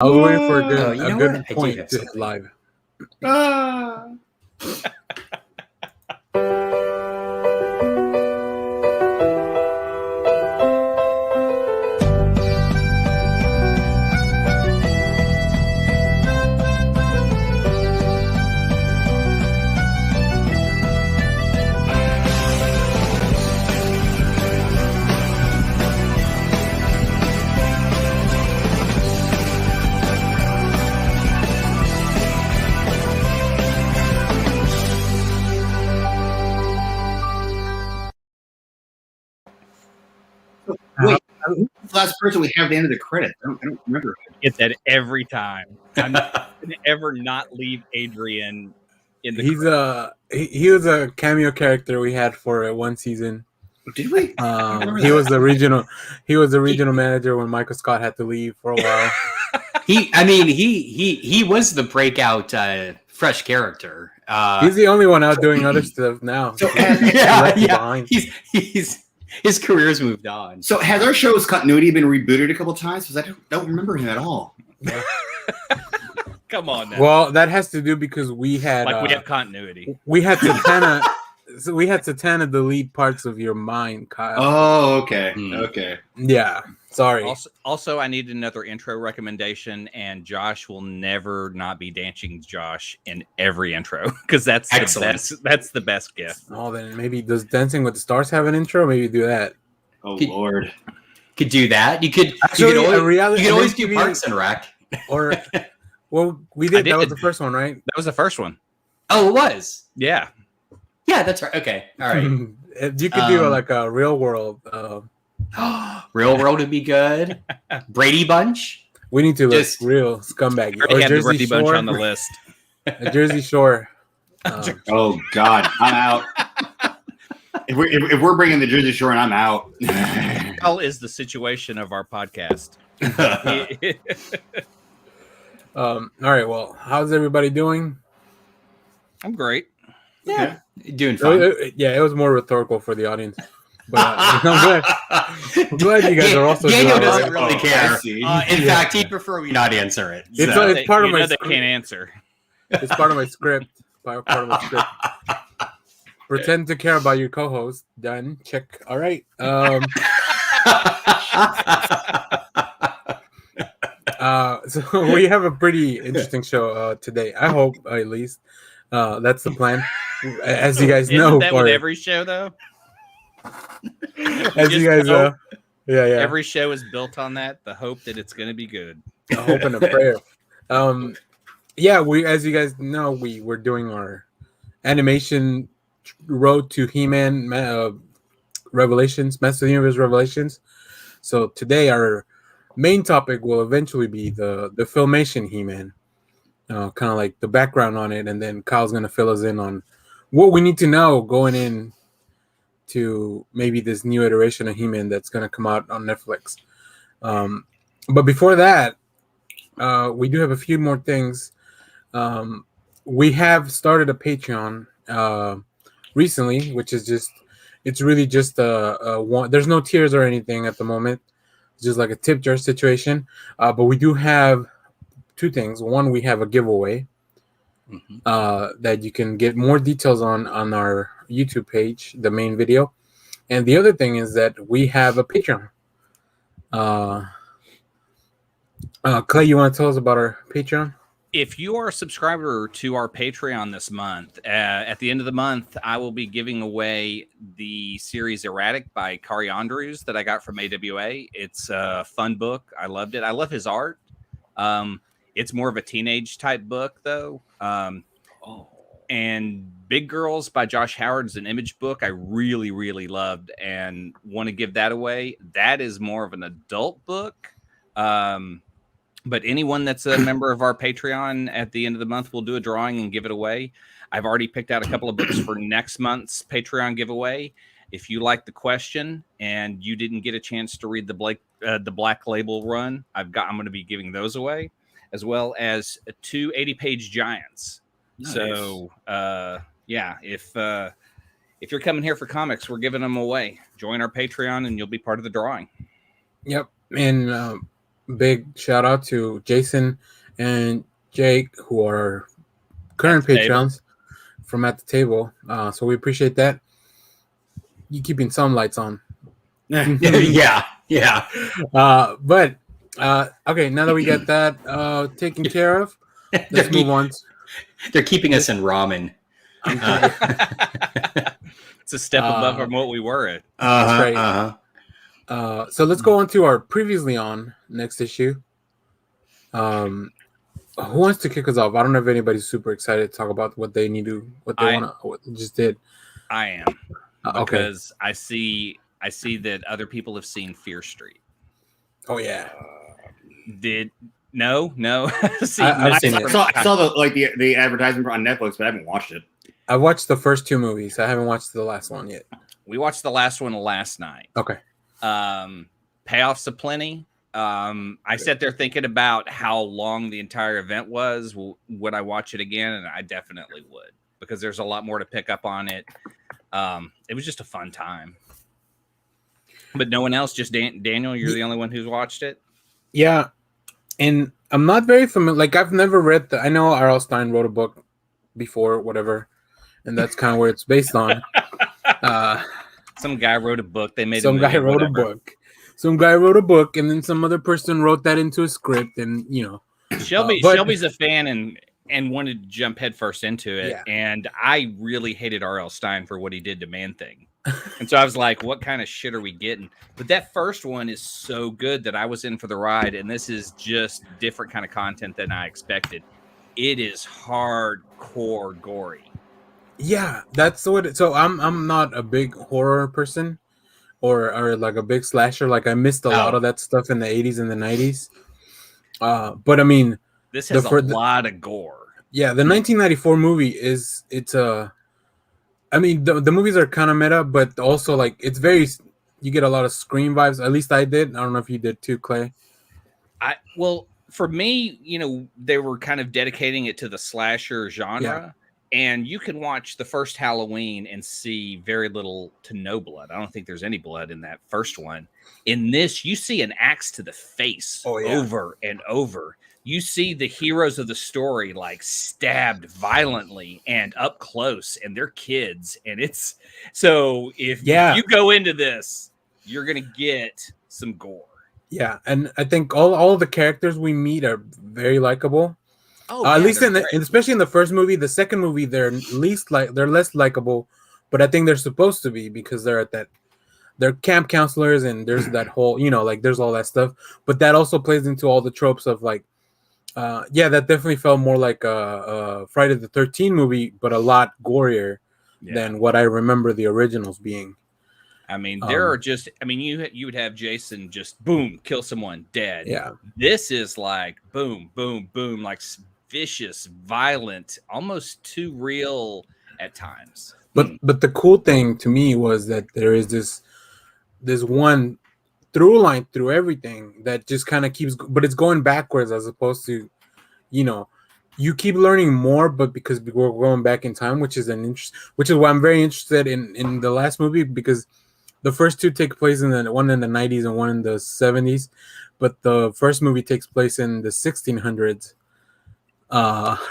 I was waiting for you a know good what? I do point have to hit something. live. Ah. Wait, who's the last person we have at the end of the credits? I don't remember. Get that every time. I'm not going to ever not leave Adrian in the credits. He was a cameo character we had for one season. Did we? He was the regional manager when Michael Scott had to leave for a while. He was the breakout fresh character. He's the only one out doing other stuff now. So, Behind. He's his career's moved on. So has our show's continuity been rebooted a couple times? Because I don't remember him at all. Yeah. Come on now. Well, that has to do because we had we have continuity. We had Satana. So we had Satana delete parts of your mind, Kyle. Oh, okay. Okay. Yeah. Sorry. Also, I need another intro recommendation, and Josh will never not be dancing Josh in every intro because that's the best gift. Oh, then maybe does Dancing with the Stars have an intro? Maybe do that. Oh, Lord. Could do that. You could always do Parks and Rec. Or, well, we did. That was the first one, right? That was the first one. Oh, it was? Yeah. Yeah, that's right. Okay. All right. You could do like a real world. Real world would be good. Brady Bunch. We need to just real scumbag. We already had the Brady Bunch on the list. A Jersey Shore. Oh God, I'm out. If we're bringing the Jersey Shore, and I'm out. How is the situation of our podcast? All right. Well, how's everybody doing? I'm great. Yeah, doing fine. It was more rhetorical for the audience. But I'm glad you guys are also doing Daniel doesn't really care. In fact, he'd Yeah. prefer we not answer it. It's So. part of my they can't answer. It's part of my script. Part of my script. Pretend to care about your co-host. Done. Check. All right. So we have a pretty interesting show today. I hope, at least. That's the plan. As you guys know, Isn't that with every show though? As you guys know, yeah. Every show is built on that. The hope that it's going to be good. A hope and a prayer. We, as you guys know, we're doing our animation road to He-Man Revelations, Master of the Universe Revelations. So today our main topic will eventually be the Filmation He-Man, kind of like the background on it, and then Kyle's gonna fill us in on what we need to know going in to maybe this new iteration of He-Man that's going to come out on Netflix. But before that, we do have a few more things. We have started a Patreon recently, which is it's really just a one. There's no tiers or anything at the moment. It's just like a tip jar situation. But we do have two things. One, we have a giveaway that you can get more details on our YouTube page, the main video. And the other thing is that we have a Patreon. Clay, you want to tell us about our Patreon? If you are a subscriber to our Patreon this month, at the end of the month, I will be giving away the series Erratic by Kari Andrews that I got from AWA. It's a fun book. I loved it. I love his art. It's more of a teenage type book, though. And Big Girls by Josh Howard's an image book I really, really loved and want to give that away. That is more of an adult book. But anyone that's a member of our Patreon at the end of the month, we'll do a drawing and give it away. I've already picked out a couple of books for next month's Patreon giveaway. If you like the question and you didn't get a chance to read the Black Label run, I'm going to be giving those away, as well as 2 80-page giants. Nice. So, if you're coming here for comics, we're giving them away. Join our Patreon, and you'll be part of the drawing. Yep, and big shout out to Jason and Jake, who are current At the table. patrons from at the table. So we appreciate that. You keeping some lights on. yeah. But okay, now that we got that taken care of, let's move on. They're keeping us in ramen. It's a step above from what we were at. That's right. So let's go on to our previously on next issue. Who wants to kick us off? I don't know if anybody's super excited to talk about what they need to, what they just did. I am because I see that other people have seen Fear Street. Oh yeah. No. See, I've seen it. I saw the advertisement on Netflix, but I haven't watched it. I watched the first two movies. I haven't watched the last one yet. We watched the last one last night. Okay. Payoffs aplenty. I sat there thinking about how long the entire event was. Would I watch it again? And I definitely would, because there's a lot more to pick up on it. It was just a fun time. But no one else, just Daniel, you're the only one who's watched it? Yeah. And I'm not very familiar. Like, I've never read I know R.L. Stine wrote a book before, whatever. And that's kind of where it's based on. Some guy wrote a book. They made some guy wrote a book. Some guy wrote a book, and then some other person wrote that into a script, and Shelby's a fan and wanted to jump headfirst into it. Yeah. And I really hated R.L. Stine for what he did to Man-Thing. And so I was like, what kind of shit are we getting? But that first one is so good that I was in for the ride, and this is just different kind of content than I expected. It is hardcore gory. Yeah, that's what. So I'm not a big horror person, or like a big slasher. Like, I missed a lot of that stuff in the 80s and the 90s. But I mean, this has a lot of gore. Yeah, the 1994 movie I mean, the movies are kind of meta, but also, like, it's very, you get a lot of Scream vibes. At least I did. I don't know if you did too, Clay. Well, for me, they were kind of dedicating it to the slasher genre. Yeah. And you can watch the first Halloween and see very little to no blood. I don't think there's any blood in that first one. In this, you see an axe to the face over and over. You see the heroes of the story like stabbed violently and up close, and they're kids. And it's so if you go into this, you're going to get some gore. Yeah. And I think all of the characters we meet are very likable. At least especially in the first movie. The second movie, they're less likable, but I think they're supposed to be, because they're camp counselors, and there's that whole, like, there's all that stuff. But that also plays into all the tropes of, like, that definitely felt more like a Friday the 13th movie, but a lot gorier than what I remember the originals being. I mean, there are just, you would have Jason just boom, kill someone, dead. Yeah. This is like boom, boom, boom, like vicious, violent, almost too real at times. But the cool thing to me was that there is this one through line through everything that just kind of keeps, but it's going backwards, as opposed to, you keep learning more, but because we're going back in time, which is why I'm very interested in the last movie, because the first two take place one in the 90s and one in the 70s, but the first movie takes place in the 1600s.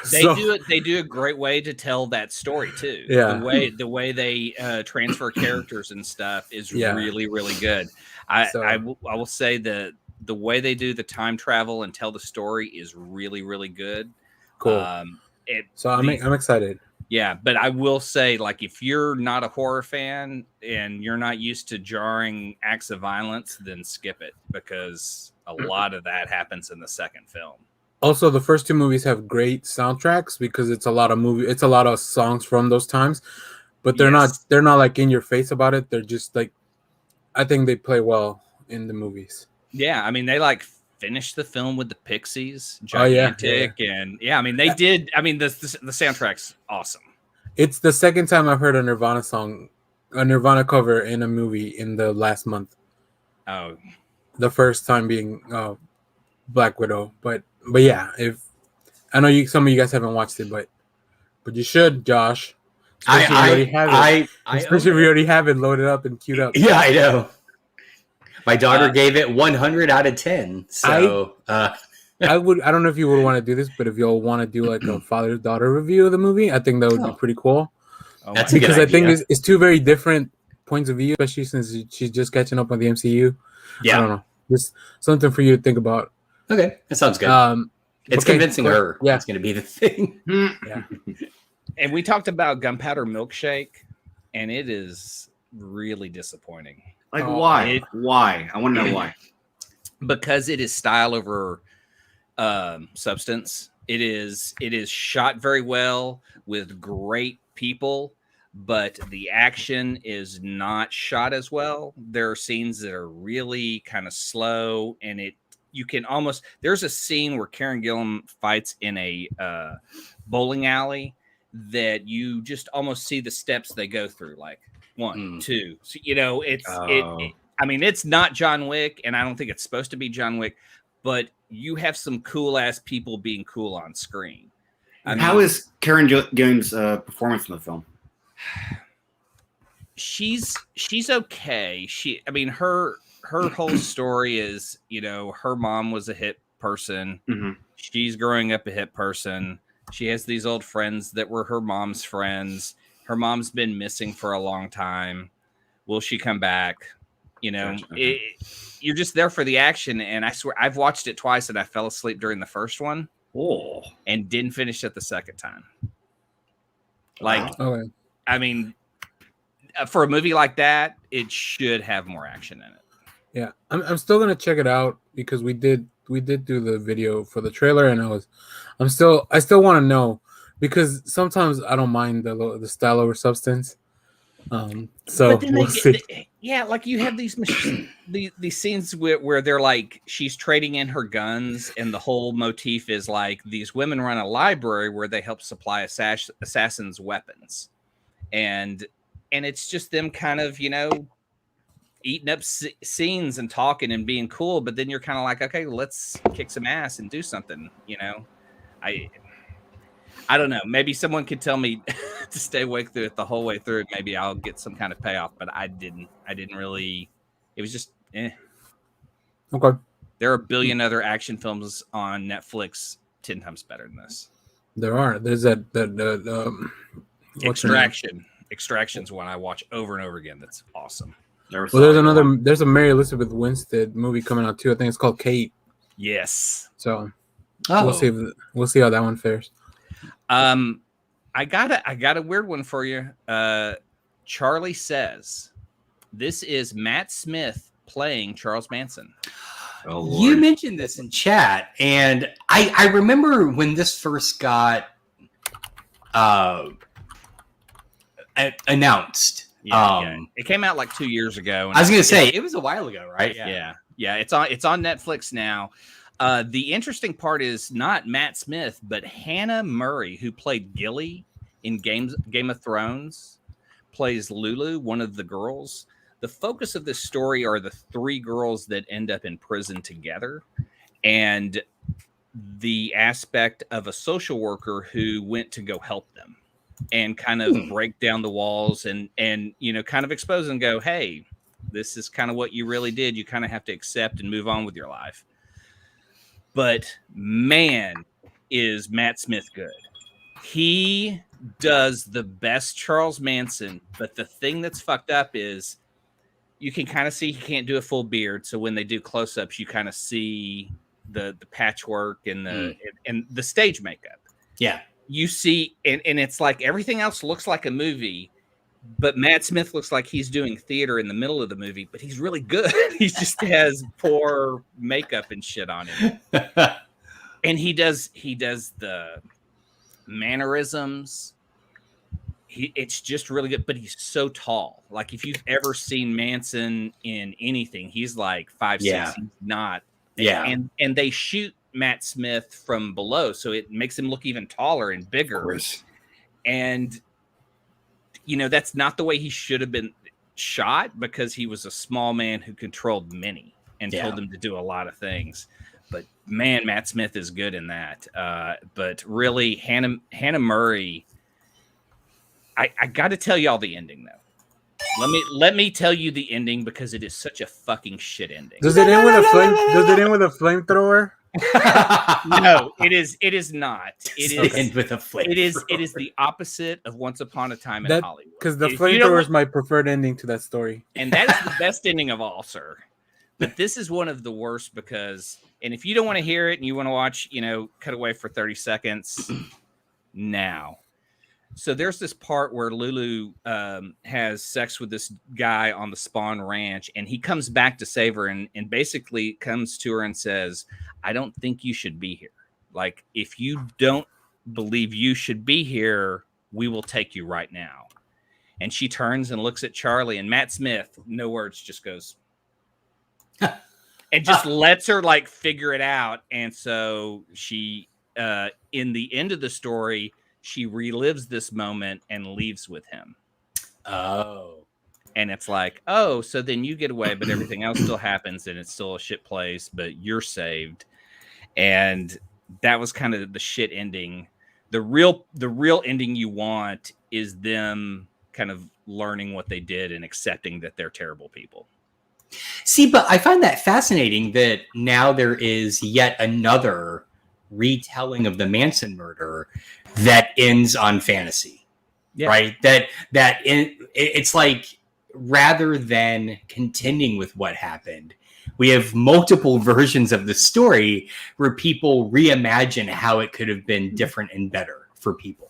They do a great way to tell that story too. Yeah. The way they transfer characters and stuff is really, really good. I will say that the way they do the time travel and tell the story is really, really good. Cool. I'm excited. Yeah, but I will say, like, if you're not a horror fan and you're not used to jarring acts of violence, then skip it, because a lot of that happens in the second film. Also, the first two movies have great soundtracks, because it's a lot of songs from those times, but they're not like in your face about it. They're just like, I think they play well in the movies. Yeah, I mean, they like finished the film with the Pixies, gigantic, and they did. I mean, the soundtrack's awesome. It's the second time I've heard a Nirvana cover in a movie in the last month. Oh, the first time being Black Widow, but yeah, if I know some of you guys haven't watched it, but you should, Josh. Especially if you already have it loaded up and queued up. Yeah, I know. My daughter gave it 100 out of 10. So I don't know if you would want to do this, but if y'all want to do like a father-daughter review of the movie, I think that would be pretty cool. Oh That's my a good Because I think idea. it's two very different points of view, especially since she's just catching up on the MCU. I don't know. Just something for you to think about. Okay, that sounds good. It's okay, convincing her. Yeah. That's going to be the thing. Yeah. And we talked about Gunpowder Milkshake, and it is really disappointing. Like, why? Why? I want to know why. Because it is style over substance. It is shot very well with great people, but the action is not shot as well. There are scenes that are really kind of slow, and you can almost, there's a scene where Karen Gillan fights in a bowling alley that you just almost see the steps they go through, like 1, 2. So, I mean, it's not John Wick, and I don't think it's supposed to be John Wick, but you have some cool ass people being cool on screen. How is Karen Gillan's performance in the film? She's okay. Her whole story is, her mom was a hit person. Mm-hmm. She's growing up a hit person. She has these old friends that were her mom's friends. Her mom's been missing for a long time. Will she come back? Gotcha. You're just there for the action. And I swear, I've watched it twice and I fell asleep during the first one. Oh. And didn't finish it the second time. Like, Okay. I mean, for a movie like that, it should have more action in it. Yeah, I'm still gonna check it out because we did do the video for the trailer, and I still want to know because sometimes I don't mind the style over substance. So we'll see. Like you have these these scenes where they're like she's trading in her guns, and the whole motif is like these women run a library where they help supply assassins weapons, and it's just them kind of eating up scenes and talking and being cool, but then you're kind of like, okay, let's kick some ass and do something. I don't know. Maybe someone could tell me to stay awake through it the whole way through. Maybe I'll get some kind of payoff, but I didn't really. It was just Okay. There are a billion other action films on Netflix 10 times better than this. There are. There's that Extraction. Extraction's one I watch over and over again. That's awesome. Well, there's a Mary Elizabeth Winstead movie coming out too. I think it's called Kate. Yes. So we'll see how that one fares. I got a weird one for you. Charlie Says. This is Matt Smith playing Charles Manson. Oh, Lord. You mentioned this in chat, and I remember when this first got announced. Yeah. It came out like 2 years ago. I was going to say it was a while ago, right? Yeah. It's on Netflix now. The interesting part is not Matt Smith, but Hannah Murray, who played Gilly in Game of Thrones, plays Lulu, one of the girls. The focus of this story are the 3 girls that end up in prison together, and the aspect of a social worker who went to go help them and kind of break down the walls and kind of expose and go, hey, this is kind of what you really did. You kind of have to accept and move on with your life. But man, is Matt Smith good. He does the best Charles Manson, but the thing that's fucked up is you can kind of see he can't do a full beard. So when they do close-ups, you kind of see the patchwork and the stage makeup. Yeah. You see, and it's like everything else looks like a movie, but Matt Smith looks like he's doing theater in the middle of the movie, but he's really good. He just has poor makeup and shit on him. And he does the mannerisms. It's just really good, but he's so tall. Like if you've ever seen Manson in anything, he's like 5'6". He's not. Yeah. And they shoot Matt Smith from below, so it makes him look even taller and bigger. And that's not the way he should have been shot, because he was a small man who controlled many and told him to do a lot of things. But man, Matt Smith is good in that. But really, Hannah Murray, I got to tell y'all the ending though. Let me tell you the ending because it is such a fucking shit ending. Does it end with a flame? Does it end with a flamethrower? No, it is not. It is end with a flame. It is the opposite of Once Upon a Time in Hollywood. Because the flamethrower is my preferred ending to that story, and that is the best ending of all, sir. But this is one of the worst because, and if you don't want to hear it and you want to watch, cut away for 30 seconds now. So there's this part where Lulu has sex with this guy on the Spawn Ranch, and he comes back to save her and basically comes to her and says, I don't think you should be here. Like, if you don't believe you should be here, we will take you right now. And she turns and looks at Charlie, and Matt Smith, no words, just goes, and just lets her like figure it out. And so she, in the end of the story, she relives this moment and leaves with him. Oh. And it's like, oh, so then you get away, but everything else still happens and it's still a shit place, but you're saved. And that was kind of the shit ending. The real ending you want is them kind of learning what they did and accepting that they're terrible people. See, but I find that fascinating that now there is yet another retelling of the Manson murder that ends on fantasy, right? It's like, rather than contending with what happened, we have multiple versions of the story where people reimagine how it could have been different and better for people,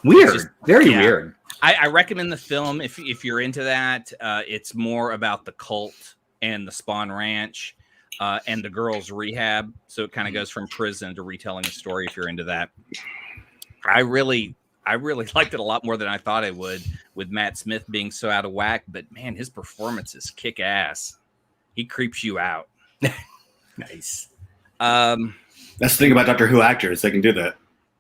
Weird. Very weird. I recommend the film if you're into that. It's more about the cult and the Spawn Ranch and the girls' rehab. So it kind of goes from prison to retelling a story if you're into that. I really liked it a lot more than I thought I would, with Matt Smith being so out of whack. But man, his performance is kick ass. He creeps you out. Nice. That's the thing about Doctor Who actors; they can do that.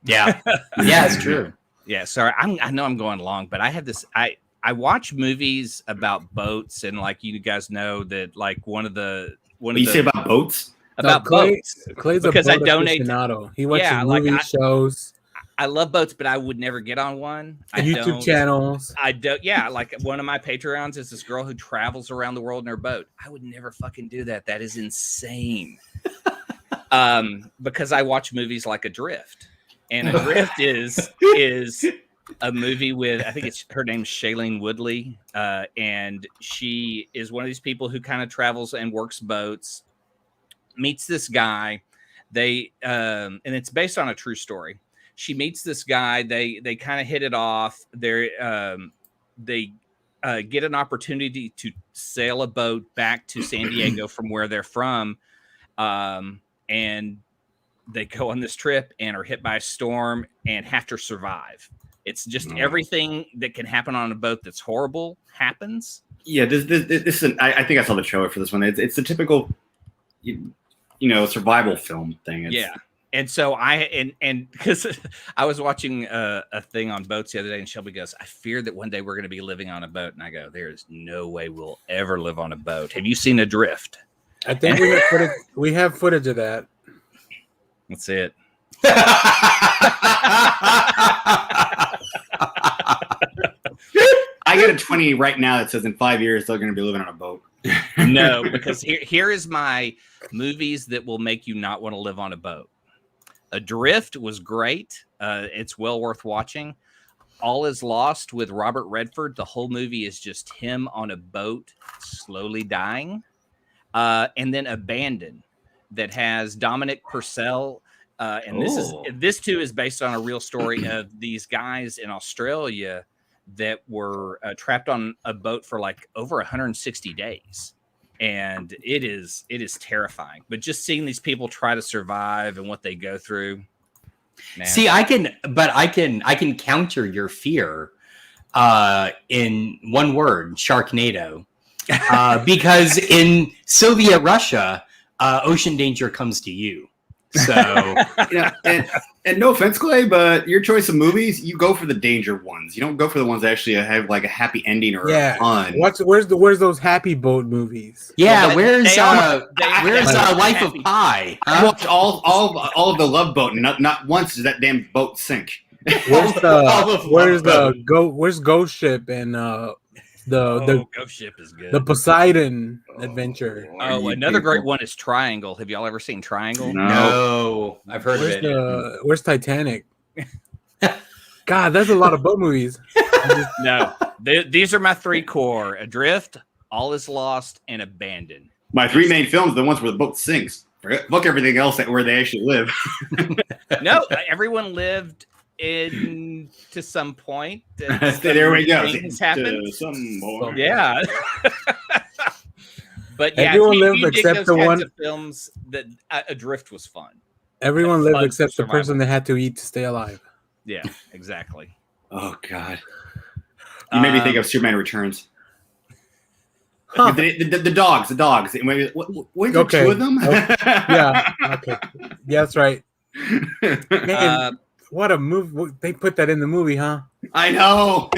Yeah, yeah, it's true. Yeah, sorry, I know I'm going long, but I have this. I watch movies about boats, and like you guys know that, like you say about boats? About boats. Clay's because a boat I donate. aficionado. He watches movies, shows. I love boats, but I would never get on one. YouTube channels. I don't. Yeah, like one of my Patreons is this girl who travels around the world in her boat. I would never fucking do that. That is insane. Because I watch movies like Adrift, and Adrift is a movie with, I think her name's Shailene Woodley, and she is one of these people who kind of travels and works boats. Meets this guy. And it's based on a true story. She meets this guy. They kind of hit it off. They get an opportunity to sail a boat back to San Diego from where they're from, and they go on this trip and are hit by a storm and have to survive. It's just everything that can happen on a boat that's horrible happens. Yeah, this is. I think I saw the trailer for this one. It's a typical, survival film thing. Yeah. And so because I was watching a thing on boats the other day, and Shelby goes, I fear that one day we're going to be living on a boat. And I go, there's no way we'll ever live on a boat. Have you seen Adrift? I think we have footage of that. Let's see it. I get a 20 right now that says in 5 years they're going to be living on a boat. No, because here is my movies that will make you not want to live on a boat. Adrift was great. It's well worth watching. All Is Lost with Robert Redford. The whole movie is just him on a boat slowly dying. And then Abandoned, that has Dominic Purcell. And this too is based on a real story of these guys in Australia that were trapped on a boat for like over 160 days. And it is terrifying. But just seeing these people try to survive and what they go through. Man. See, I can counter your fear in one word: Sharknado. Because in Soviet Russia, ocean danger comes to you. So and no offense, Clay, but your choice of movies, you go for the danger ones. You don't go for the ones that actually have like a happy ending or fun. Where's those happy boat movies? Yeah, well, where's Life of Pi? I watched all of the Love Boat, and not once does that damn boat sink. Where's Ghost Ship and The Ghost Ship is good. the Poseidon adventure. Oh, another great one is Triangle. Have y'all ever seen Triangle? No, I've heard of it. Where's Titanic? God, that's a lot of boat movies. No, these are my three core: Adrift, All Is Lost, and Abandoned. My three main films, the ones where the boat sinks. Fuck everything else where they actually live. No, everyone lived to some point. There we go. Things happened. To some point. Yeah. But yeah, everyone lived except the one. Films that Adrift was fun. Everyone lived except the person that had to eat to stay alive. Yeah, exactly. Oh God. You made me think of Superman Returns. Huh. The dogs. Weren't there two of them? Yeah. Okay. Yeah, that's right. Man, what a move! They put that in the movie, huh? I know.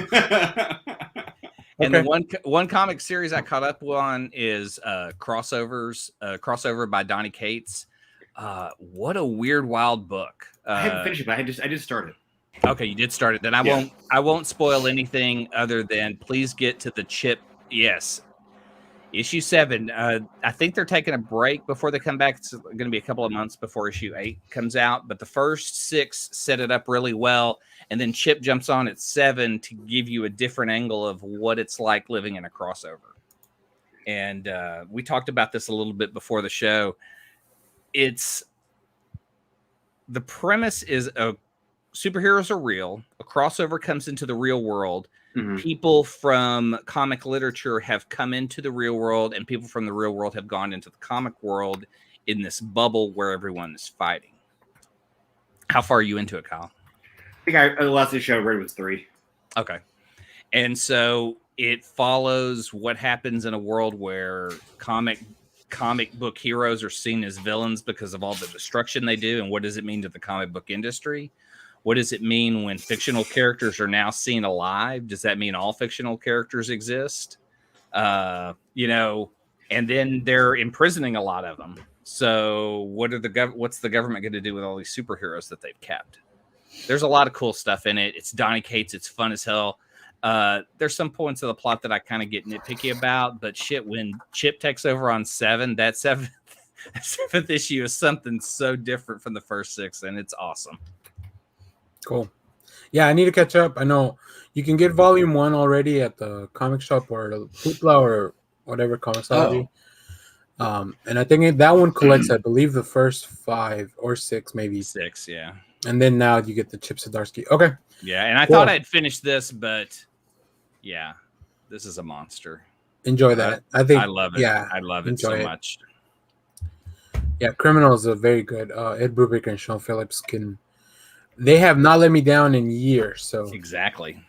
And the one comic series I caught up on is Crossover by Donny Cates. What a weird, wild book. I haven't finished it, but I just started. Okay, you did start it. Then I won't spoil anything other than please get to the Chip. Yes, issue 7. I think they're taking a break before they come back. It's going to be a couple of months before issue 8 comes out. But the first 6 set it up really well, and then Chip jumps on at 7 to give you a different angle of what it's like living in a crossover. And we talked about this a little bit before the show. The premise is superheroes are real. A crossover comes into the real world. Mm-hmm. People from comic literature have come into the real world, and people from the real world have gone into the comic world in this bubble where everyone is fighting. How far are you into it, Kyle? I think the last issue I read was 3. Okay. And so it follows what happens in a world where comic book heroes are seen as villains because of all the destruction they do. And what does it mean to the comic book industry? What does it mean when fictional characters are now seen alive? Does that mean all fictional characters exist? And then they're imprisoning a lot of them. So what's the government going to do with all these superheroes that they've kept? There's a lot of cool stuff in it. It's Donny Cates. It's fun as hell. There's some points of the plot that I kind of get nitpicky about, but shit, when Chip takes over on 7, that seventh issue is something so different from the first 6, and it's awesome. Cool. Yeah, I need to catch up. I know you can get volume 1 already at the comic shop or the Hoopla or whatever comicsology. And I think that one collects, I believe, the first 5 or 6, maybe 6. Yeah. And then now you get the Chip Zdarsky. Okay. Yeah, and I thought I'd finished this, but yeah, this is a monster. Enjoy that. I think I love it. Yeah, I love it so much. Yeah, Criminals are very good. Ed Brubaker and Sean Phillips they have not let me down in years. So exactly.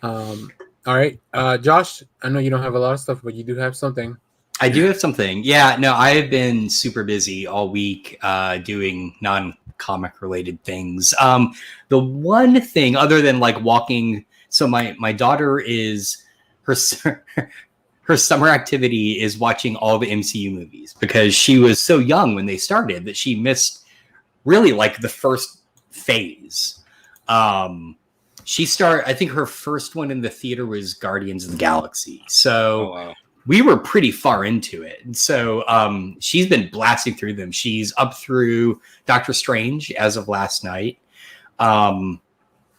All right, Josh. I know you don't have a lot of stuff, but you do have something. I do have something. Yeah, no, I have been super busy all week doing non-comic related things. The one thing other than like walking, so my daughter is her summer activity is watching all the MCU movies because she was so young when they started that she missed really like the first phase. I think her first one in the theater was Guardians of the Galaxy. So we were pretty far into it. And so she's been blasting through them. She's up through Doctor Strange as of last night.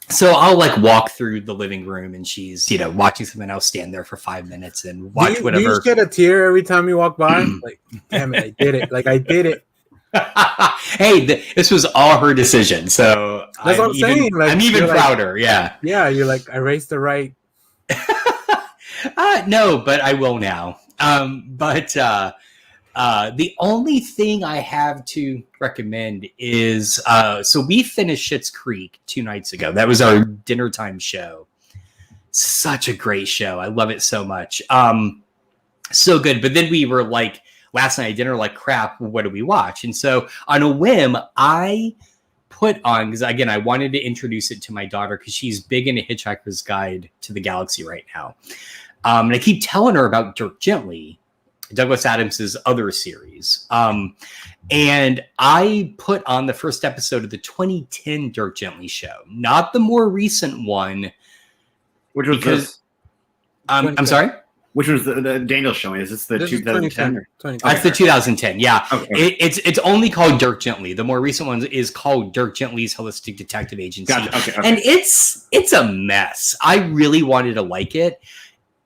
So I'll like walk through the living room and she's, watching something. I'll stand there for 5 minutes and watch whatever. Do you shed a tear every time you walk by? Like, damn it, I did it. Like, I did it. Hey, this was all her decision. So that's what I'm saying. Like, I'm even prouder. Like, yeah. Yeah. You're like, I raised the right. No, but I will now. The only thing I have to recommend is so we finished Schitt's Creek 2 nights ago. That was our dinner time show. Such a great show. I love it so much. So good. But then we were like last night at dinner, like, crap, what do we watch? And so on a whim, I put on, because again, I wanted to introduce it to my daughter because she's big into Hitchhiker's Guide to the Galaxy right now. And I keep telling her about Dirk Gently, Douglas Adams' other series. And I put on the first episode of the 2010 Dirk Gently show, not the more recent one. Which was this? I'm sorry. Which one's the Daniel's showing? Is this the 2010? That's the 2010. Yeah, okay. It's only called Dirk Gently. The more recent one is called Dirk Gently's Holistic Detective Agency. Gotcha. Okay. And it's a mess. I really wanted to like it.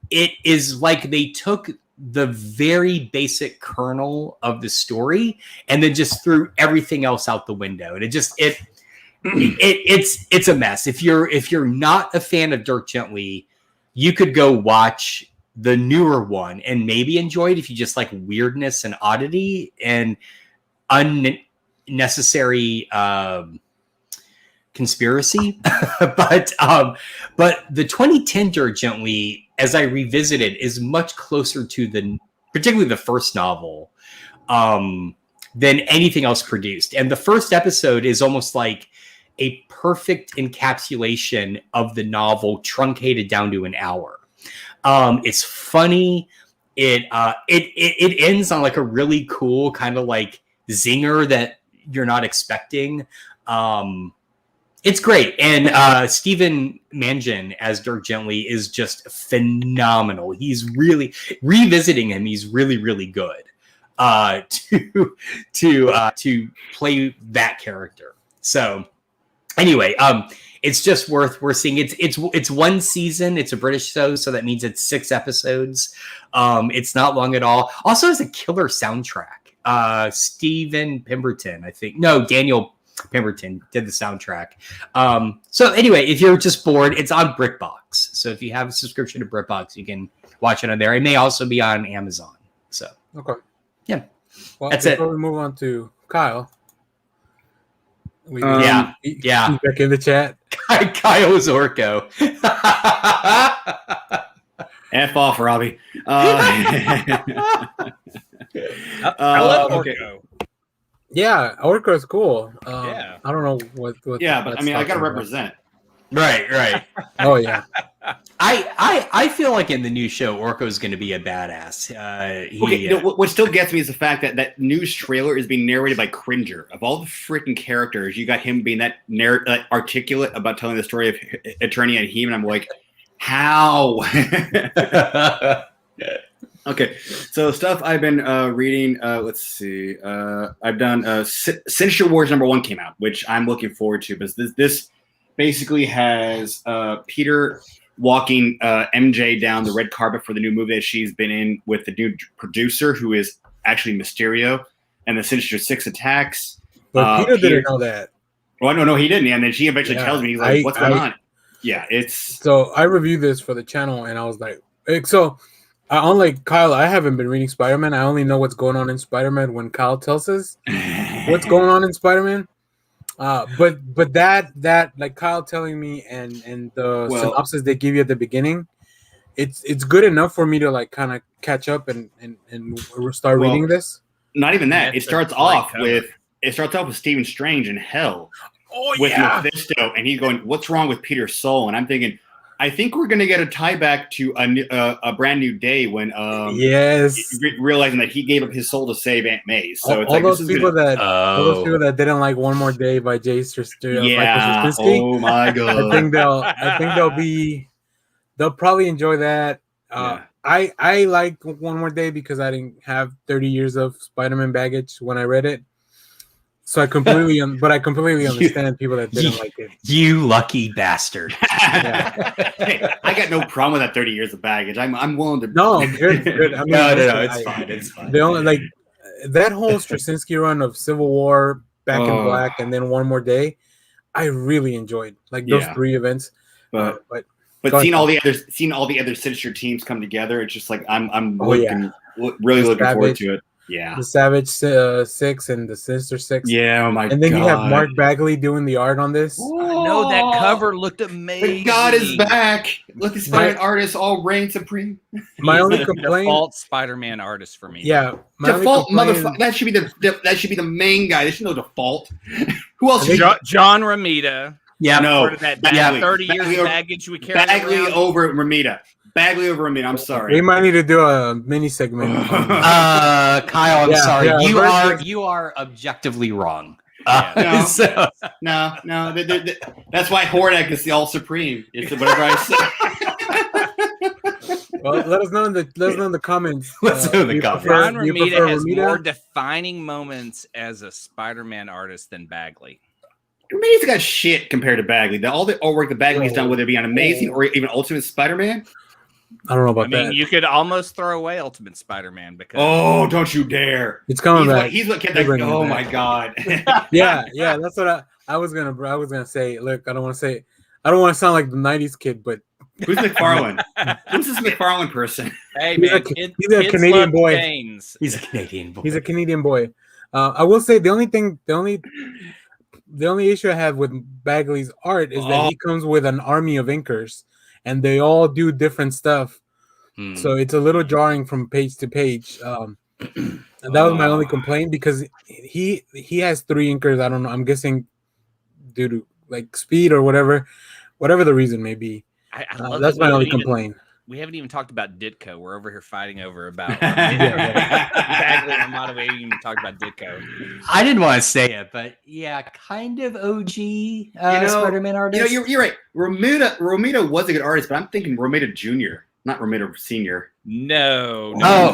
It is like they took the very basic kernel of the story and then just threw everything else out the window. And it's a mess. If you're not a fan of Dirk Gently, you could go watch the newer one and maybe enjoy it if you just like weirdness and oddity and unnecessary conspiracy. but the 2010 Dirk Gently, as I revisited, is much closer to particularly the first novel than anything else produced. And the first episode is almost like a perfect encapsulation of the novel truncated down to an hour. It's funny. It ends on like a really cool kind of like zinger that you're not expecting. It's great. And Stephen Mangan as Dirk Gently is just phenomenal. He's really revisiting him. He's really, really good to play that character. So anyway, it's just worth seeing. It's one season. It's a British show, so that means it's 6 episodes. It's not long at all. Also has a killer soundtrack. Stephen Pemberton, I think. No, Daniel Pemberton did the soundtrack. So anyway, if you're just bored, it's on BritBox. So if you have a subscription to BritBox, you can watch it on there. It may also be on Amazon. So okay, yeah, well, that's it. Before we move on to Kyle, yeah, back in the chat. Kyle is Orko. F off, Robbie. I love okay. Orko. Yeah, Orko is cool. Yeah. I don't know what. Yeah, but I mean, I got to talking about. represent. Right. Oh yeah. I feel like in the new show, Orko is going to be a badass. What still gets me is the fact that news trailer is being narrated by Cringer. Of all the freaking characters, you got him being that articulate about telling the story of Attorney and He, and I'm like, how? Okay, so stuff I've been reading. Let's see. I've done Sinister Wars #1 came out, which I'm looking forward to because this basically has Peter walking MJ down the red carpet for the new movie that she's been in with the new producer, who is actually Mysterio, and the Sinister Six attacks. But Peter didn't know that. Well, no, he didn't. And then she eventually tells me, he's like, what's going on? Yeah, it's... So I reviewed this for the channel, and I was like... So, unlike Kyle, I haven't been reading Spider-Man. I only know what's going on in Spider-Man when Kyle tells us what's going on in Spider-Man. But that like Kyle telling me and the synopsis they give you at the beginning, it's good enough for me to like kind of catch up and start reading this. Not even that. It starts off with Stephen Strange in hell with Mephisto, and he's going, "What's wrong with Peter's soul?" And I'm thinking, I think we're going to get a tie back to a brand new day when realizing that he gave up his soul to save Aunt May. So all those people that didn't like One More Day by Jay Straczynski. Oh my god! I think they'll probably enjoy that. I like One More Day because I didn't have 30 years of Spider-Man baggage when I read it. So I completely understand people that didn't like it. You lucky bastard! Hey, I got no problem with that 30 years of baggage. I'm willing to. No, good. I mean, no, it's fine. It's fine. The only like that whole Straczynski run of Civil War, Back in Black, and then One More Day, I really enjoyed like those 3 events. But seeing all the other Sinister teams come together, it's just like I'm really looking forward to it. Yeah, the Savage Six and the Sinister Six. Yeah, oh my god! And then you have Mark Bagley doing the art on this. I know that cover looked amazing. The God is back. Look, the Spider-Man artist all reign supreme. My only complaint: default Spider-Man artist for me. Yeah, default motherfucker. That should be the main guy. There's no default. Who else? John Romita. Yeah, no. That 30 years of baggage we carry Bagley around. over Romita. Bagley over Romita. I'm sorry. We might need to do a mini segment. Kyle, I'm sorry. You are objectively wrong. No. That's why Hordak is the all supreme. It's whatever I say. Well, let us know in the comments. Let's know in the do you comments. prefer- Ron do you Romita prefer has Romita? more defining moments as a Spider-Man artist than Bagley. Romita's got shit compared to Bagley. All the artwork that Bagley's done, whether it be on Amazing or even Ultimate Spider-Man. I don't know about I mean, that. you could almost throw away Ultimate Spider-Man because Oh, don't you dare! It's coming back. He's what kept They're that. bringing it Oh back. my god! Yeah. That's what I was gonna say. Look, I don't want to sound like the '90s kid, but Who's McFarlane? Who's this McFarlane person? hey He's a- man, he's a kids Canadian love boy. chains. He's a Canadian boy. he's a Canadian boy. I will say the only issue I have with Bagley's art is that he comes with an army of inkers, and they all do different stuff. So it's a little jarring from page to page. And that was my only complaint because he has 3 inkers. I don't know. I'm guessing due to like speed or whatever the reason may be. I love That's that my we only haven't even- complaint. We haven't even talked about Ditko. We're over here fighting over about Bagley and Romano. We haven't even talked about Ditko. I didn't want to say it, but yeah, kind of OG Spider-Man artist. You're right. Romita was a good artist, but I'm thinking Romita Jr., not Romita Sr. No. Oh.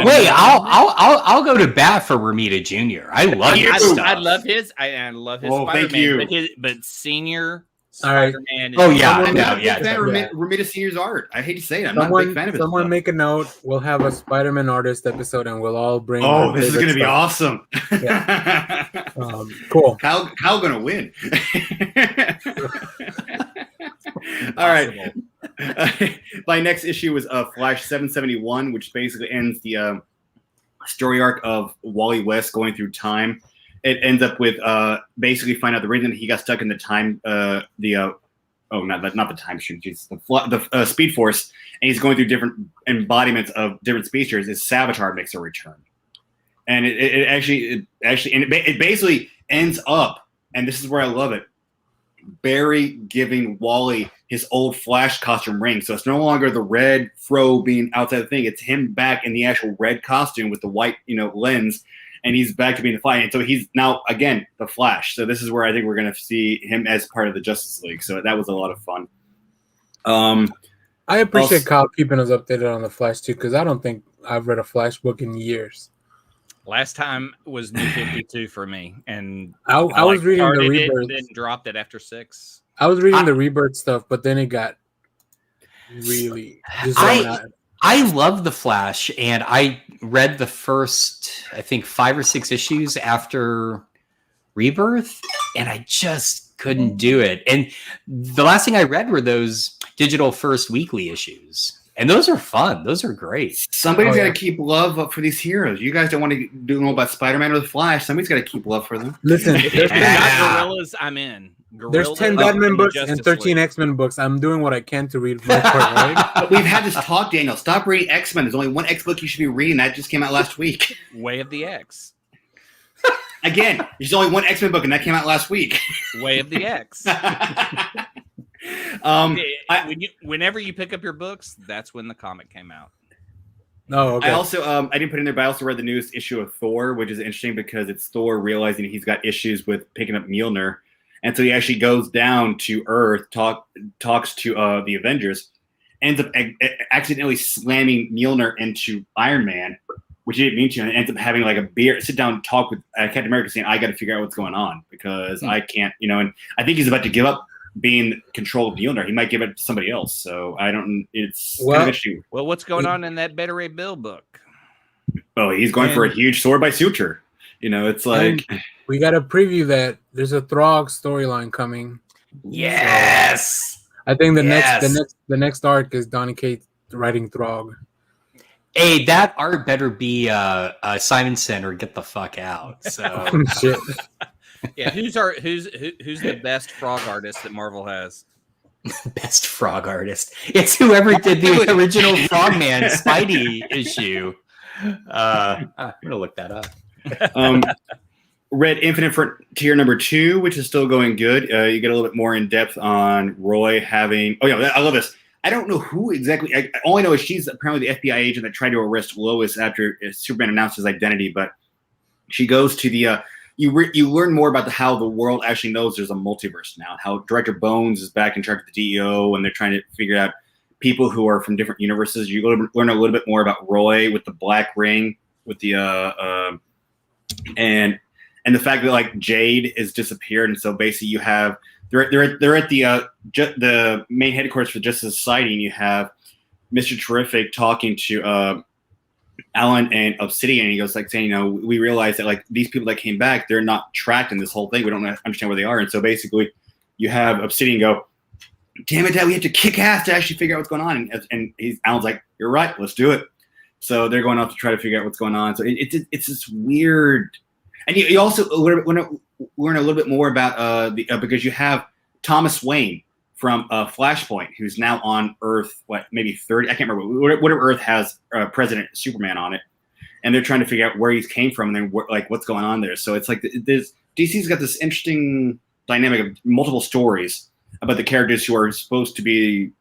Wait, I'll go to bat for Romita Jr. I love his stuff. I love his. I love his Oh, Spider-Man. thank you. But senior All right. Spider-Man. Oh, yeah. I'm No, not a big yeah, fan of yeah. Romita Sr.'s art. I hate to say it. I'm not a big fan of it. Someone make a note. We'll have a Spider-Man artist episode, and we'll all bring. Oh, our this is favorite going to be stuff. awesome. Cool. Kyle going to win. All right. My next issue was Flash 771, which basically ends the story arc of Wally West going through time. It ends up with basically find out the reason he got stuck in the time not the time stream, the Speed Force, and he's going through different embodiments of different speedsters. Is Savitar makes a return, and it basically ends up, and this is where I love it. Barry giving Wally his old Flash costume ring, so it's no longer the red fro being outside the thing. It's him back in the actual red costume with the white, lens. And he's back to being the Flash. And so he's now, again, the Flash. So this is where I think we're going to see him as part of the Justice League. So that was a lot of fun. I appreciate Kyle keeping us updated on the Flash, too, because I don't think I've read a Flash book in years. Last time was New 52 for me. And I was reading the Rebirth. Rebirth. Then dropped it after 6. I was reading the Rebirth stuff, but then it got really... I love the Flash, and I read the first, I think, 5 or 6 issues after Rebirth, and I just couldn't do it. And the last thing I read were those digital first weekly issues, and those are fun. Those are great. Somebody's got to keep love up for these heroes. You guys don't want to know about Spider-Man or the Flash. Somebody's got to keep love for them. Listen, If they're not Gorillas, I'm in. There's 10 Batman books and 13 X-Men books. I'm doing what I can to read my part, right? But we've had this talk, Daniel. Stop reading X-Men. There's only one X book you should be reading. That just came out last week. Way of the X. Again, there's only one X-Men book, and that came out last week. Way of the X. Whenever you pick up your books, that's when the comic came out. Oh, okay. I also I didn't put it in there, but I also read the newest issue of Thor, which is interesting because it's Thor realizing he's got issues with picking up Mjolnir. And so he actually goes down to Earth, talks to the Avengers, ends up accidentally slamming Mjolnir into Iron Man, which he didn't mean to, and ends up having like a beer, sit down and talk with Captain America, saying, I got to figure out what's going on because I can't, and I think he's about to give up being control of Mjolnir. He might give it to somebody else. So it's kind of interesting. Well, what's going on in that Beta Ray Bill book? Oh, he's going for a huge sword by suture. It's like... We got to preview that. There's a Throg storyline coming. Yes. So I think the next arc is Donny Cates writing Throg. Hey, that art better be Simonson or get the fuck out. So shit. Yeah, who's the best frog artist that Marvel has? Best frog artist. It's whoever did the original Frogman Spidey issue. I'm gonna look that up. Read Infinite Frontier number 2, which is still going good. You get a little bit more in depth on Roy having. Oh yeah, I love this. I don't know who exactly. All I know is she's apparently the FBI agent that tried to arrest Lois after Superman announced his identity. But she goes to the. You learn more about how the world actually knows there's a multiverse now. How Director Bones is back in charge of the DEO, and they're trying to figure out people who are from different universes. You learn a little bit more about Roy with the black ring, with the and the fact that like Jade is disappeared, and so basically you have they're at the main headquarters for Justice Society, and you have Mr. Terrific talking to Alan and Obsidian, and he goes like saying, we realize that like these people that came back, they're not tracked in this whole thing. We don't understand where they are, and so basically you have Obsidian go, "Damn it, Dad, we have to kick ass to actually figure out what's going on." And Alan's like, "You're right, let's do it." So they're going off to try to figure out what's going on. So it's this weird, and you also learn a little bit more about because you have Thomas Wayne from Flashpoint, who's now on Earth, maybe 30? I can't remember. Whatever Earth has President Superman on it, and they're trying to figure out where he came from and then what's going on there. So it's like DC's got this interesting dynamic of multiple stories about the characters who are supposed to be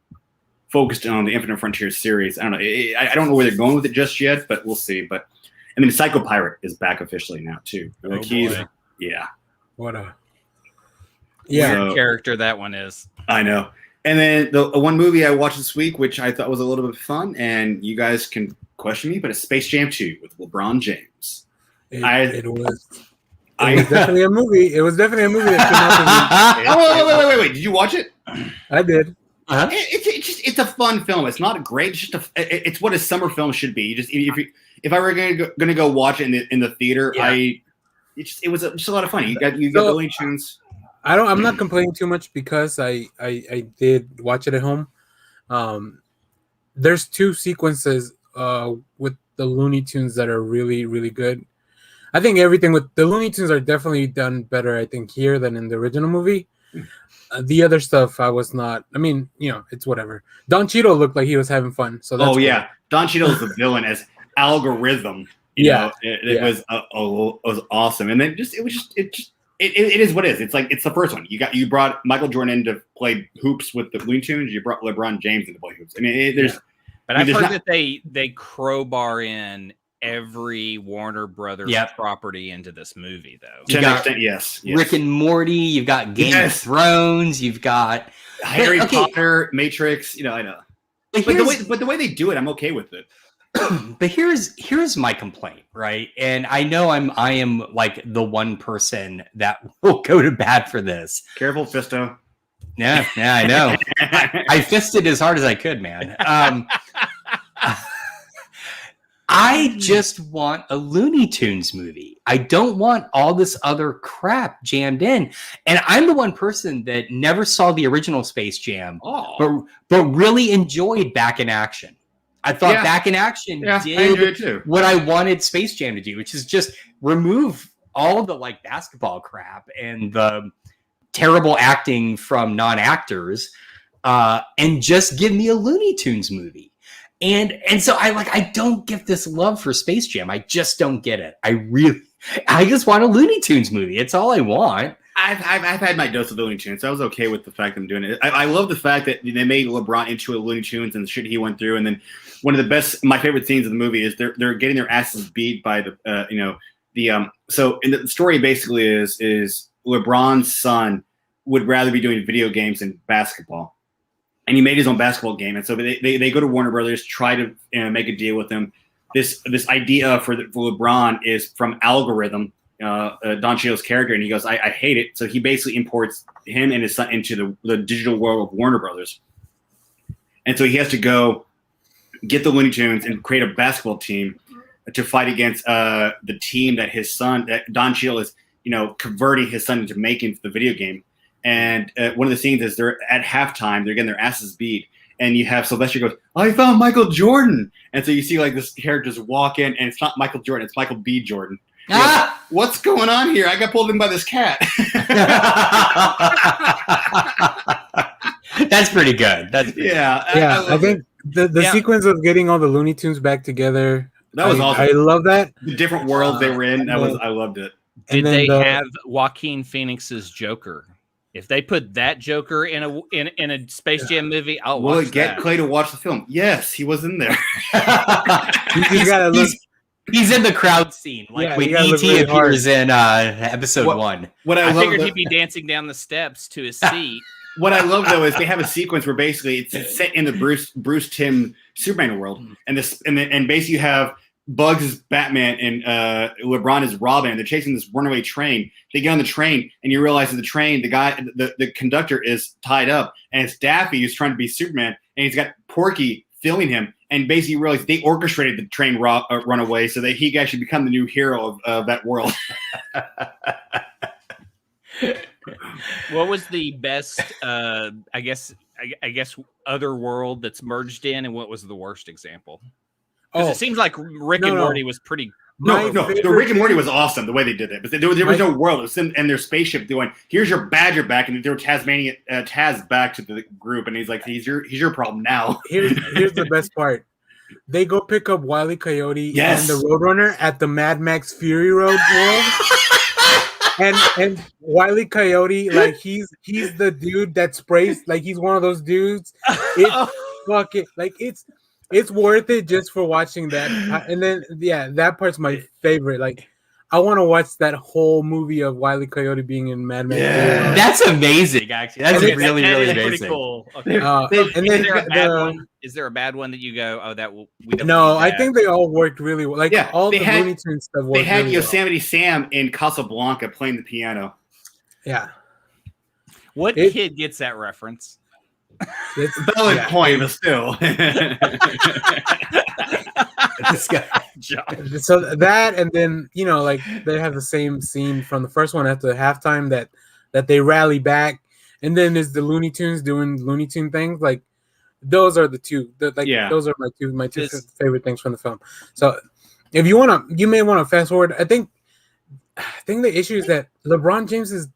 focused on the Infinite Frontier series. I don't know. I don't know where they're going with it just yet, but we'll see. But I mean, Psycho Pirate is back officially now too. Like yeah. What a weird character that one is. I know. And then the one movie I watched this week, which I thought was a little bit fun, and you guys can question me, but it's Space Jam 2 with LeBron James. It was definitely a movie. It was definitely a movie that came out. Wait. Did you watch it? I did. Uh-huh. It's a fun film. It's not great. It's just it's what a summer film should be. If I were gonna go watch it in the theater, it was just a lot of fun. You got the Looney Tunes. I'm not complaining too much because I did watch it at home. There's two sequences with the Looney Tunes that are really, really good. I think everything with the Looney Tunes are definitely done better, I think, here than in the original movie. The other stuff I was not. I mean, it's whatever. Don Cheadle looked like he was having fun. So that's cool. Don Cheadle is the villain as Algorithm. It was awesome, and then it is what it is. It's like it's the first one. You brought Michael Jordan in to play hoops with the Looney Tunes. You brought LeBron James in to play hoops. I mean, But I've heard that they crowbar in every Warner Brothers property into this movie, though. To an extent, yes. Rick and Morty. You've got Game of Thrones. You've got Harry Potter, Matrix. I know. But the way they do it, I'm okay with it. But here's my complaint, right? And I know I am like the one person that will go to bat for this. Careful, Fisto. Yeah, I know. I fisted as hard as I could, man. I just want a Looney Tunes movie. I don't want all this other crap jammed in. And I'm the one person that never saw the original Space Jam, but really enjoyed Back in Action. I thought Back in Action did what I wanted Space Jam to do, which is just remove all the like basketball crap and the terrible acting from non-actors, and just give me a Looney Tunes movie. And so I don't get this love for Space Jam. I just don't get it. I just want a Looney Tunes movie. It's all I want. I've had my dose of Looney Tunes, so I was okay with the fact I'm doing it. I love the fact that they made LeBron into a Looney Tunes and the shit he went through. And then one of my favorite scenes of the movie is they're getting their asses beat by so in the story basically is LeBron's son would rather be doing video games than basketball. And he made his own basketball game. And so they go to Warner Brothers, try to make a deal with him. This idea for LeBron is from Algorithm, Don Cheadle's character, and he goes, I hate it. So he basically imports him and his son into the digital world of Warner Brothers. And so he has to go get the Looney Tunes and create a basketball team to fight against the team that his son, that Don Cheadle is, converting his son into making the video game. And one of the scenes is they're at halftime, they're getting their asses beat. And you have Sylvester goes, I found Michael Jordan. And so you see like this characters walk in, and it's not Michael Jordan, it's Michael B. Jordan. Goes, what's going on here? I got pulled in by this cat. That's pretty good. I think the sequence of getting all the Looney Tunes back together, that was awesome. I love that. The different worlds they were in, I loved it. Did they have Joaquin Phoenix's Joker? If they put that Joker in a Space Jam movie, I'll watch that. Will it get Clay to watch the film? Yes, he was in there. He's in the crowd scene, like when E.T. appears in episode 1. I figured he'd be dancing down the steps to his seat. what I love though is they have a sequence where basically it's set in the Bruce Timm Superman world, and basically you have Bugs is Batman and LeBron is Robin. They're chasing this runaway train. They get on the train, and you realize that the train, the conductor is tied up, and it's Daffy who's trying to be Superman, and he's got Porky filming him. And basically, you realize they orchestrated the train runaway so that he could actually become the new hero of that world. What was the best? I guess other world that's merged in, and what was the worst example? Because it seems like Rick and Morty was pretty. No, the Rick and Morty was awesome the way they did it, but there was no world. It was them and their spaceship doing. Here's your Badger back, and they threw Taz back to the group, and he's like, he's your problem now. Here's the best part. They go pick up Wile E. Coyote and the Roadrunner at the Mad Max Fury Road world. and Wile E. Coyote, like he's the dude that sprays, like he's one of those dudes. It's fucking like it's worth it just for watching that. And then that part's my favorite. Like I want to watch that whole movie of Wile E. Coyote being in Mad Max. Yeah. That's amazing, actually. That's really amazing. Pretty cool. Okay. Is there a bad one that you go, oh, that we don't? No, I think they all worked really well. Like all the Looney Tunes stuff worked. They had really Yosemite Sam in Casablanca playing the piano. Yeah. What kid gets that reference? It's a valid point, but still. This guy. So that, and then like they have the same scene from the first one at the halftime that they rally back, and then there's the Looney Tunes doing Looney Tune things. Like those are the two. Those are my two favorite things from the film. So if you may want to fast forward. I think the issue is that LeBron James is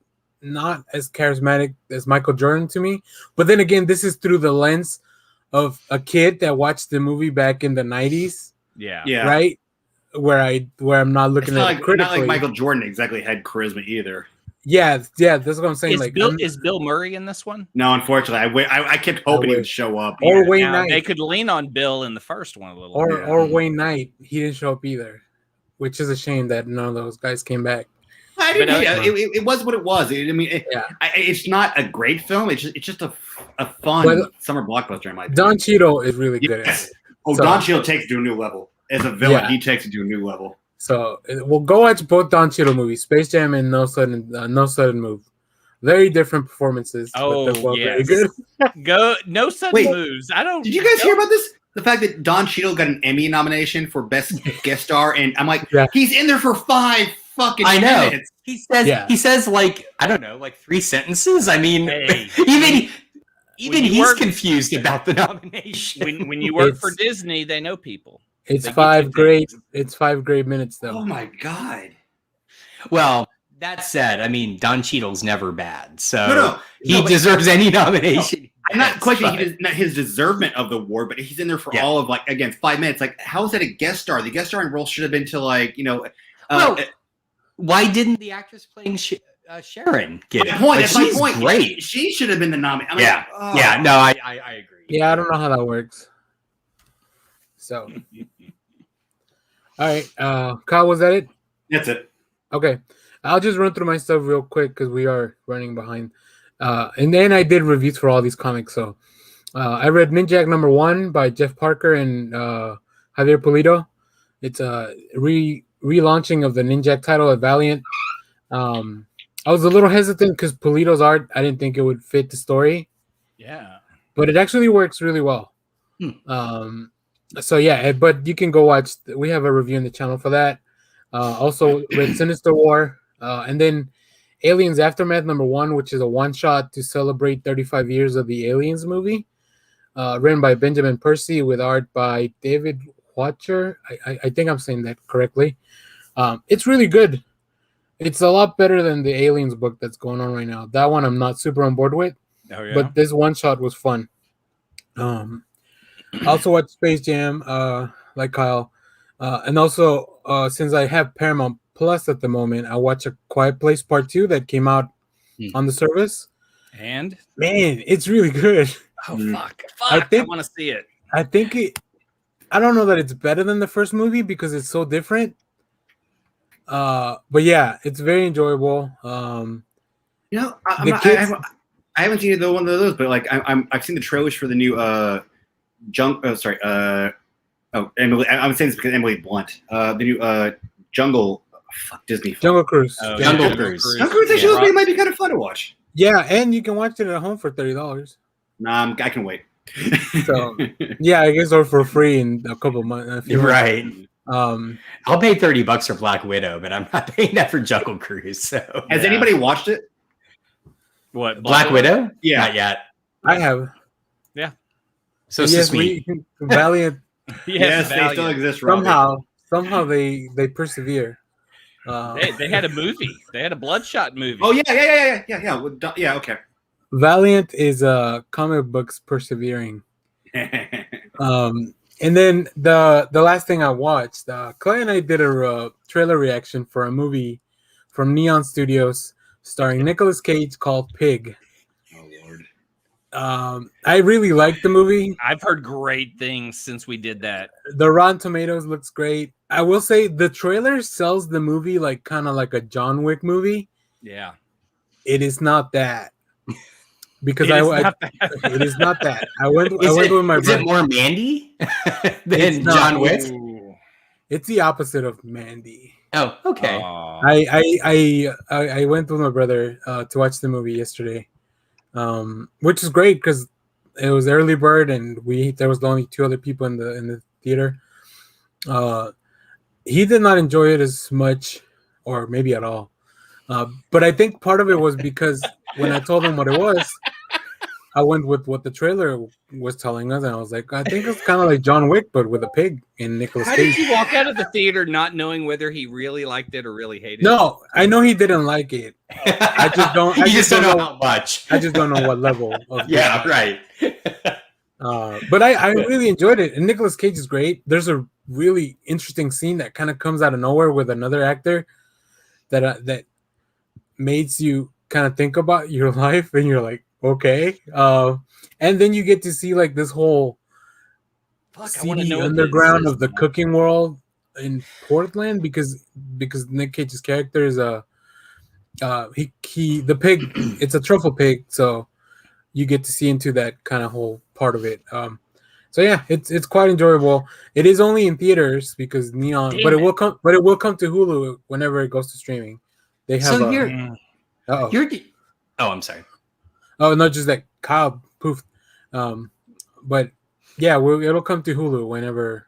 not as charismatic as Michael Jordan to me. But then again, this is through the lens of a kid that watched the movie back in the 90s. Yeah. Right? Where I'm not looking at it critically. Not like Michael Jordan exactly had charisma either. Yeah, that's what I'm saying. Is Bill Murray in this one? No, unfortunately. I kept hoping he would show up. Or Wayne Knight. They could lean on Bill in the first one a little bit. Or Wayne Knight. He didn't show up either, which is a shame that none of those guys came back. I didn't hate it. It was what it was. It's not a great film. It's just a fun summer blockbuster. In my opinion. Don Cheadle is really good. Yes. Don Cheadle takes it to a new level. As a villain, he takes it to a new level. So we'll go watch both Don Cheadle movies, Space Jam and No Sudden Move. Very different performances. Oh, very good. No Sudden Moves. I don't. Did you guys hear about this? The fact that Don Cheadle got an Emmy nomination for Best Guest Star, and I'm like, he's in there for 5 fucking minutes. He says like, I don't know, like 3 sentences. I mean, even he's confused about the nomination. When you work for Disney, they know people. It's 5 great minutes though. Oh my god. Well, that said, I mean, Don Cheadle's never bad, so he deserves any nomination. I'm not questioning his deservement of the award, but he's in there for all of 5 minutes. Like, how is that a guest star? The guest starring role should have been to why didn't the actress playing Sharon get it? That's my point. Great. She should have been the nominee. I agree. Yeah, I don't know how that works. So, all right, Kyle, was that it? That's it. Okay, I'll just run through my stuff real quick because we are running behind. And then I did reviews for all these comics. So, I read Ninjak #1 by Jeff Parker and Javier Pulido. It's a relaunching of the Ninjak title at Valiant. I was a little hesitant because Pulido's art, I didn't think it would fit the story. Yeah. But it actually works really well. So yeah, but you can go watch. We have a review on the channel for that. Also read Sinister War, and then Aliens Aftermath #1, which is a one-shot to celebrate 35 years of the Aliens movie. Written by Benjamin Percy with art by David Watcher. I think I'm saying that correctly. It's really good. It's a lot better than the Aliens book that's going on right now. That one I'm not super on board with. Oh, yeah? But this one shot was fun. I also watched Space Jam, like Kyle. And also, since I have Paramount Plus at the moment, I watch A Quiet Place Part 2 that came out on the service. And? Man, it's really good. Oh, fuck. I want to see it. I don't know that it's better than the first movie because it's so different. But yeah, it's very enjoyable. I I haven't seen either one of those, but like I've seen the trailers for the new Emily. I'm saying this because Emily Blunt. The new Jungle. Disney. Jungle Cruise. Oh, Jungle yeah, Cruise. Jungle Cruise actually looks like it might be kind of fun to watch. Yeah, and you can watch it at home for $30. Nah, I can wait. So yeah, I guess or for free in a couple months. Right. Um, I'll pay $30 for Black Widow, but I'm not paying that for Jungle Cruise. So Has anybody watched it? What Black Widow? Yeah. Not yet. I have. So yes, it's me. Valiant. Yes, they still exist. Robbie. Somehow they persevere. They had a movie. They had a Bloodshot movie. Oh yeah. Okay. Valiant is comic books persevering. And then the last thing I watched, Clay and I did a trailer reaction for a movie from Neon Studios starring Nicolas Cage called Pig. Oh Lord. I really liked the movie. I've heard great things since we did that. The Rotten Tomatoes looks great. I will say the trailer sells the movie like kind of like a John Wick movie. Yeah. It is not that. Because it is not that. I went with my Is brother. it more Mandy than It's not. John Wick? Ooh. It's the opposite of Mandy. Oh, okay. Aw. I went with my brother to watch the movie yesterday, which is great because it was early bird and there was only 2 other people in the theater. He did not enjoy it as much, or maybe at all. But I think part of it was because when I told him what it was, I went with what the trailer was telling us, and I was like, I think it's kind of like John Wick, but with a pig in Nicolas How did Cage. you walk out of the theater not knowing whether he really liked it or really hated it? No, I know he didn't like it. I just don't. You just don't know how much. I just don't know what level of. Yeah, right. But I really enjoyed it, and Nicolas Cage is great. There's a really interesting scene that kind of comes out of nowhere with another actor that makes you kind of think about your life, and you're like, okay. And then you get to see like this whole seedy underground of the cooking world in Portland because Nick Cage's character is the pig. It's a truffle pig, so you get to see into that kind of whole part of it. So yeah, it's quite enjoyable. It is only in theaters because Neon, but it will come to Hulu whenever it goes to streaming. They have. So I'm sorry. Oh no, just that Kyle poofed. But yeah, it'll come to Hulu whenever.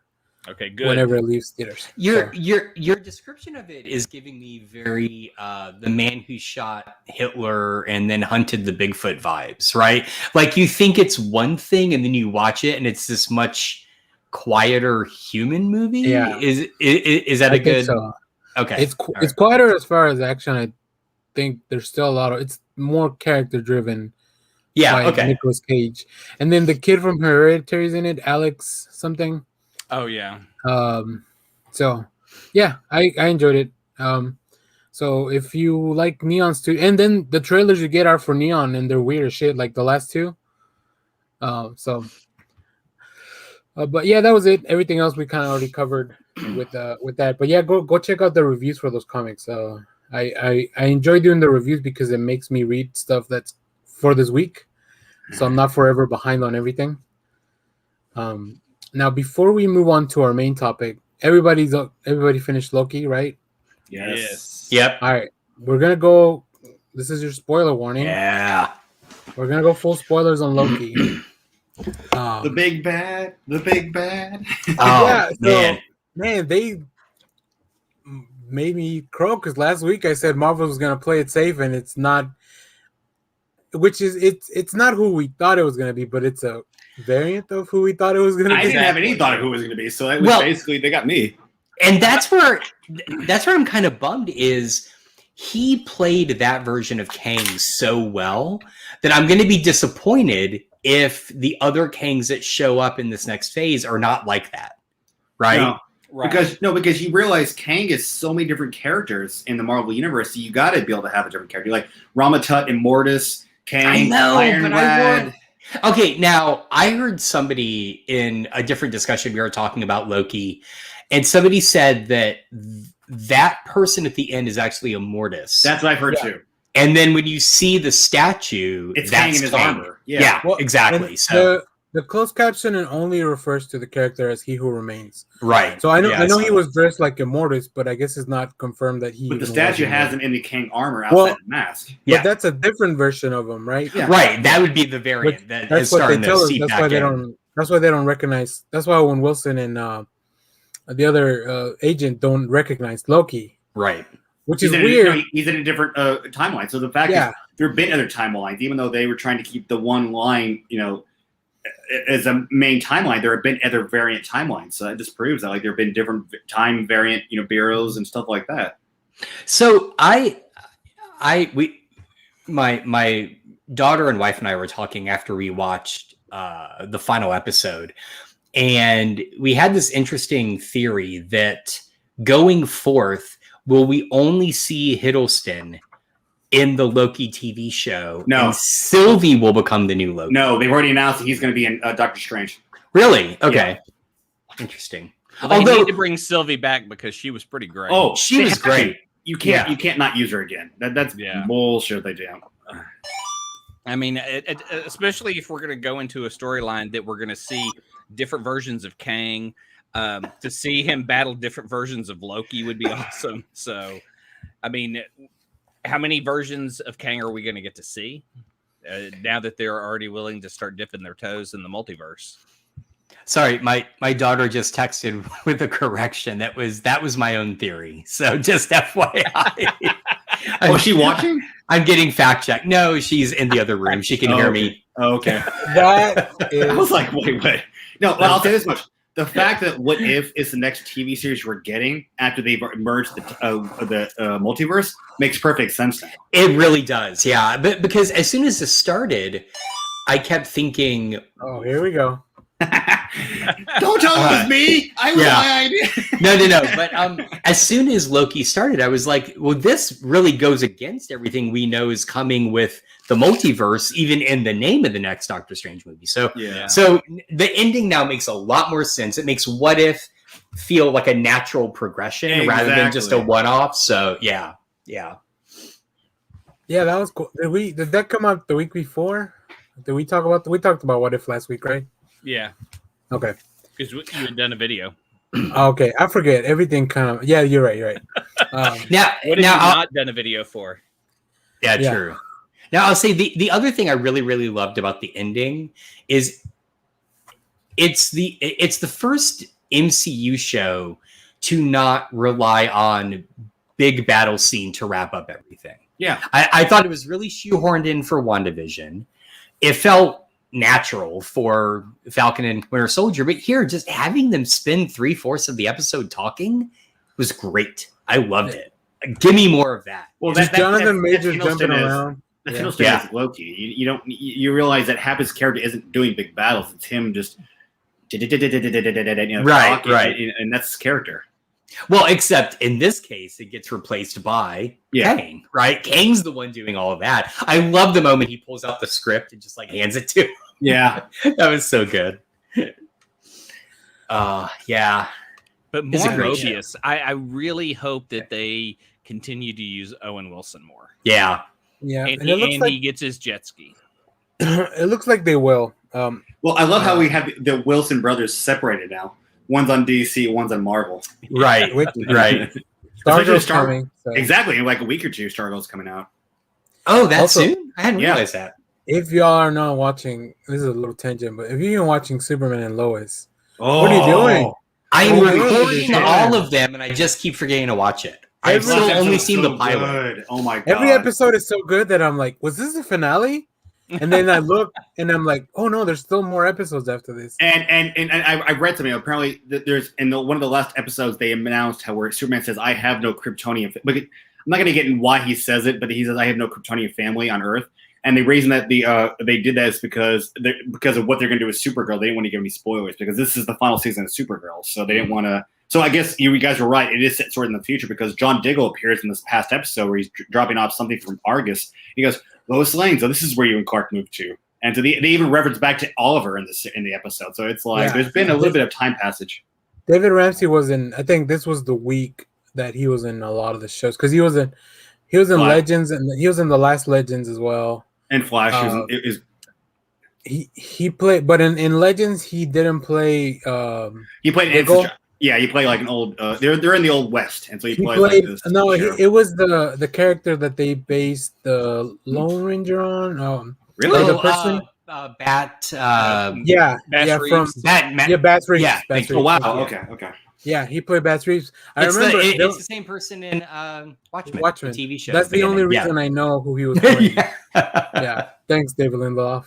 Okay, good. Whenever it leaves theaters. Your description of it is giving me very the man who shot Hitler and then hunted the Bigfoot vibes, right? Like you think it's one thing and then you watch it and it's this much quieter human movie. Yeah. Is that a good? So. Okay, it's quieter as far as action. I think there's still a lot of it's more character driven. Yeah. Okay. Nicolas Cage, and then the kid from Hereditary's in it, Alex something. Oh yeah. So yeah, I enjoyed it. So if you like Neon Studio, and then the trailers you get are for Neon and they're weird as shit, like the last 2. But yeah, that was it. Everything else we kind of already covered with that. But yeah, go check out the reviews for those comics. I enjoy doing the reviews because it makes me read stuff that's for this week, so I'm not forever behind on everything. Now, before we move on to our main topic, everybody finished Loki, right? Yes. Yep. All right, we're gonna go. This is your spoiler warning. Yeah. We're gonna go full spoilers on Loki. The big bad. Oh Yeah, man. Man, they made me crow because last week I said Marvel was gonna play it safe, and it's not. It's not who we thought it was gonna be, but it's a variant of who we thought it was going to be. I didn't have any thought of who it was going to be, so it was basically they got me. And that's where I'm kind of bummed is he played that version of Kang so well that I'm going to be disappointed if the other Kangs that show up in this next phase are not like that, right? No. Right. Because you realize Kang is so many different characters in the Marvel universe, so you got to be able to have a different character like Ramatut, Immortus, Kang, I know, Iron but Lad. Okay, now I heard somebody in a different discussion, we were talking about Loki, and somebody said that that person at the end is actually Immortus. That's what I've heard too. And then when you see the statue, It's that's hanging his Kang. armor. Yeah, Well, exactly. and So the closed caption only refers to the character as He Who Remains. right. So I know Yeah, I know saw he that. was dressed like Immortus, but I guess it's not confirmed that he. But the even statue was has Immortus. him in the Kang armor outside Well, the mask. Yeah. But that's a different version of him, right? Yeah. Right. That would be the variant that That's is what they starting to tell us. seep That's back why they in. don't. That's why they don't recognize. That's why when Wilson and the other agent don't recognize Loki, Right. which He's is in weird. he's in a different timeline. So the fact is, there have been other timelines, even though they were trying to keep the one line, as a main timeline. There have been other variant timelines. So that just proves that, like, there have been different time variant, bureaus and stuff like that. So my daughter and wife and I were talking after we watched the final episode, and we had this interesting theory that going forth, will we only see Hiddleston in the Loki TV show? No. And Sylvie will become the new Loki. No, they've already announced that he's going to be in Doctor Strange. Really? Okay. Interesting. Well, they Although- need to bring Sylvie back because she was pretty great. Oh, She they was have to. great. You can't Yeah. you can't not use her again. That's Yeah. bullshit they do. I mean, especially if we're going to go into a storyline that we're going to see different versions of Kang. To see him battle different versions of Loki would be awesome. So, I mean, how many versions of Kang are we going to get to see now that they're already willing to start dipping their toes in the multiverse? Sorry, my daughter just texted with a correction. That was my own theory. So just FYI. Oh, is she watching? I'm getting fact checked. No, she's in the other room. She can hear me. Oh, okay. That I was is. like, wait. No, well, I'll say this much. The fact that What If is the next TV series we're getting after they've merged the multiverse makes perfect sense now. It really does. Yeah. But because as soon as it started, I kept thinking, Oh, here we go. Don't tell them it was me. I was my idea. no. But as soon as Loki started, I was like, well, this really goes against everything we know is coming with the multiverse, even in the name of the next Doctor Strange movie. So, so the ending now makes a lot more sense. It makes What If feel like a natural progression rather than just a one-off. So, yeah. Yeah, that was cool. Did that come out the week before? Did we talk about? We talked about What If last week, right? Yeah. Okay. Because you had done a video. Okay, I forget everything. Kind of. Yeah, you're right. You're right. Now, What have you not done a video for? Yeah, true. Now I'll say the other thing I really, really loved about the ending is it's the first MCU show to not rely on big battle scene to wrap up everything. Yeah. I thought it was really shoehorned in for WandaVision. It felt natural for Falcon and Winter Soldier, but here, just having them spend 3/4 of the episode talking was great. I loved it. Give me more of that. Well, Just Jonathan Majors jumping around. That's Hiddleston is Loki. You realize that half his character isn't doing big battles. It's him just right, and that's his character. Well, except in this case, it gets replaced by Kang, right? Kang's the one doing all of that. I love the moment he pulls out the script and just like hands it to him. Yeah. That was so good. Yeah. But more Mobius, I really hope that they continue to use Owen Wilson more. Yeah. Yeah. And, it looks like he gets his jet ski. it looks like they will. Well, I love how we have the Wilson brothers separated now. One's on DC, one's on Marvel. Right. Right. Stargirl's coming. So. Exactly. In like a week or two, Stargirl's coming out. Oh, that's Also, soon? I hadn't realized that. If y'all are not watching, this is a little tangent, but if you're watching Superman and Lois, what are you doing? I'm Oh, recording man. all of them, and I just keep forgetting to watch it. I've still only seen the pilot. Good. Oh my god! Every episode is so good that I'm like, was this the finale? And then I look and I'm like, oh no, there's still more episodes after this. And I read something. Apparently, there's in one of the last episodes they announced how where Superman says, "I have no Kryptonian." But I'm not going to get in why he says it, but he says, "I have no Kryptonian family on Earth." And the reason that they did that is because of what they're going to do with Supergirl. They didn't want to give any spoilers because this is the final season of Supergirl, so they didn't want to. So I guess you guys were right. It is set sort of in the future because John Diggle appears in this past episode where he's dropping off something from Argus. He goes, Lois Lane, so this is where you and Clark moved to. And so they even reference back to Oliver in the episode. So it's like there's been a little bit of time passage. David Ramsey was in, I think this was the week that he was in a lot of the shows because he was in He was in Flash. Legends, and he was in the last Legends as well. And Flash is He played, but in Legends he didn't play. he played Diggle? he played like an old. They're in the old West, and so he He played played. like this. No, sheriff. it was the character that they based the Lone Ranger on. Really? the person? Bat. Yeah, Bass yeah, Reeves. Bass Reeves. Yeah, Bass thank you. Oh Reeves. wow. Yeah. Okay. Yeah, he played Bass Reeves. I It's remember it's the same person in Watchmen, Watchmen. the TV show. That's the only reason I know who he was playing. Yeah, thanks, David Lindelof.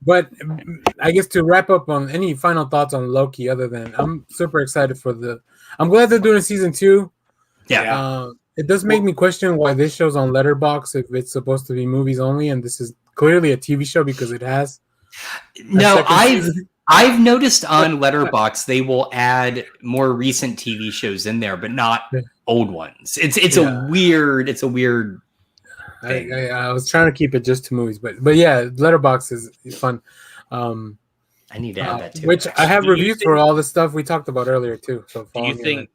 But I guess to wrap up on any final thoughts on Loki, other than I'm super excited for I'm glad they're doing season 2. Yeah. It does make me question why this show's on Letterboxd if it's supposed to be movies only, and this is clearly a TV show because it has. No, I've noticed on Letterboxd they will add more recent TV shows in there, but not old ones. It's a weird thing. I was trying to keep it just to movies, but yeah, Letterboxd is fun. I need to add that too. Which I have reviews for all the stuff we talked about earlier too. So do you think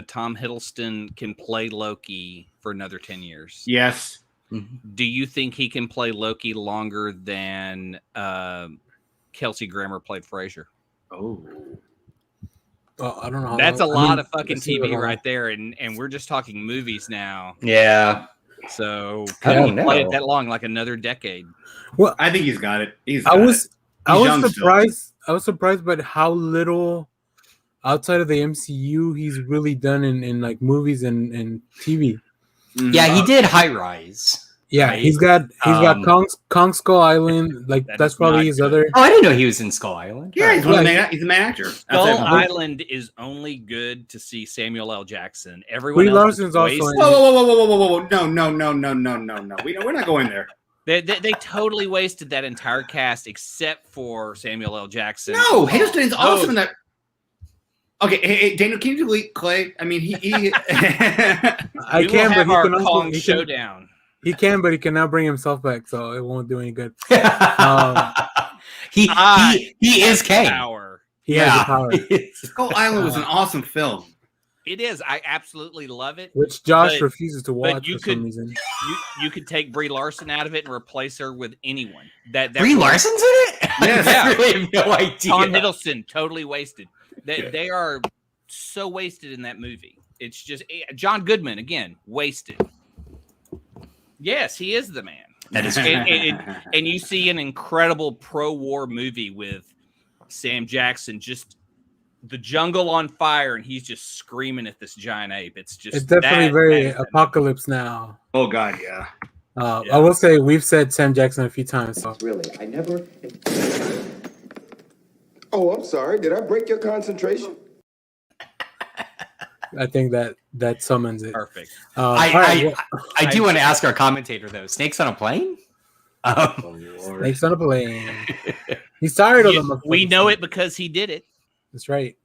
Tom Hiddleston can play Loki for another 10 years? Yes. Do you think he can play Loki longer than Kelsey Grammer played Frasier? Oh. Well, I don't know. That's a lot of fucking TV right there, and we're just talking movies now. Yeah. So I don't can he play know. it that long, like another decade? Well, I think he's got it. I was young surprised. still. I was surprised by how little outside of the MCU he's really done in like movies and TV. Yeah, he did High Rise. Yeah, right? he's got Kong Skull Island. Like that's probably his other. Oh, I didn't know he was in Skull Island. Yeah, he's Yeah, he's a main actor. Skull Island is only good to see Samuel L. Jackson. Everyone Brie else Larson's is also wasted. in Whoa! No. We're not going there. They totally wasted that entire cast except for Samuel L. Jackson. No, Hiddleston's awesome in that. Okay, hey, Daniel, can you delete Clay? I mean, he I We will can, but have he our can also Kong showdown. he can, but he can now bring himself back, so it won't do any good. He is Kang. Power. He has the power, Skull Island was an awesome film. It is. I absolutely love it. which Josh But- refuses to watch you for some reason. You could take Brie Larson out of it and replace her with anyone. That Brie Larson's in it? Yes. I really have no idea. Tom Hiddleston totally wasted. They are so wasted in that movie. It's just John Goodman again wasted. Yes, he is the man. That is and you see an incredible pro-war movie with Sam Jackson, just the jungle on fire, and he's just screaming at this giant ape. It's just It's definitely very that is Apocalypse Now. Oh God, yeah. I will say we've said Sam Jackson a few times. So. Really, I never. Oh, I'm sorry. Did I break your concentration? I think that summons it. perfect. I do want to ask our commentator though. Snakes on a plane? Snakes on a plane. He's tired of them. We know it because he did it. That's right.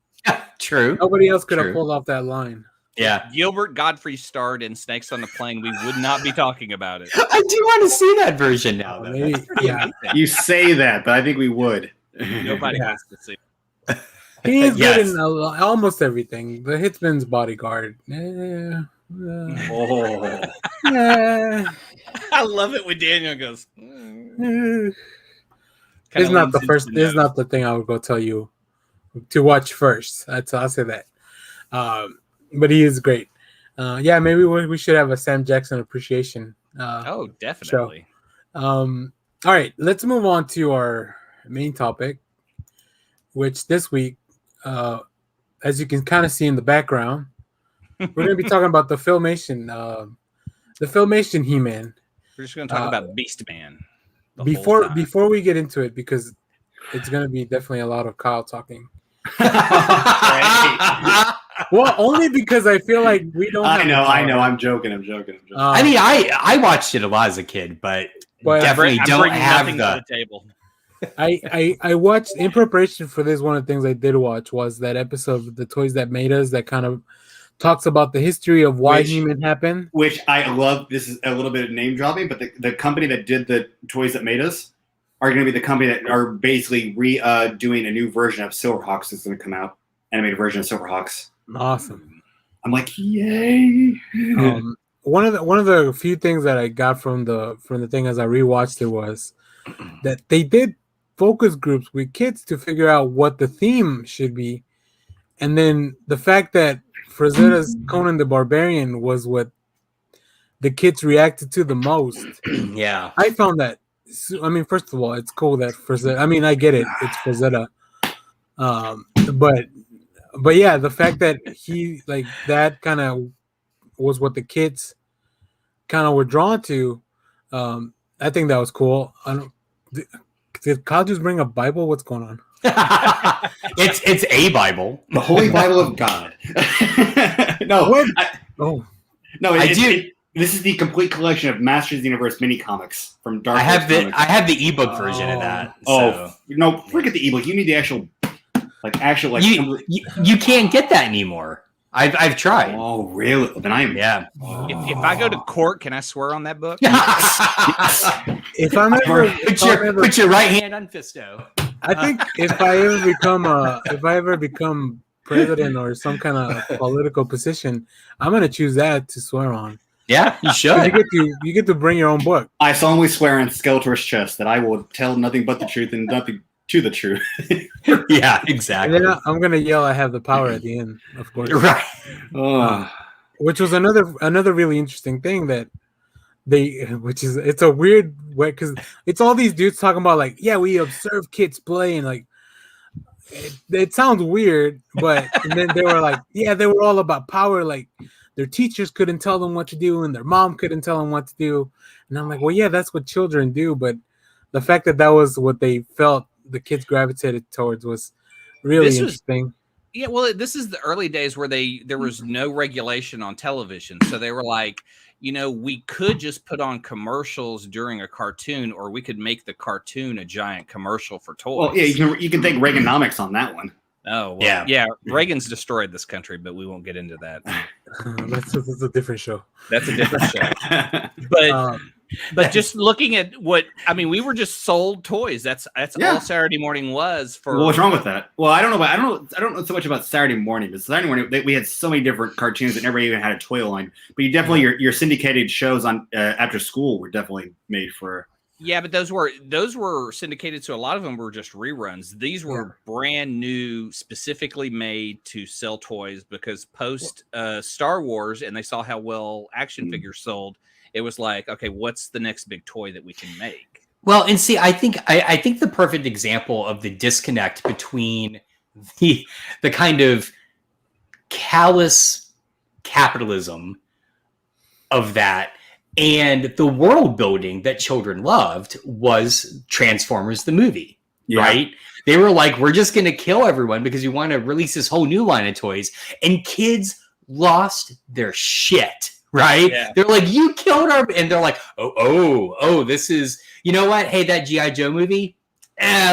True. Nobody else could have True. pulled off that line. Yeah. Gilbert Godfrey starred in Snakes on the Plane. We would not be talking about it. I do want to see that version now. Though. Maybe, yeah. You say that, but I think we would. Nobody wants to see. He is Yes. good in almost everything. The Hitman's Bodyguard. Oh. I love it when Daniel goes. It's not the first. This is not the thing I would go tell you to watch first. I'll say that. But he is great. Yeah, maybe we should have a Sam Jackson appreciation. Oh, definitely. All right, let's move on to our main topic, which this week, as you can kind of see in the background, we're going to be talking about the Filmation He-Man. We're just going to talk about Beast Man. Before we get into it, because it's going to be definitely a lot of Kyle talking. Well, only because I feel like we don't. I know. I'm joking. I mean, I watched it a lot as a kid, but definitely I'm don't bringing have nothing the. to the table. I watched in preparation for this. One of the things I did watch was that episode of The Toys That Made Us that kind of talks about the history of why He-Man happened. Which I love. This is a little bit of name dropping, but the company that did the Toys That Made Us are going to be the company that are basically doing a new version of Silverhawks that's going to come out, animated version of Silverhawks. Awesome. I'm like, yay! one of the few things that I got from the thing as I rewatched it was that they did focus groups with kids to figure out what the theme should be, and then the fact that Frazetta's Conan the Barbarian was what the kids reacted to the most. Yeah. I found that. I mean, first of all, it's cool that Frazetta. I mean, I get it. It's Frazetta. But yeah, the fact that he like that kind of was what the kids kind of were drawn to. I think that was cool. I don't. Did Kyle just bring a Bible? What's going on? It's a Bible. The Holy Bible of God. No. What? No, I do. This is the complete collection of Masters of the Universe mini comics from Dark Horse Comics. I have the ebook version of that. Oh no, forget the ebook. You need the actual you can't get that anymore. I've tried. Oh really? Then I am. Yeah. If I go to court, can I swear on that book? If I'm ever put your right hand on Fisto. I think if I ever become president or some kind of political position, I'm gonna choose that to swear on. Yeah, you should. You get to bring your own book. I solemnly swear on Skeletor's chest that I will tell nothing but the truth and nothing to the truth. Yeah, exactly. And then I'm gonna yell, "I have the power" at the end, of course. Right. Which was another really interesting thing that it's a weird way because it's all these dudes talking about like, yeah, we observe kids play and like it sounds weird, but and then they were like, yeah, they were all about power, like their teachers couldn't tell them what to do and their mom couldn't tell them what to do, and I'm like, well, yeah, that's what children do, but the fact that was what they felt the kids gravitated towards was really interesting. Yeah, well, this is the early days where there was no regulation on television, so they were like, we could just put on commercials during a cartoon, or we could make the cartoon a giant commercial for toys. Well, yeah, you can thank Reaganomics on that one. Oh, well, yeah. Reagan's destroyed this country, but we won't get into that. That's a different show. That's a different show. But just looking at we were just sold toys. That's all Saturday morning was for. Well, what's wrong with that? Well, I don't know so much about Saturday morning, but Saturday morning we had so many different cartoons that never even had a toy line. But you definitely your syndicated shows on after school were definitely made for. Yeah, but those were syndicated, so a lot of them were just reruns. These were brand new, specifically made to sell toys because post Star Wars, and they saw how well action figures sold. It was like, okay, what's the next big toy that we can make? Well, and see, I think the perfect example of the disconnect between the kind of callous capitalism of that and the world building that children loved was Transformers the movie, right? They were like, we're just going to kill everyone because we want to release this whole new line of toys. And kids lost their shit, right? Yeah. They're like, you killed our... And they're like, oh, this is... You know what? Hey, that G.I. Joe movie...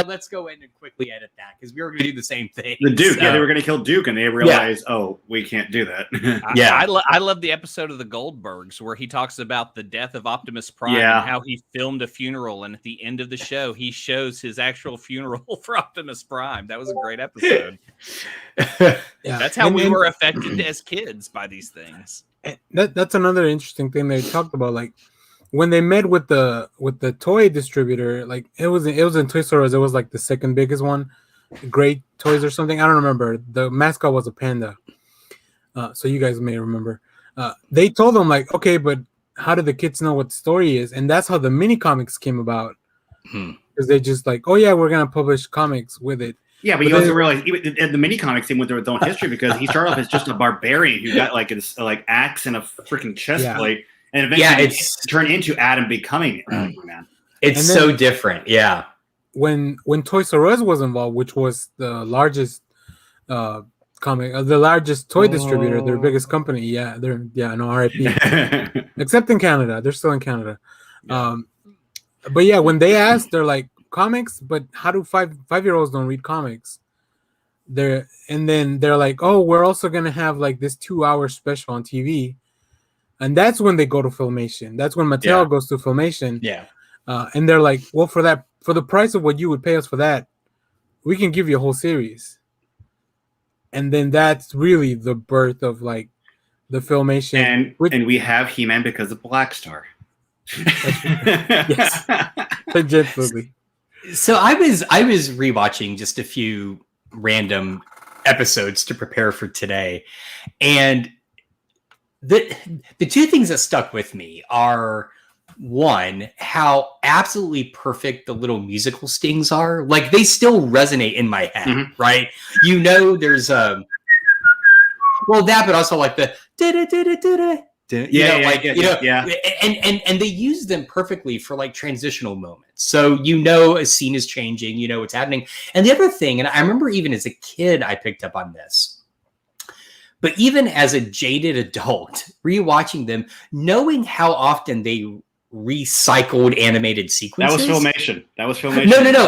let's go in and quickly edit that because we were going to do the same thing. The Duke, they were going to kill Duke, and they realized, we can't do that. I love the episode of the Goldbergs where he talks about the death of Optimus Prime and how he filmed a funeral, and at the end of the show, he shows his actual funeral for Optimus Prime. That was a great episode. That's how we were affected as kids by these things. That's another interesting thing they talked about, like. When they met with the toy distributor, like it was in Toy Story, it was like the second biggest one, Great Toys or something. I don't remember. The mascot was a panda, so you guys may remember. They told them like, okay, but how did the kids know what the story is? And that's how the mini comics came about. Because they just like, oh yeah, we're gonna publish comics with it. Yeah, but you also realize the mini comics came with their own history because he started off as just a barbarian who got like this axe and a freaking chest plate. And eventually it's turned into Adam becoming man. It's so different. Yeah. When Toys R Us was involved, which was the largest the largest toy distributor, their biggest company. RIP. Except in Canada. They're still in Canada. But yeah, when they asked, they're like, comics, but how do 5-year-olds don't read comics? They're like, oh, we're also gonna have like this 2-hour special on TV. And that's when they go to Filmation. That's when Mattel goes to Filmation. Yeah. And they're like, well, for the price of what you would pay us for that, we can give you a whole series. And then that's really the birth of like the Filmation, and we have He-Man because of Black Star. Yes, legitimately. So I was rewatching just a few random episodes to prepare for today, and the two things that stuck with me are, one, how absolutely perfect the little musical stings are. Like, they still resonate in my head, right? You know, there's that, but also like the and they use them perfectly for like transitional moments. So you know a scene is changing, you know what's happening. And the other thing, and I remember even as a kid, I picked up on this, but even as a jaded adult, rewatching them, knowing how often they recycled animated sequences. That was Filmation. No.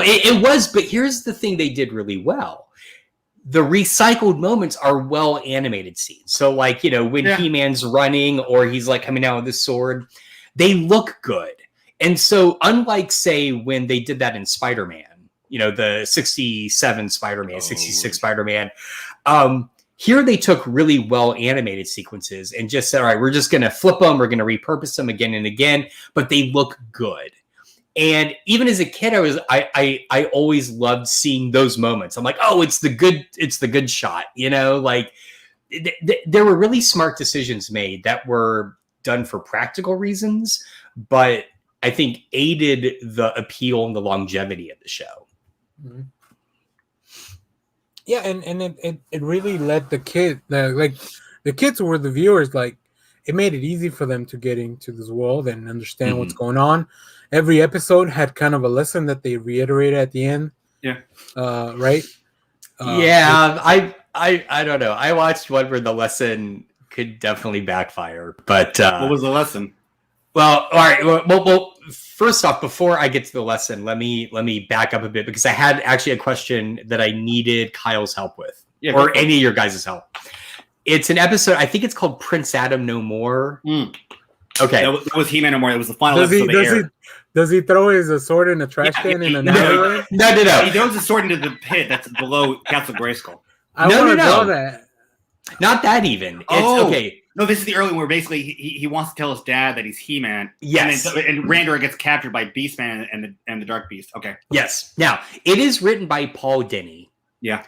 It was, but here's the thing they did really well. The recycled moments are well animated scenes. So like, you know, when He-Man's running or he's like coming out with his sword, they look good. And so unlike, say, when they did that in Spider-Man, you know, the 67 Spider-Man, 66 Spider-Man, here they took really well animated sequences and just said, all right, we're just going to flip them. We're going to repurpose them again and again, but they look good. And even as a kid, I always loved seeing those moments. I'm like, oh, it's the good shot, you know, like there were really smart decisions made that were done for practical reasons, but I think aided the appeal and the longevity of the show. Mm-hmm. Yeah, and it really let the kids who were the viewers, like, it made it easy for them to get into this world and understand what's going on. Every episode had kind of a lesson that they reiterated at the end. Yeah. Right? I don't know. I watched one where the lesson could definitely backfire. But what was the lesson? Well, all right. Well, first off, before I get to the lesson, let me back up a bit, because I had actually a question that I needed Kyle's help with, or any of your guys' help. It's an episode, I think it's called Prince Adam No More. Okay. That was He-Man No More. It was the final episode they aired. Does he throw his sword in a trash can in an alleyway? No. He throws his sword into the pit that's below Castle Grayskull. I want to know that. Not that even. It's okay. No, this is the early one where basically he wants to tell his dad that he's He-Man. Yes. And Randor gets captured by Beastman and the Dark Beast. Okay. Yes. Now, it is written by Paul Dini. Yeah.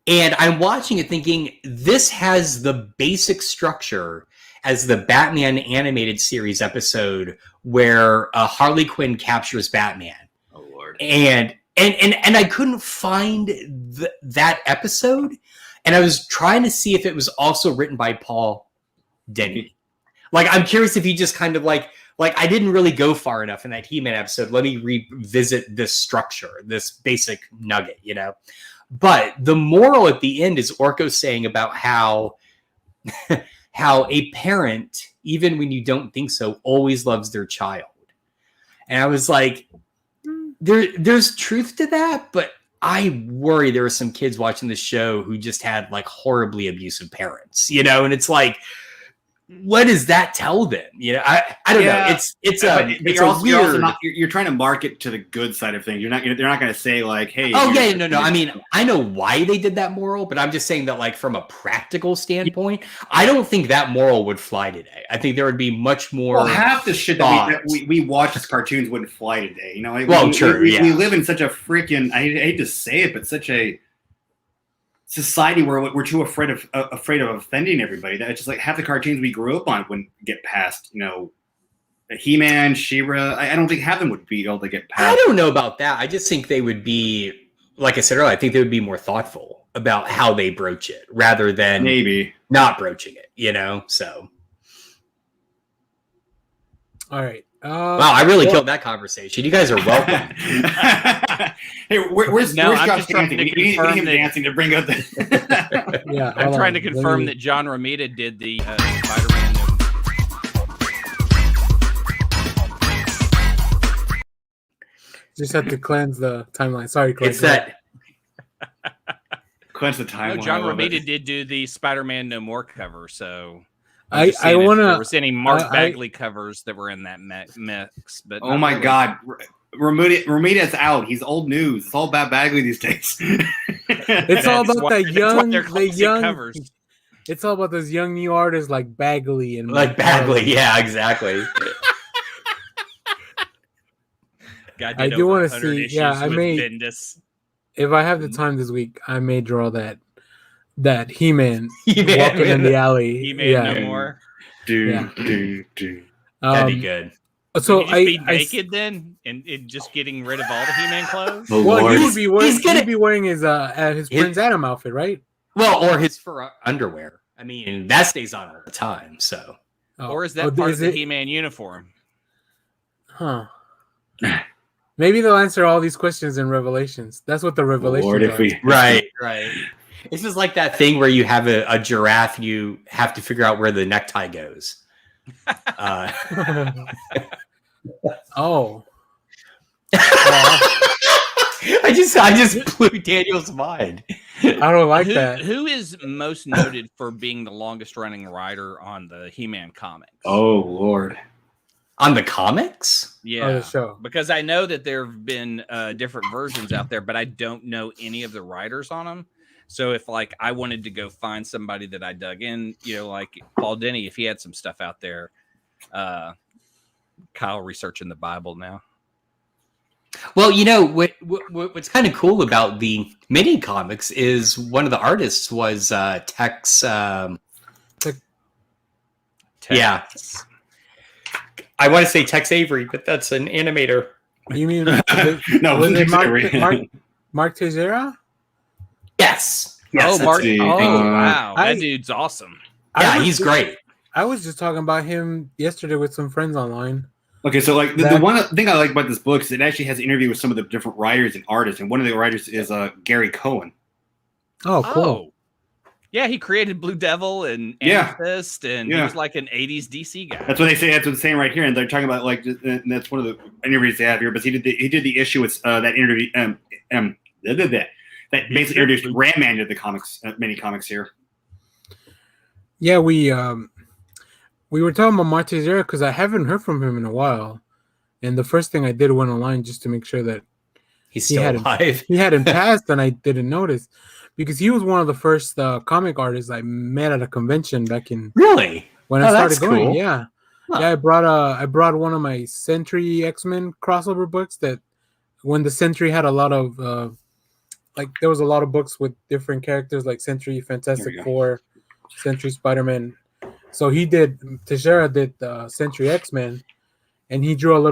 And I'm watching it thinking, this has the basic structure as the Batman animated series episode where Harley Quinn captures Batman. Oh, Lord. And I couldn't find that episode. And I was trying to see if it was also written by Paul Dini. Like, I'm curious if he just kind of like I didn't really go far enough in that He-Man episode. Let me revisit this structure, this basic nugget, you know? But the moral at the end is Orko saying about how a parent, even when you don't think so, always loves their child. And I was like, there's truth to that, but I worry there were some kids watching the show who just had like horribly abusive parents, you know? And it's like, what does that tell them? You know, I don't know. You're trying to market to the good side of things. They're not going to say like, hey. Oh yeah, no. I mean, I know why they did that moral, but I'm just saying that like from a practical standpoint, I don't think that moral would fly today. I think there would be much more. Well, half the shit that we watch as cartoons wouldn't fly today. You know, like, we live in such a freaking, I hate to say it, but such a society where we're too afraid of offending everybody. That it's just like half the cartoons we grew up on wouldn't get past, you know, He-Man, She-Ra. I don't think half of them would be able to get past. I don't know about that. I just think they would be, like I said earlier, I think they would be more thoughtful about how they broach it rather than maybe not broaching it, you know? So. All right. Wow, I really killed that conversation. You guys are welcome. Hey, where's Josh dancing? We need him dancing to bring up the. Yeah, I'm trying to confirm that John Romita did the Spider-Man. Just have to cleanse the timeline. Sorry, Clay. It's that. Cleanse the timeline. No, John Romita did do the Spider-Man No More cover, so. I want to. There was any Mark Bagley covers that were in that mix, but oh my God, Romita's out. He's old news. It's all about Bagley these days. It's all about the young covers. It's all about those young new artists like Bagley and Like Bagley, yeah, exactly. I do want to see. Yeah, I may. Bendis. If I have the time this week, I may draw that He-Man He-Man walking in the alley. He-Man no more. That'd be good. So Would he just be naked then, and just getting rid of all the He-Man clothes? Well, he would be wearing. He'd be wearing his Prince Adam outfit, right? Well, or his fur underwear. I mean, that stays on all the time. So, or is that part of the He-Man uniform? Huh. Maybe they'll answer all these questions in Revelations. That's what the Revelations are. Right. It's just like that thing where you have a giraffe, you have to figure out where the necktie goes. Oh. I just blew Daniel's mind. I don't like that. Who is most noted for being the longest running writer on the He-Man comics? Oh Lord. On the comics? Yeah. The show. Because I know that there have been different versions out there, but I don't know any of the writers on them. So if like I wanted to go find somebody that I dug in, like Paul Denny, if he had some stuff out there, Kyle researching the Bible now. Well, what's kind of cool about the mini comics is one of the artists was Tex. Yeah, I want to say Tex Avery, but that's an animator. You mean no? Was it Mark Teixeira? Yes. Oh, Mark! see. Wow, that dude's awesome. Yeah, he's great. I was just talking about him yesterday with some friends online. Okay, so like the one thing I like about this book is it actually has an interview with some of the different writers and artists, and one of the writers is Gary Cohen. Oh, cool. Oh. Yeah, he created Blue Devil and Amethyst, and he was like an '80s DC guy. That's what they say. That's what they're saying right here, and they're talking about like, and that's one of the interviews they have here. But he did the issue with that interview. That basically introduced Ram Man to the comics, mini comics here. Yeah, we were talking about Mark Teixeira because I haven't heard from him in a while, and the first thing I did went online just to make sure that he's still alive. He hadn't passed, and I didn't notice because he was one of the first comic artists I met at a convention back in when I started going. Cool. Yeah, I brought one of my Sentry X-Men crossover books that when the Sentry had a lot of there was a lot of books with different characters like Sentry, Fantastic Four, Sentry, Spider-Man. So Teixeira did Sentry X-Men, and he drew a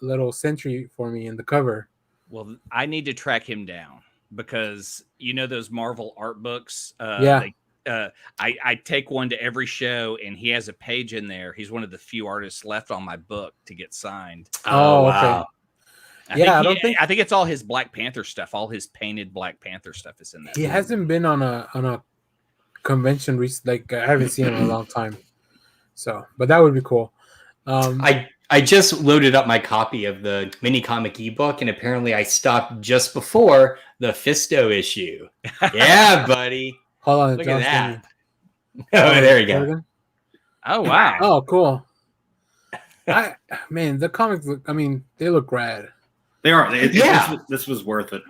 little Sentry for me in the cover. Well, I need to track him down because those Marvel art books. I take one to every show, and he has a page in there. He's one of the few artists left on my book to get signed. Oh, wow. Okay. I think it's all his Black Panther stuff. All his painted Black Panther stuff is in that. He hasn't been on a convention I haven't seen him in a long time. So, but that would be cool. I just loaded up my copy of the mini comic ebook, and apparently I stopped just before the Fisto issue. Yeah, buddy. Hold on, look at that. Oh, there you go. Oh wow. Oh, cool. The comics look. They look rad. They are. This was worth it.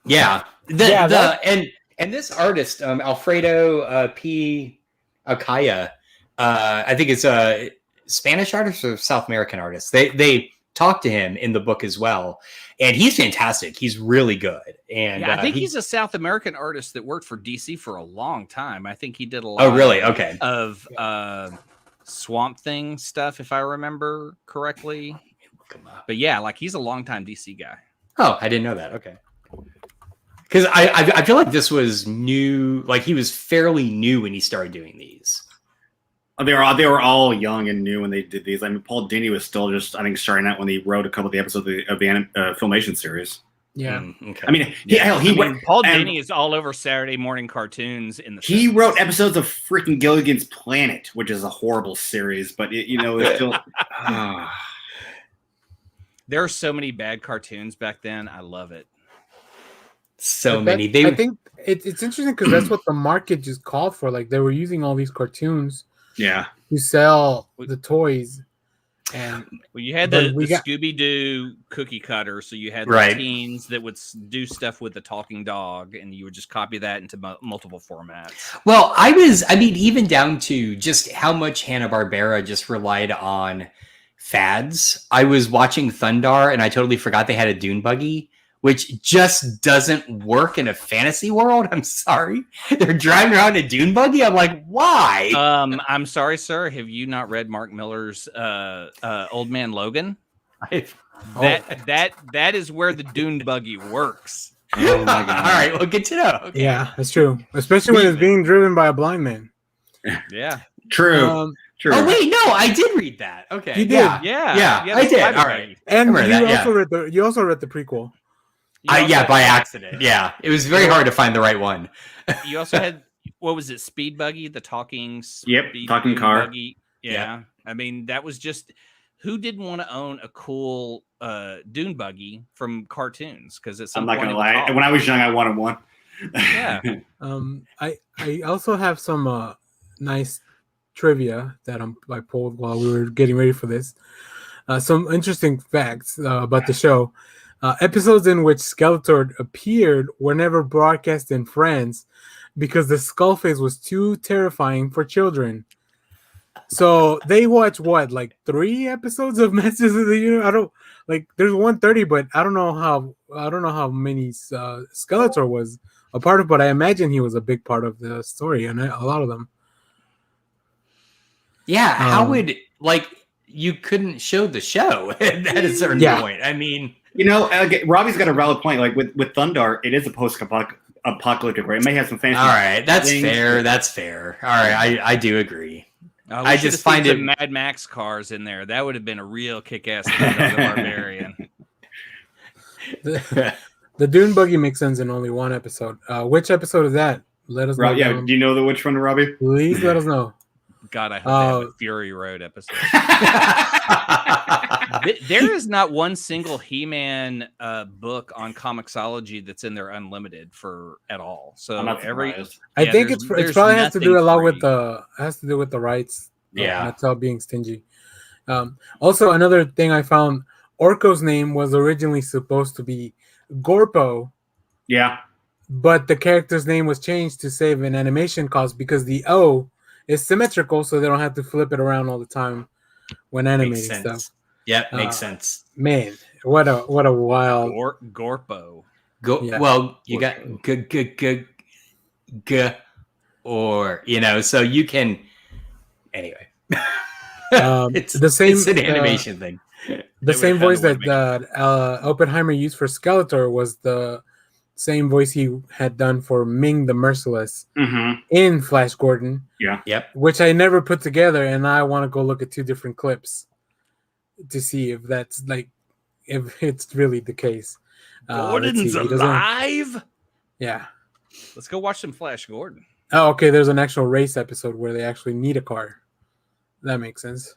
Yeah. And this artist, Alfredo P. Alcaya, I think it's a Spanish artist or South American artist. They talk to him in the book as well, and he's fantastic. He's really good. And I think he's a South American artist that worked for DC for a long time. I think he did a lot. Oh, really? Okay. Of Swamp Thing stuff, if I remember correctly. But yeah, he's a longtime DC guy. Oh, I didn't know that. Okay. Because I feel like this was new. Like he was fairly new when he started doing these. They were all young and new when they did these. Paul Dini was still just, I think, starting out when he wrote a couple of the episodes of the Filmation series. Yeah. Okay. Paul Dini is all over Saturday morning cartoons in the. He wrote episodes of freaking Gilligan's Planet, which is a horrible series, but it's still. There are so many bad cartoons back then. I love it. So many. I think it's interesting because that's what the market just called for. Like they were using all these cartoons, to sell the toys, And Well, you had But the we got- Scooby Doo cookie cutter, so you had the Right. teens that would do stuff with the talking dog, and you would just copy that into multiple formats. Well, I mean, even down to just how much Hanna-Barbera just relied on fads. I was watching Thundar, and I totally forgot they had a dune buggy, which just doesn't work in a fantasy world. I'm sorry. They're driving around a dune buggy. I'm like, why? I'm sorry, sir. Have you not read Mark Miller's Old Man Logan? That is where the dune buggy works. Oh my god! All right, well, good to know. Okay. Yeah, that's true. Especially when it's being driven by a blind man. Yeah. True. True. Oh wait, no, I did read that. Okay, You did? Yeah, Yeah. I did. Spider All Buggy. right. And I you remember that, also read the prequel. Yeah, by accident. Yeah, it was very hard to find the right one. You also had, what was it, Speed Buggy, the talking talking dune car. buggy. Yeah. I mean, that was just, who didn't want to own a cool dune buggy from cartoons? Because at some I'm not point gonna it would lie. talk. When I was young, I wanted one. Yeah. I also have some nice trivia that I pulled while we were getting ready for this. Some interesting facts about the show. Episodes in which Skeletor appeared were never broadcast in France because the skull face was too terrifying for children. So they watch like 3 episodes of Masters of the Universe. I don't like. There's 130, but I don't know how many Skeletor was a part of. But I imagine he was a big part of the story, and a lot of them. Yeah, how would you couldn't show the show at a certain point? I mean, Robbie's got a valid point. Like with Thundar, it is a post-apocalyptic, right? It may have some fancy. All right, that's things. fair. That's fair. All right, I do agree. I just find some Mad Max cars in there. That would have been a real kick-ass Barbarian. The Dune Buggy makes sense in only one episode. Which episode is that? Let us know. Yeah, do you know which one, Robbie? Please let us know. God, I hope they have a Fury Road episode. There is not one single He-Man book on Comixology that's in there unlimited at all. So I'm not surprised. I think it probably has to do a lot with the rights. Yeah, Mattel being stingy. Also, another thing I found: Orko's name was originally supposed to be Gorpo. Yeah, but the character's name was changed to save an animation cost because the O is symmetrical, so they don't have to flip it around all the time when animating stuff. Yep, makes sense. Man, what a wild Gorpo. Well, you got or so you can anyway. It's the same. It's an animation thing. The same voice that Oppenheimer used for Skeletor was the same voice he had done for Ming the Merciless in Flash Gordon. Yeah. Yep. Which I never put together, and I want to go look at 2 different clips to see if that's if it's really the case. Gordon's alive? Yeah. Let's go watch some Flash Gordon. Oh, okay. There's an actual race episode where they actually need a car. That makes sense.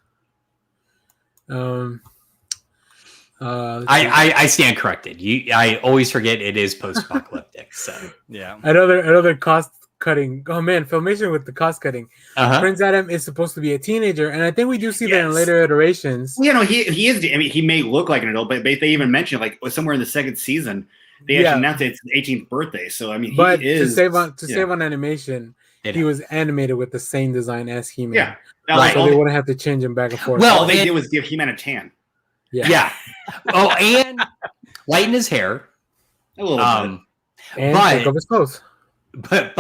I stand corrected. I always forget it is post-apocalyptic. So yeah. Another cost cutting. Oh man, Filmation with the cost cutting. Prince Adam is supposed to be a teenager, and I think we do see that in later iterations. Well, he is. I mean, he may look like an adult, but they even mentioned somewhere in the second season they actually announced it's his 18th birthday. So I mean, but he is save on animation. He was animated with the same design as He-Man. Yeah, right. So they wouldn't have to change him back and forth. Well, all they did was give He-Man a tan. Yeah. Oh, and lighten his hair a little bit, and take off his clothes. But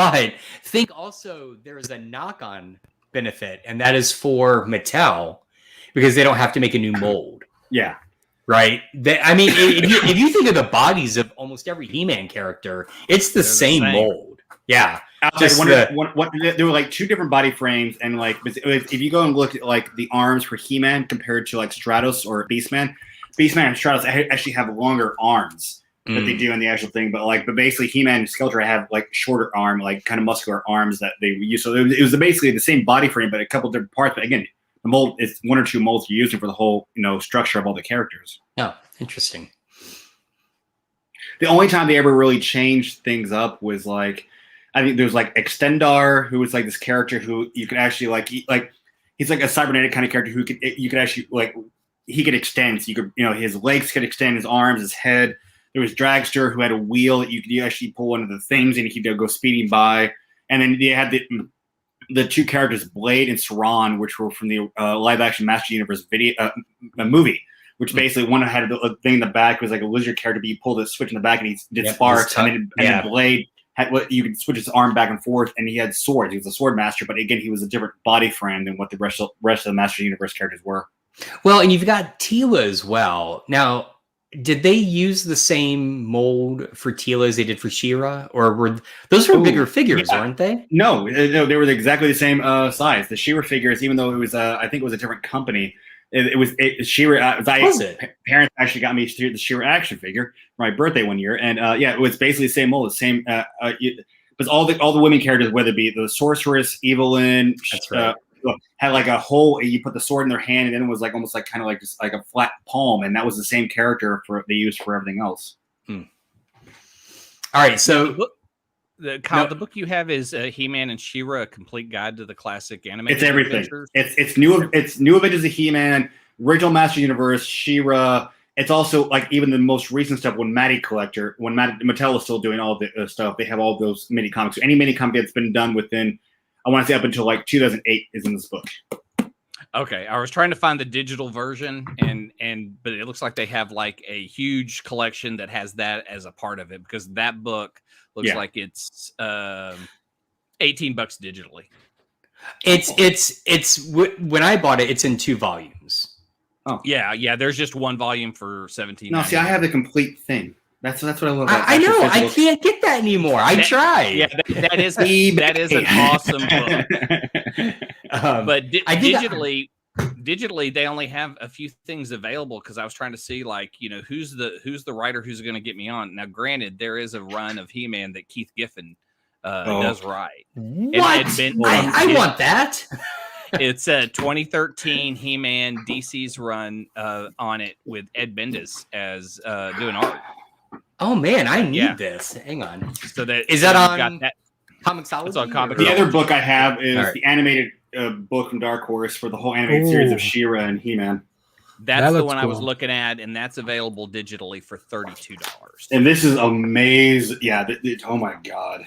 think also there is a knock-on benefit, and that is for Mattel because they don't have to make a new mold. Yeah. Right. I mean, if you think of the bodies of almost every He-Man character, it's the same mold. Yeah. There were like 2 different body frames, and if you go and look at the arms for He-Man compared to Stratos or Beastman and Stratos actually have longer arms that they do in the actual thing. But basically He-Man and Skeletor have shorter arm, kind of muscular arms that they use. So it was basically the same body frame, but a couple different parts. But again, the mold is 1 or 2 molds you're using for the whole structure of all the characters. Oh, interesting. The only time they ever really changed things up was I think there's Extendar, who was this character who you could actually he's a cybernetic kind of character who you could actually he could extend. So you could, his legs could extend, his arms, his head. There was Dragster who had a wheel that you could actually pull one of the things and he could go speeding by. And then they had the two characters, Blade and Saran, which were from the live action Master Universe movie, which basically one had a thing in the back. It was like a lizard character, but you pulled the switch in the back and he did sparks. And then Blade had you could switch his arm back and forth, and he had swords. He was a sword master, but again, he was a different body frame than what the rest of the Master Universe characters were. Well, and you've got Tila as well. Now, did they use the same mold for Tila as they did for She-Ra, or were those bigger figures, weren't they? No, they were exactly the same size. The She-Ra figures, even though it was, I think it was a different company. She-Ra. Parents actually got me the She-Ra action figure for my birthday one year, and it was basically the same mold, the same. Because all the women characters, whether it be the sorceress, Evelyn, that's right. Had like a hole. You put the sword in their hand, and then it was like almost like kind of like just like a flat palm, and that was the same character they used for everything else. All right, so the book you have is He-Man and She-Ra: A Complete Guide to the Classic Animated It's everything. Adventures. It's new. It's new Adventures of He-Man, original Master Universe, She-Ra. It's also like even the most recent stuff when Mattel is still doing all the stuff. They have all those mini comics. So any mini comic that's been done within, I want to say up until like 2008 is in this book. Okay, I was trying to find the digital version, but it looks like they have like a huge collection that has that as a part of it, because that book looks like it's $18 digitally. It's when I bought it, it's in 2 volumes. Oh yeah. There's just one volume for $17. No, see, I have the complete thing. That's what I love. I know. I can't get that anymore. I tried. Yeah, that is an awesome book. But digitally, they only have a few things available, because I was trying to see who's the writer who's going to get me on. Now, granted, there is a run of He-Man that Keith Giffen does write. What? I want that. It's a 2013 He-Man DC's run on it with Ed Bendis as doing art. Oh man, I need this. Hang on. So is that on Comixology? It's on Comixology. The other book I have is the animated book from Dark Horse for the whole animated series of She-Ra and He-Man. That's the one I was looking at, and that's available digitally for $32. And this is amazing. Yeah. Oh my god.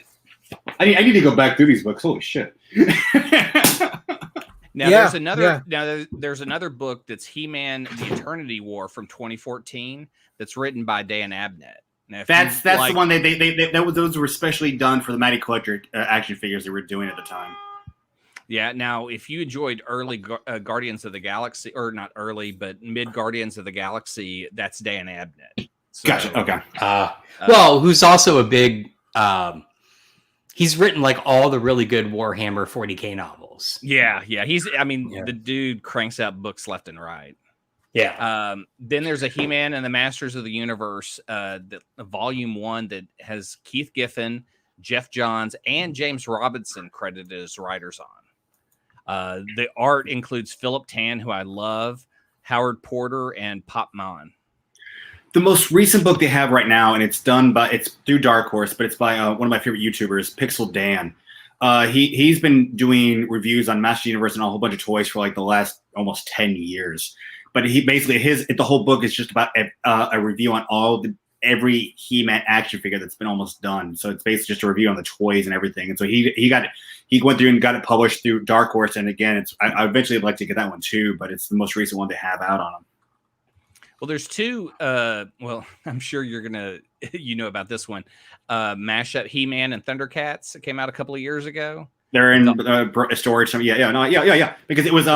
I need to go back through these books. Holy shit. Now there's another book that's He-Man: The Eternity War from 2014 that's written by Dan Abnett. Now, that's the one those were specially done for the Mighty Collector action figures they were doing at the time. Yeah. Now, if you enjoyed early Guardians of the Galaxy, or not early, but mid Guardians of the Galaxy, that's Dan Abnett. So, gotcha. Okay. Well, who's also a big. He's written like all the really good Warhammer 40K novels. Yeah. The dude cranks out books left and right. Yeah. Then there's a He-Man and the Masters of the Universe, volume 1 that has Keith Giffen, Jeff Johns, and James Robinson credited as writers on. The art includes Philip Tan, who I love, Howard Porter, and Pop Mon. The most recent book they have right now, and it's through Dark Horse, but it's by one of my favorite YouTubers, Pixel Dan. He's been doing reviews on Master Universe and a whole bunch of toys for like the last almost 10 years. But he basically the whole book is just about a review on every He-Man action figure that's been almost done. So it's basically just a review on the toys and everything. And so he went through and got it published through Dark Horse. And again, I eventually would like to get that one too, but it's the most recent one they have out on them. Well, there's 2. I'm sure you're gonna about this one. Mashup He-Man and Thundercats that came out a couple of years ago. They're in storage. Yeah. Because it was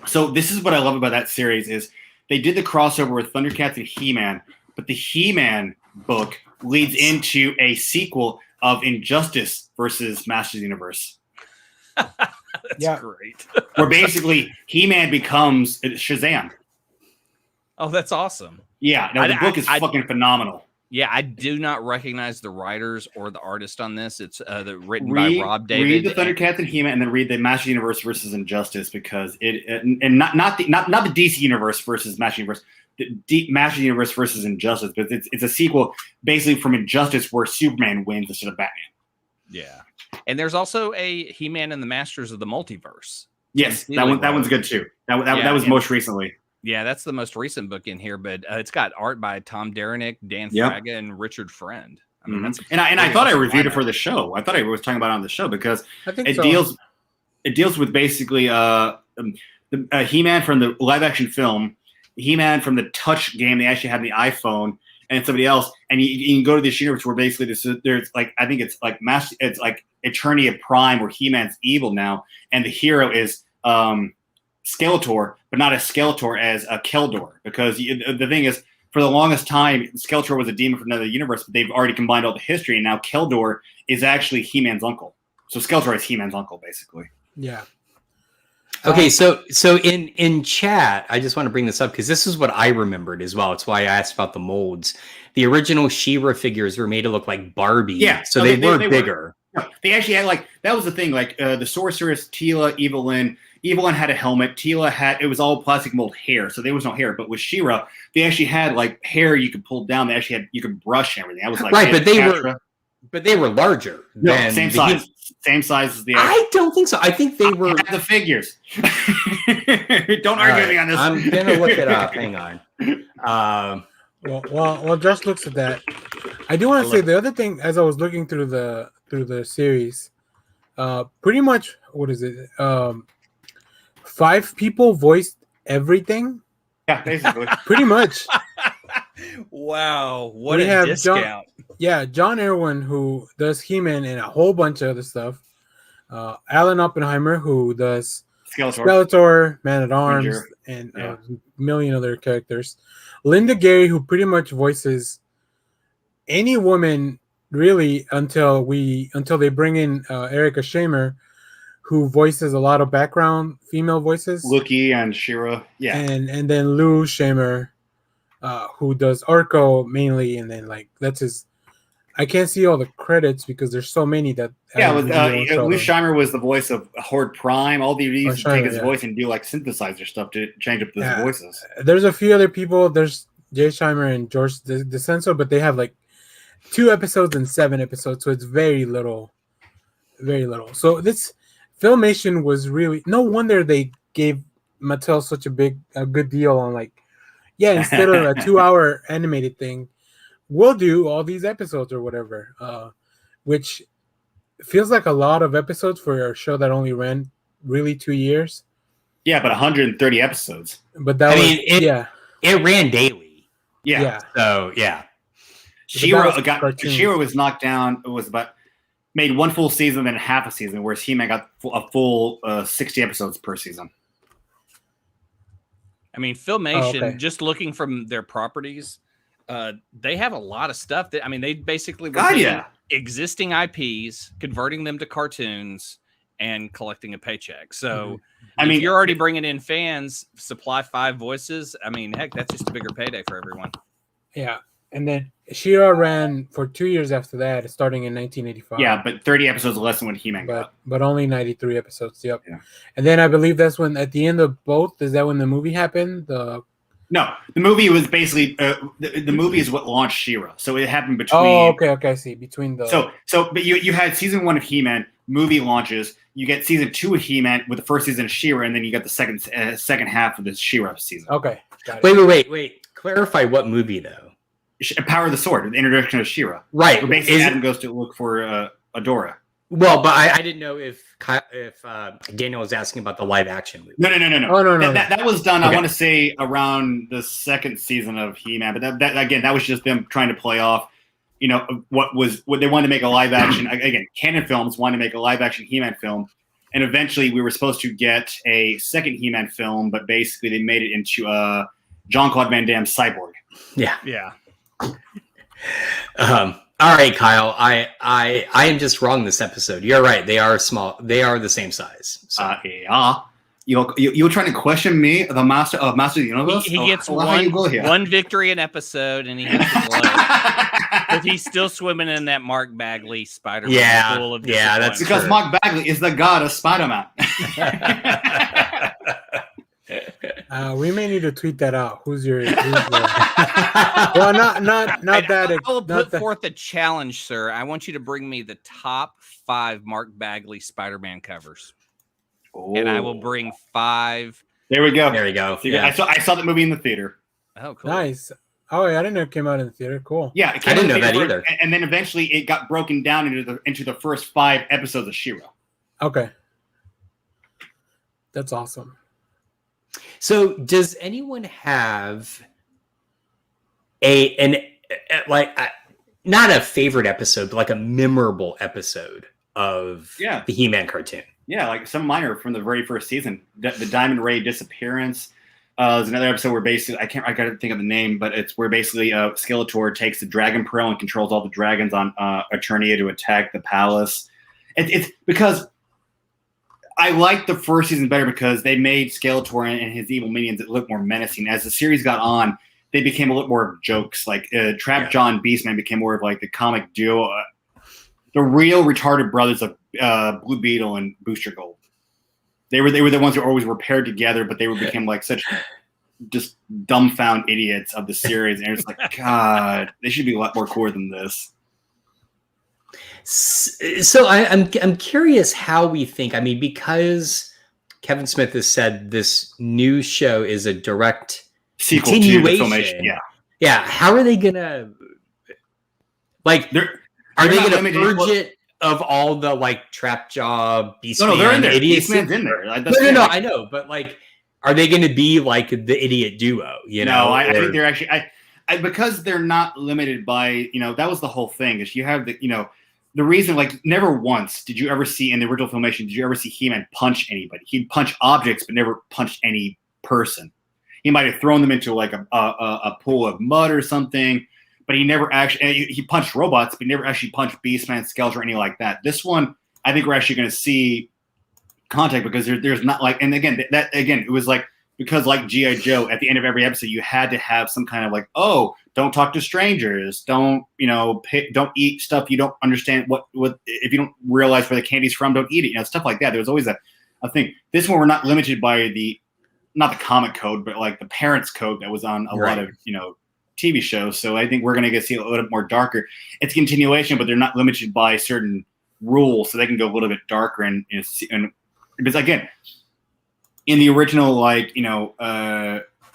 So this is what I love about that series is they did the crossover with Thundercats and He-Man, but the He-Man book leads into a sequel of Injustice versus Masters Universe. That's great. Where basically He-Man becomes Shazam. Oh, that's awesome. Yeah, the book is fucking phenomenal. Yeah, I do not recognize the writers or the artist on this. It's written by Rob David. Read the Thundercats and He-Man, and then read the Master Universe versus Injustice, because not the DC Universe versus Master Universe, the Master Universe versus Injustice, but it's a sequel basically from Injustice where Superman wins instead of Batman. Yeah, and there's also a He-Man and the Masters of the Multiverse. Yes, that one's good too. That was most recently. Yeah, that's the most recent book in here, but it's got art by Tom Derenick, Dan Yep. Fraga, and Richard Friend. I mean, that's and I pretty thought I awesome reviewed it lineup. for the show. I thought I was talking about it on the show because I think it so. deals with basically the He-Man from the live action film, He-Man from the touch game they actually had on the iPhone, and somebody else. And you can go to this universe where basically there's like I think it's like it's like Eternity of Prime where He-Man's evil now, and the hero is Skeletor, but not as Skeletor as Keldor, because the thing is, for the longest time, Skeletor was a demon from another universe, but they've already combined all the history, and now Keldor is actually He-Man's uncle. So Skeletor is He-Man's uncle, basically. Yeah. Okay, so in chat, I just want to bring this up because this is what I remembered as well. It's why I asked about the molds. The original She-Ra figures were made to look like Barbie, Yeah, so no, they were they bigger. No, they actually had like that was the thing. Like the sorceress Teela, Evelyn had a helmet. Teela had it was all plastic mold hair, so there was no hair. But with She-Ra, they actually had like hair you could pull down. They actually had you could brush and everything. That was like Right, but they were larger. No, than same the size. Same size as the. I don't think so. I think they were. I have the figures. Don't argue with me on this. I'm gonna look it up. Hang on. Well, Josh looks at that. I do want to say the other thing as I was looking through the series, pretty much what is it? 5 people voiced everything. Yeah, basically. Pretty much. Wow, what We a have discount! John Irwin, who does He-Man and a whole bunch of other stuff. Alan Oppenheimer, who does Skeletor, Man-at-Arms, Ranger. and a million other characters. Linda Gary, who pretty much voices any woman really until they bring in Erica Shamer, who voices a lot of background female voices. Lookie and She-Ra. Yeah. And then Lou Shamer, who does Orko mainly, and then like that's his. I can't see all the credits because there's so many that. Lou Scheimer was the voice of Horde Prime. All they used to take his voice and do like synthesizer stuff to change up his voices. There's a few other people. There's Jay Scheimer and George DeCenso, but they have like 2 episodes and 7 episodes, so it's very little. So this Filmation was really no wonder they gave Mattel such a good deal on like, instead of a 2-hour animated thing, we'll do all these episodes or whatever, which feels like a lot of episodes for a show that only ran really 2 years. Yeah, but 130 episodes. But that it ran daily. Yeah. So yeah. She-Ra was knocked down. It was made 1 full season, then half a season, whereas He-Man got a full 60 episodes per season. I mean, Filmation, just looking from their properties, they have a lot of stuff that they basically were taking existing IPs, converting them to cartoons, and collecting a paycheck. So, if you're already bringing in fans, supply 5 voices. I mean, heck, that's just a bigger payday for everyone. Yeah, and then She-Ra ran for 2 years after that, starting in 1985. Yeah, but 30 episodes less than what He-Man got. But only 93 episodes. Yep. Yeah. And then I believe that's when, at the end of both, is that when the movie happened? No, the movie was basically the movie is what launched She-Ra. So it happened between. Oh, okay, I see. Between the. But you had season 1 of He-Man, movie launches. You get season 2 of He-Man with the first season of She-Ra, and then you got the second half of the She-Ra season. Okay. Got it. Wait. Clarify what movie though? Power of the Sword, the introduction of She-Ra. Right. Where basically Adam goes to look for Adora. Well, but I didn't know if Daniel was asking about the live action movie. No. Oh, no. That was done, Okay. I want to say, around the 2nd season of He-Man. But that was just them trying to play off, what they wanted to make a live action. Again, Canon Films wanted to make a live action He-Man film. And eventually we were supposed to get a second He-Man film, but basically they made it into Jean-Claude Van Damme's Cyborg. Yeah. All right, Kyle. I am just wrong this episode. You're right. They are small. They are the same size. So. You're trying to question me, the master of the universe? He gets one victory an episode, and he has to blow. But he's still swimming in that Mark Bagley Spider-Man pool of disappointment. That's because true. Mark Bagley is the god of Spider-Man. We may need to tweet that out. Who's your? Well, not that. I will put forth a challenge, sir. I want you to bring me the top 5 Mark Bagley Spider-Man covers, and I will bring 5 There we go. There you go. So Yeah. I saw the movie in the theater. Oh, cool. Nice. Oh, yeah, I didn't know it came out in the theater. Cool. Yeah, it came I didn't out in know the that theater either. And then eventually it got broken down into the first 5 episodes of She-Ra. Okay. That's awesome. So, does anyone have not a favorite episode, but like a memorable episode of the He-Man cartoon? Yeah, like some minor from the very first season. The Diamond Ray disappearance. There's another episode where basically I gotta think of the name, but it's where basically Skeletor takes the Dragon Pearl and controls all the dragons on Eternia to attack the palace. It's because I like the first season better because they made Skeletor and his evil minions look more menacing. As the series got on, they became a little more of jokes. Like Trap Jaw and Beastman became more of like the comic duo. The real retarded brothers of Blue Beetle and Booster Gold. They were the ones who always were paired together, but they became like such just dumbfound idiots of the series. And it's like, God, they should be a lot more cooler than this. So I'm curious how we think. I mean, because Kevin Smith has said this new show is a direct sequel to the filmation. Yeah. How are they gonna like? Are they gonna purge it of all the like Trap Jaw, Beastman? No, they're in there. Beastman's in there. No, I know, but like, are they gonna be like the idiot duo? You know, I think they're actually. I because they're not limited by that was the whole thing is you have the reason, like, never once did you ever see in the original filmation, did you ever see He-Man punch anybody? He'd punch objects, but never punched any person. He might have thrown them into, like, a pool of mud or something, but he never actually – he punched robots, but he never actually punched Beastman, Skeletor, or anything like that. This one, I think we're actually going to see contact because there's not, like – and, again, it was, like, because, like G.I. Joe, at the end of every episode, you had to have some kind of, like, oh – don't talk to strangers. Don't don't eat stuff you don't understand. What if you don't realize where the candy's from? Don't eat it. Stuff like that. There was always a thing. This one we're not limited by not the comic code, but like the parents code that was on a lot of TV shows. So I think we're going to see a little bit more darker. It's a continuation, but they're not limited by certain rules, so they can go a little bit darker and because again, in the original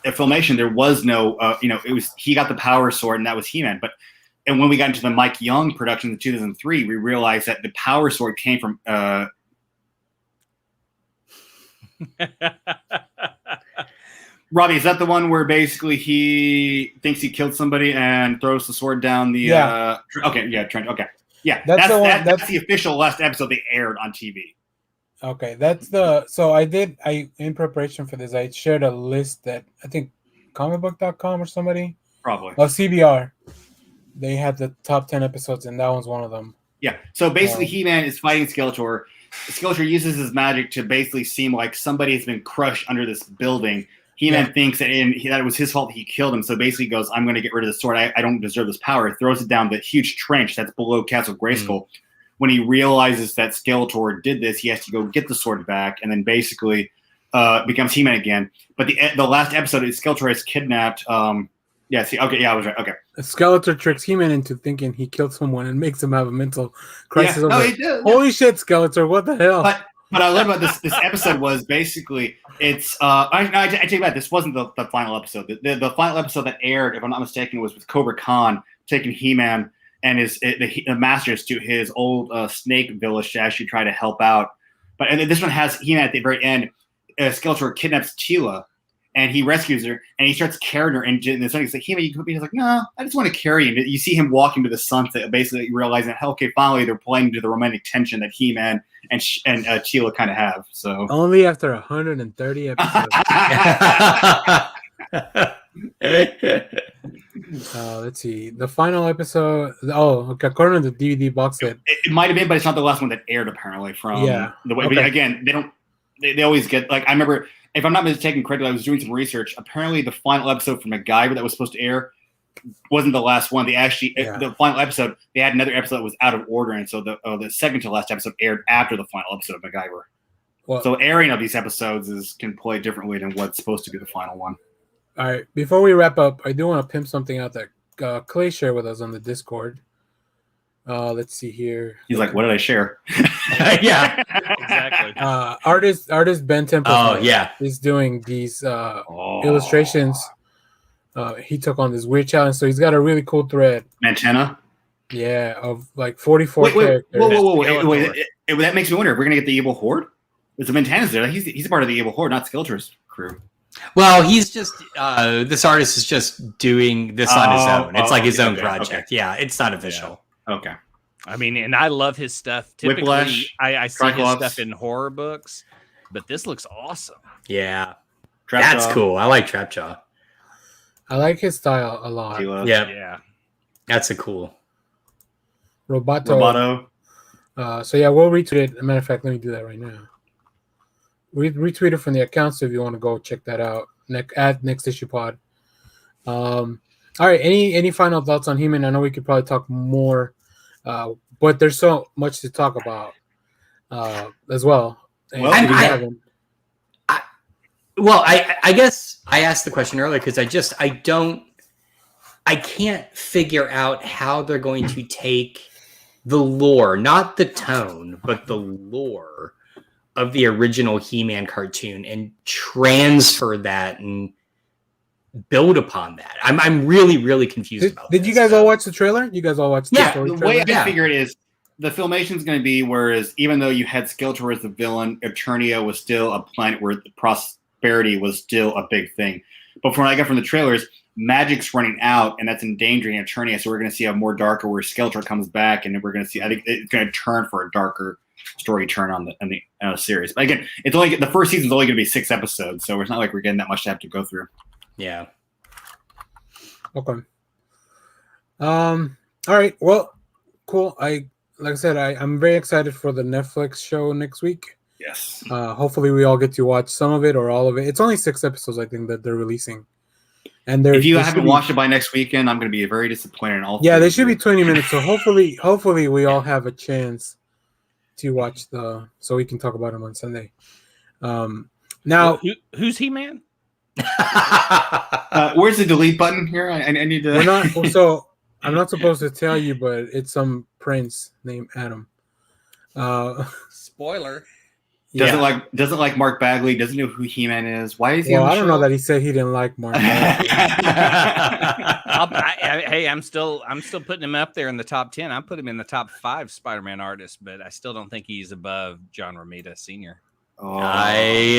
Filmation, there was no, it was he got the power sword and that was He-Man. And when we got into the Mike Young production in 2003, we realized that the power sword came from. Robbie, is that the one where basically he thinks he killed somebody and throws the sword down the? Trench. Okay, yeah, that's the official last episode they aired on TV. Okay, so I in preparation for this, I shared a list that I think comicbook.com or somebody. Probably. CBR. They had the top 10 episodes, and that one's one of them. Yeah, so basically He-Man is fighting Skeletor. Skeletor uses his magic to basically seem like somebody has been crushed under this building. He-Man thinks that it was his fault that he killed him, so basically he goes, I'm going to get rid of the sword. I don't deserve this power. He throws it down the huge trench that's below Castle Grayskull. When he realizes that Skeletor did this, he has to go get the sword back, and then basically becomes He-Man again. But the last episode is Skeletor is kidnapped. I was right. Okay. Skeletor tricks He-Man into thinking he killed someone and makes him have a mental crisis. He did. Holy shit, Skeletor! What the hell? But I love about this episode was basically it's. I take it back. This wasn't the final episode. The final episode that aired, if I'm not mistaken, was with Cobra Khan taking He-Man and the masters to his old snake village to actually try to help out. And this one has He-Man at the very end. Skeletor kidnaps Teela, and he rescues her, and he starts carrying her. And the son is like, He-Man, you could be. He's like, no, I just want to carry him. You see him walking to the sunset, basically realizing, okay, finally they're playing into the romantic tension that He-Man and Teela kind of have. So only after 130 episodes. Let's see. The final episode. Oh, okay. According to the DVD box set, it might have been, but it's not the last one that aired. Apparently, from the way. Okay. Again, they don't. They always get like I remember. If I'm not mistaken, correctly, I was doing some research. Apparently, the final episode from MacGyver that was supposed to air wasn't the last one. They actually the final episode. They had another episode that was out of order, and so the second to last episode aired after the final episode of MacGyver. Well, so airing of these episodes can play differently than what's supposed to be the final one. All right. Before we wrap up, I do want to pimp something out that Clay shared with us on the Discord. Let's see here. He's like, what did I share? Yeah. Exactly. Artist Ben Temple. Oh, yeah. is doing these illustrations. He took on this weird challenge, so he's got a really cool thread. Mantenna. Yeah, of like 44 Wait, characters. wait. That makes me wonder if we're gonna get the Evil Horde. There's a Mantenna's there. He's a part of the Evil Horde, not Skeletor's crew. Well, he's just this artist is just doing this on his own. It's like his own project. Okay. Yeah, it's not official. Okay. I mean, and I love his stuff. Typically, Whiplash, I see his Triclops. stuff in horror books, but this looks awesome. Yeah, Trapjaw, that's cool. I like Trapjaw. I like his style a lot. Tila, Yeah, that's a cool. Roboto. So yeah, we'll retweet it. As a matter of fact, let me do that right now. We retweet it from the account, so if you want to go check that out, at Next Issue Pod. All right, any final thoughts on He-Man? I know we could probably talk more, but there's so much to talk about as well. Well, I guess I asked the question earlier because I can't figure out how they're going to take the lore, not the tone, but the lore of the original He-Man cartoon and transfer that and build upon that. I'm really, really confused about Did this. you guys all watch the trailer? You guys all watched the story the trailer? way I figure it is, the Filmation is going to be, whereas even though you had Skeletor as the villain, Eternia was still a planet where the prosperity was still a big thing. But from what I got from the trailers, magic's running out, and that's endangering Eternia. So we're going to see a more darker where Skeletor comes back, and then we're going to see. I think it's going to turn for a darker story turn on the series. But again, it's only the first season's only going to be 6 episodes, so it's not like we're getting that much to have to go through. Yeah. Okay. All right. Well, cool. Like I said, I'm very excited for the Netflix show next week. Yes. Hopefully we all get to watch some of it or all of it. It's only 6 episodes, I think, that they're releasing. And if you haven't watched it by next weekend, I'm going to be very disappointed in all. Yeah, they should be 20 minutes. So hopefully we all have a chance to watch so we can talk about them on Sunday. Now, who's He-Man? Where's the delete button here? I need to. We're not. So I'm not supposed to tell you, but it's some prince named Adam. Spoiler. Doesn't like Mark Bagley. Doesn't know who He-Man is. Why is he? Well, on the I don't show? know that he said he didn't like Mark. Hey, I'm still putting him up there in the top 10. I put him in the top 5 Spider-Man artists, but I still don't think he's above John Romita Sr. Oh. I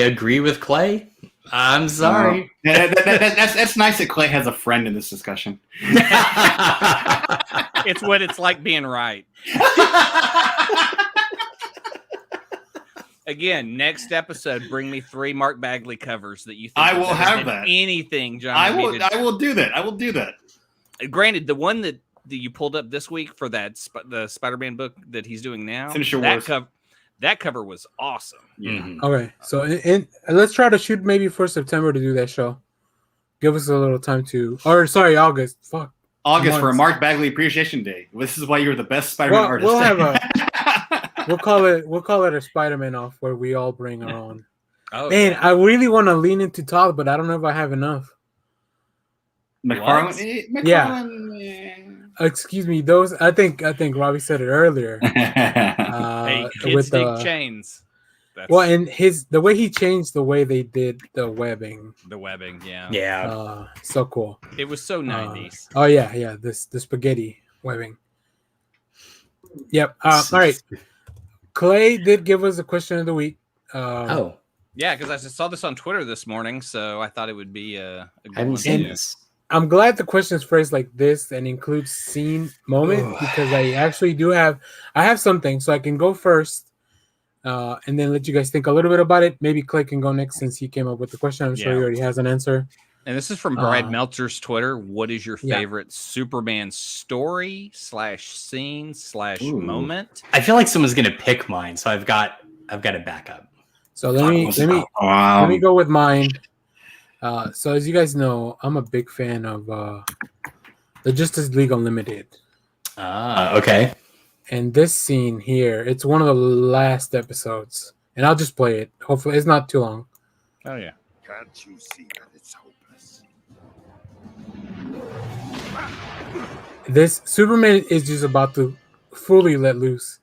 agree with Clay. I'm sorry. That's nice that Clay has a friend in this discussion. It's what it's like being right. Again, next episode, bring me 3 Mark Bagley covers that you think I will have that. Anything, John. I will do that. I will do that. Granted, the one that you pulled up this week for the Spider-Man book that he's doing now, that cover was awesome. Yeah. Mm-hmm. Okay, so let's try to shoot maybe for September to do that show. Give us a little time August. Fuck. August for a Mark Bagley Appreciation Day. This is why you're the best Spider-Man artist. We'll have we'll call it a Spider-Man off where we all bring our own. Oh man, I really want to lean into Todd, but I don't know if I have enough. McFarlane. Yeah. Excuse me. Those I think Robbie said it earlier. Hey, kids dig chains. And the way he changed the way they did the webbing. The webbing, yeah. Yeah. So cool. It was so 90s. Oh yeah. The spaghetti webbing. Yep. All right. Clay did give us a question of the week. Oh. Yeah, because I saw this on Twitter this morning, so I thought it would be a good I haven't one. seen this. I'm glad the question is phrased like this and includes scene moment because I actually I have something, so I can go first and then let you guys think a little bit about it. Maybe Clay can go next since he came up with the question. I'm sure he already has an answer. And this is from Brad Meltzer's Twitter. What is your favorite Superman story / scene / moment? I feel like someone's gonna pick mine, so I've got to back up. So let me go with mine. So as you guys know, I'm a big fan of the Justice League Unlimited. Okay. And this scene here, it's one of the last episodes, and I'll just play it. Hopefully, it's not too long. Oh yeah. Can't you see that it's hopeless? This Superman is just about to fully let loose.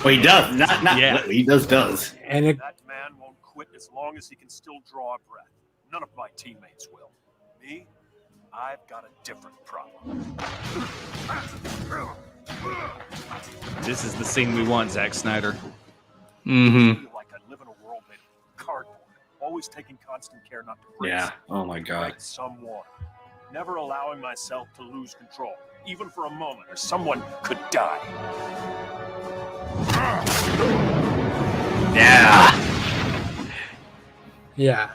Well, he does. Not Yeah. he does. And it, That man won't quit as long as he can still draw a breath. None of my teammates will. Me, I've got a different problem. This is the scene we want, Zack Snyder. Mm-hmm. I feel like I live in a world made of cardboard, always taking constant care not to break Yeah. Oh my god. like some water. Never allowing myself to lose control, even for a moment, or someone could die. Yeah. yeah,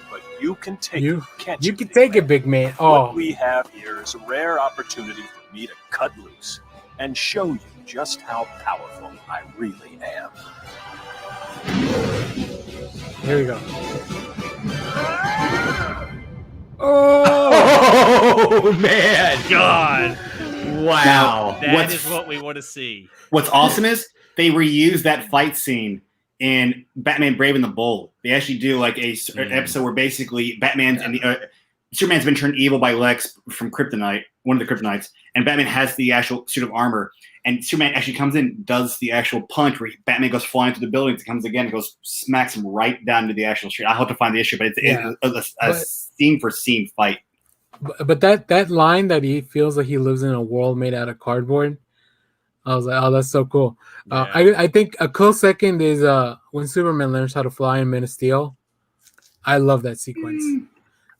But you can take you it, can't you you? can big take it, man? big man. What Oh, we have here is a rare opportunity for me to cut loose and show you just how powerful I really am. here we go. Oh, Oh man. God, Wow. that is what we want to see. What's awesome is they reuse that fight scene in Batman: Brave and the Bold. They actually do like an episode where basically Batman's and Superman's been turned evil by Lex from Kryptonite, one of the Kryptonites, and Batman has the actual suit of armor. And Superman actually comes in, does the actual punch where Batman goes flying through the building, comes again, and goes smacks him right down to the actual street. I'll have to find the issue, but it's a scene for scene fight. but that line that he feels like he lives in a world made out of cardboard. I was like, oh, that's so cool. I think a close second is when Superman learns how to fly in Man of Steel. I love that sequence.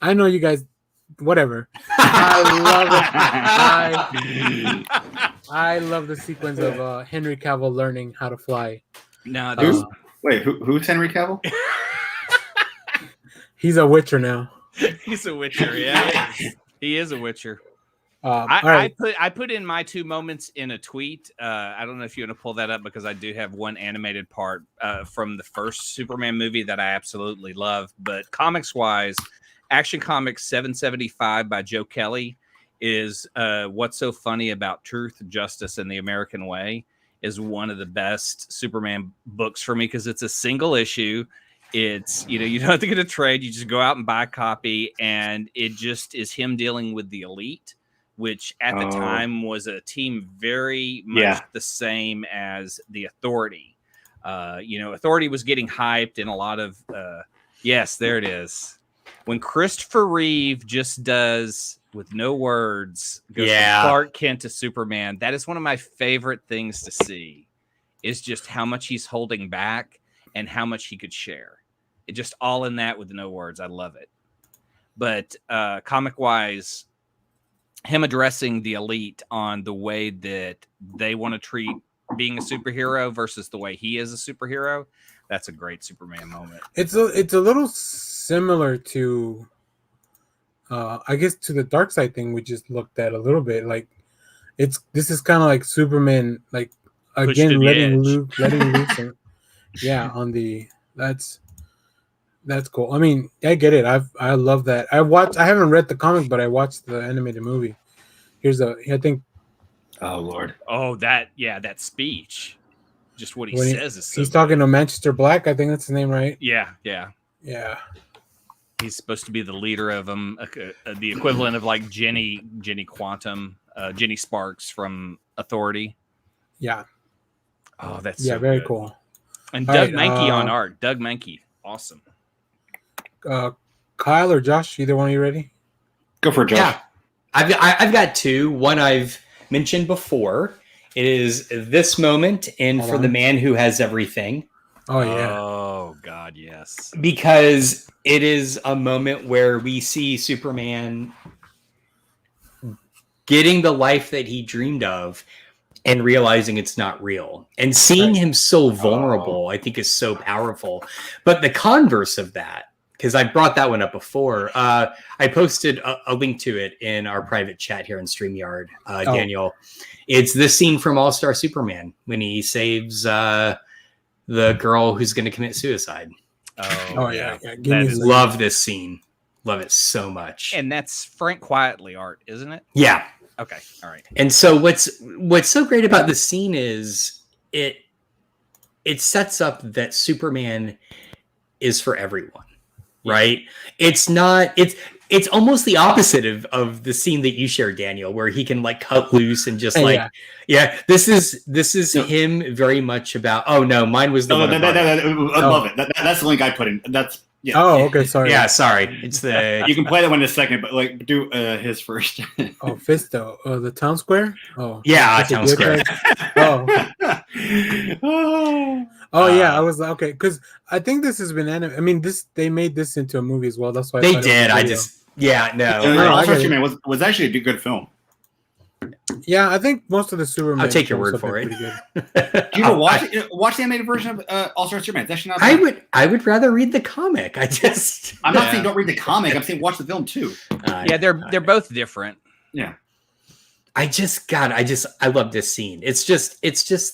I know you guys, whatever. I love it. I love the sequence of Henry Cavill learning how to fly. No, Who's who's Henry Cavill? He's a Witcher now. he's a Witcher. Yeah, he is a Witcher. All right. I put in my 2 moments in a tweet. I don't know if you want to pull that up because I do have one animated part from the first Superman movie that I absolutely love. But comics wise, Action Comics 775 by Joe Kelly is What's So Funny About Truth, Justice, and the American Way is one of the best Superman books for me because it's a single issue. It's, you don't have to get a trade. You just go out and buy a copy, and it just is him dealing with the Elite, which at the time was a team very much the same as the Authority. Authority was getting hyped in a lot of yes, there it is. When Christopher Reeve just does with no words goes from Clark Kent to Superman, that is one of my favorite things to see, is just how much he's holding back and how much he could share. It just all in that with no words. I love it. But comic wise, him addressing the Elite on the way that they want to treat being a superhero versus the way he is a superhero, that's a great Superman moment. It's a little similar to I guess to the Dark Side thing we just looked at a little bit. Like this is kind of like Superman, like again letting loose and, on the that's cool. I mean, I get it. I love that. I haven't read the comic, but I watched the animated movie. I think Oh Lord. Oh, that speech. Just what he says is so he's talking to Manchester Black. I think that's his name, right? Yeah. He's supposed to be the leader of them, the equivalent of like Jenny Quantum, Jenny Sparks from Authority. Yeah. Oh, that's very good. cool. And Doug Mankey on art. Doug Mankey, awesome. Kyle or Josh, either one of you ready? Go for it, Josh. Yeah. I've got 2. One I've mentioned before. It is this moment in For the Man Who Has Everything. Oh yeah. Oh God, yes. Because it is a moment where we see Superman getting the life that he dreamed of and realizing it's not real. And seeing him so vulnerable, I think, is so powerful. But the converse of that, because I brought that one up before, I posted a link to it in our private chat here in StreamYard, Daniel. It's this scene from All-Star Superman when he saves the girl who's going to commit suicide. Oh yeah. Love this scene. Love it so much. And that's Frank Quietly art, isn't it? Yeah. Okay. All right. And so what's so great about this scene is it sets up that Superman is for everyone, right? It's not it's almost the opposite of the scene that you shared, Daniel, where he can like cut loose and just like, this is him very much about. Oh no, mine was the one. Above it. That's the link I put in. That's yeah. Oh, okay. Sorry. Yeah, sorry. It's the you can play that one in a second, but like do his first. Oh, Fisto. The town square. Oh, yeah, town square. Oh yeah, I was like, okay, because I think this has been I mean, they made this into a movie as well. That's why they did. Also, Superman was actually a good film. Yeah, I think most of the Superman. I'll take your word for it. Do you ever watch the animated version of All Star Superman? It's actually not bad. I would rather read the comic. I'm not saying don't read the comic. I'm saying watch the film too. Yeah, they're both different. Yeah. I love this scene. It's just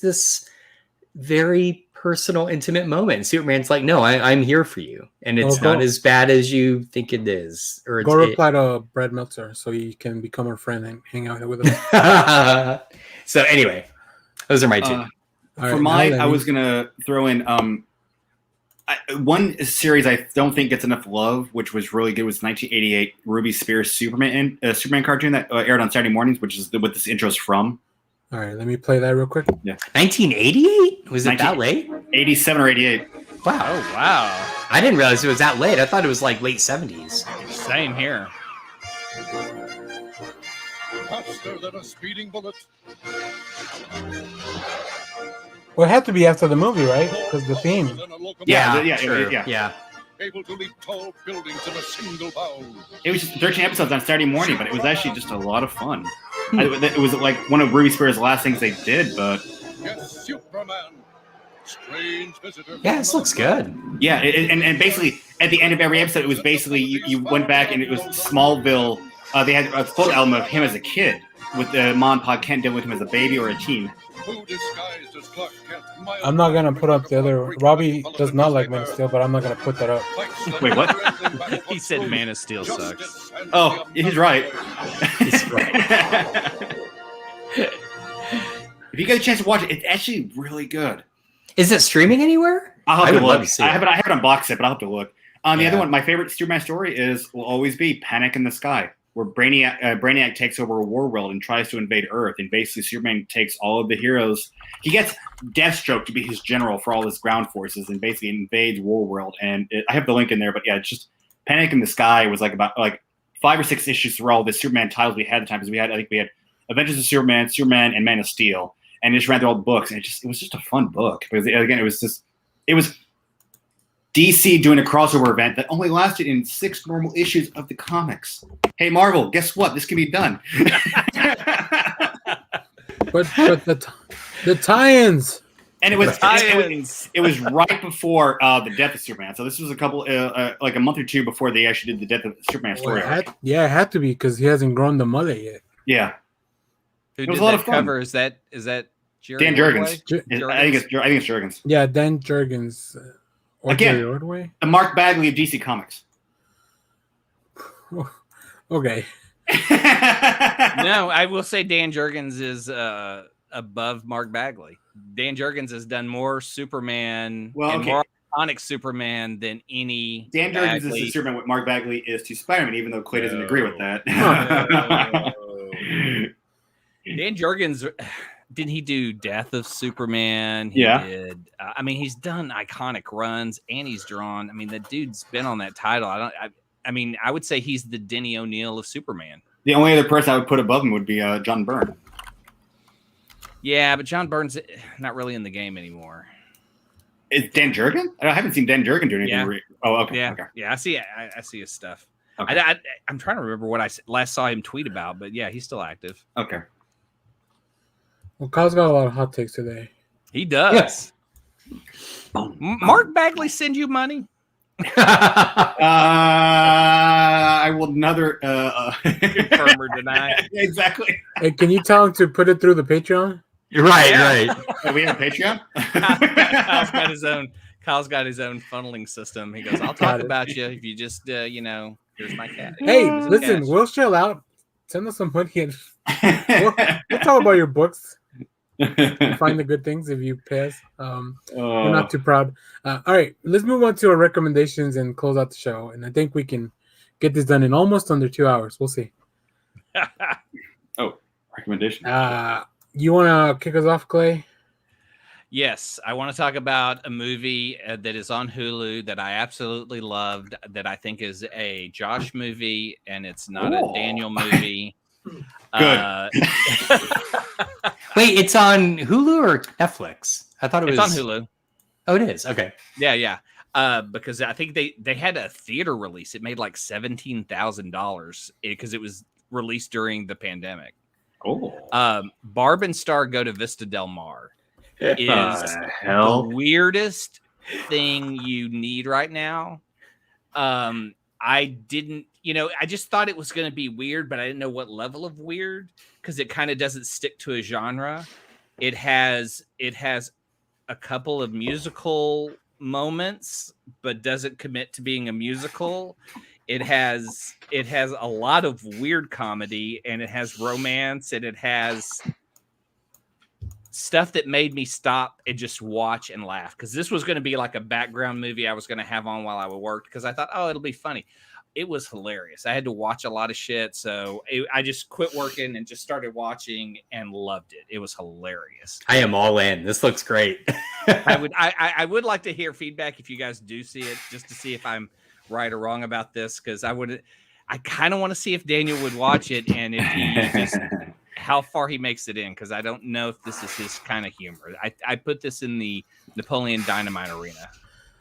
this very personal, intimate moment. Superman's like, no, I'm here for you. And it's not as bad as you think it is. Or go reply to Brad Meltzer so you can become our friend and hang out with him. So anyway, those are my two. For mine, I was going to throw in one series I don't think gets enough love, which was really good, was 1988 Ruby Spears Superman cartoon that aired on Saturday mornings, which is what this intro is from. All right, let me play that real quick. Yeah. 1988? Was it that late? 87 or 88. Wow. Oh, wow. I didn't realize it was that late. I thought it was like late 70s. Same here. Faster than a speeding bullet. Well, it had to be after the movie, right? Because the theme. Yeah. Able to leap tall buildings in a single bound. It was just 13 episodes on Saturday morning, but it was actually just a lot of fun. It was like one of Ruby Spears' last things they did, but yes, Superman. Strange visitor. Yeah, this looks good. Yeah, and basically at the end of every episode, it was basically you went back and it was Smallville. They had a photo album of him as a kid with mom and pa Kent dealing with him as a baby or a teen. Who disguised as Clark Kent? I'm not gonna put up the other. Robbie does not like Man of Steel, but I'm not gonna put that up. Wait, what? He said Man of Steel sucks. Oh, he's right. He's right. If you get a chance to watch it, it's actually really good. Is it streaming anywhere? I'll have to look. Love to see I have it on box set, but I'll have to look. The Yeah. other one, my favorite Superman story will always be Panic in the Sky, where Brainiac takes over a war world and tries to invade Earth, and basically Superman takes all of the heroes. He gets Deathstroke to be his general for all his ground forces, and basically invades War World. And I have the link in there, but yeah, it's just Panic in the Sky was like about 5 or 6 issues through all the Superman titles we had at the time, because we had Adventures of Superman, and Man of Steel, and just ran through all the books, and it was just a fun book because again, it was DC doing a crossover event that only lasted in 6 normal issues of the comics. Hey, Marvel, guess what? This can be done. but the tie-ins. And it was right before the death of Superman. So this was a couple like a month or two before they actually did the death of Superman story. It had to be because he hasn't grown the mullet yet. Yeah. Who It was did a lot that of fun. cover? Is that Jerry Dan Ordway? Jurgens. I think it's Jurgens. Yeah, Dan Jurgens. Or Again, Jerry Ordway. The Mark Bagley of DC Comics. Okay. No, I will say Dan Jurgens is above Mark Bagley. Dan Jurgens has done more Superman and more iconic Superman than any. Dan Jurgens is to Superman what Mark Bagley is to Spider-Man, even though Clay doesn't agree with that. Dan Jurgens, didn't he do Death of Superman? He did. I mean, he's done iconic runs and he's drawn. I mean, the dude's been on that title. I mean, I would say he's the Denny O'Neil of Superman. The only other person I would put above him would be John Byrne. Yeah, but John Byrne's not really in the game anymore. Is Dan Jurgens? I haven't seen Dan Jurgens do anything. Yeah. Okay. Yeah, Okay. yeah. I see his stuff. Okay. I'm trying to remember what I last saw him tweet about, but yeah, he's still active. Okay. Well, Kyle's got a lot of hot takes today. He does. Yes. Mark Bagley send you money? I will neither Confirm or deny. Exactly. Hey, can you tell him to put it through the Patreon? Right. Oh, we have a Patreon? Kyle's got his own funneling system. He goes, I'll talk about you if you just here's my cat. Hey, Here's listen, cash. we'll chill out. Send us some money and we'll talk about your books. Find the good things if you pass. We're not too proud. All right, let's move on to our recommendations and close out the show. And I think we can get this done in almost under 2 hours. We'll see. Recommendation. You want to kick us off, Clay? Yes, I want to talk about a movie that is on Hulu that I absolutely loved, that I think is a Josh movie, and it's not a Daniel movie. Good. Wait, it's on Hulu or Netflix? I thought It's on Hulu. Oh, it is. Okay. Yeah. Because I think they had a theater release. It made like $17,000 because it was released during the pandemic. Oh. Barb and Star Go to Vista Del Mar is hell? the weirdest thing you need right now. I didn't, I just thought it was going to be weird, but I didn't know what level of weird because it kind of doesn't stick to a genre. It has a couple of musical moments, but doesn't commit to being a musical. It has a lot of weird comedy, and it has romance, and it has stuff that made me stop and just watch and laugh, because this was going to be like a background movie I was going to have on while I worked, because I thought, oh, it'll be funny. It was hilarious. I had to watch a lot of shit, so I just quit working and just started watching and loved it. It was hilarious. I am all in. This looks great. I would like to hear feedback if you guys do see it, just to see if I'm right or wrong about this, because I kind of want to see if Daniel would watch it and if he just how far he makes it in, because I don't know if this is his kind of humor. I put this in the Napoleon Dynamite arena.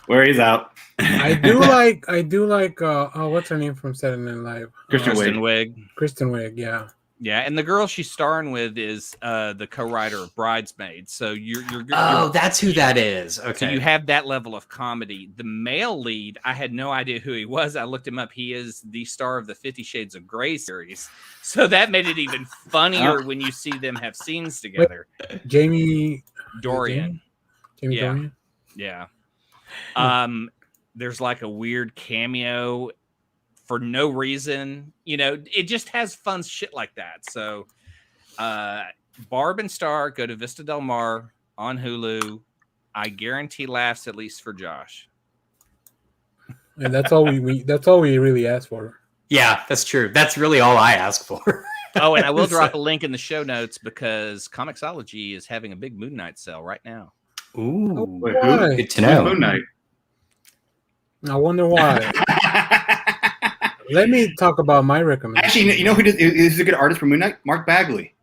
Where he's out. I do like what's her name from Saturday Night Live? Kristen Wiig. Kristen Wiig, yeah. Yeah, and the girl she's starring with is the co-writer of Bridesmaids. So you're that's who that is. Okay. So you have that level of comedy. The male lead, I had no idea who he was. I looked him up. He is the star of the 50 Shades of Grey series. So that made it even funnier when you see them have scenes together. Jamie Dorian. Jamie Yeah. Dorian? Yeah. There's like a weird cameo for no reason, it just has fun shit like that. So, Barb and Star Go to Vista Del Mar on Hulu. I guarantee laughs, at least for Josh. And that's all that's all we really asked for. Yeah, that's true. That's really all I ask for. Oh, and I will drop a link in the show notes because Comixology is having a big Moon Knight sale right now. Ooh, why? Good to know. Moon Knight. I wonder why. Let me talk about my recommendation. Actually, you know who is a good artist for Moon Knight? Mark Bagley.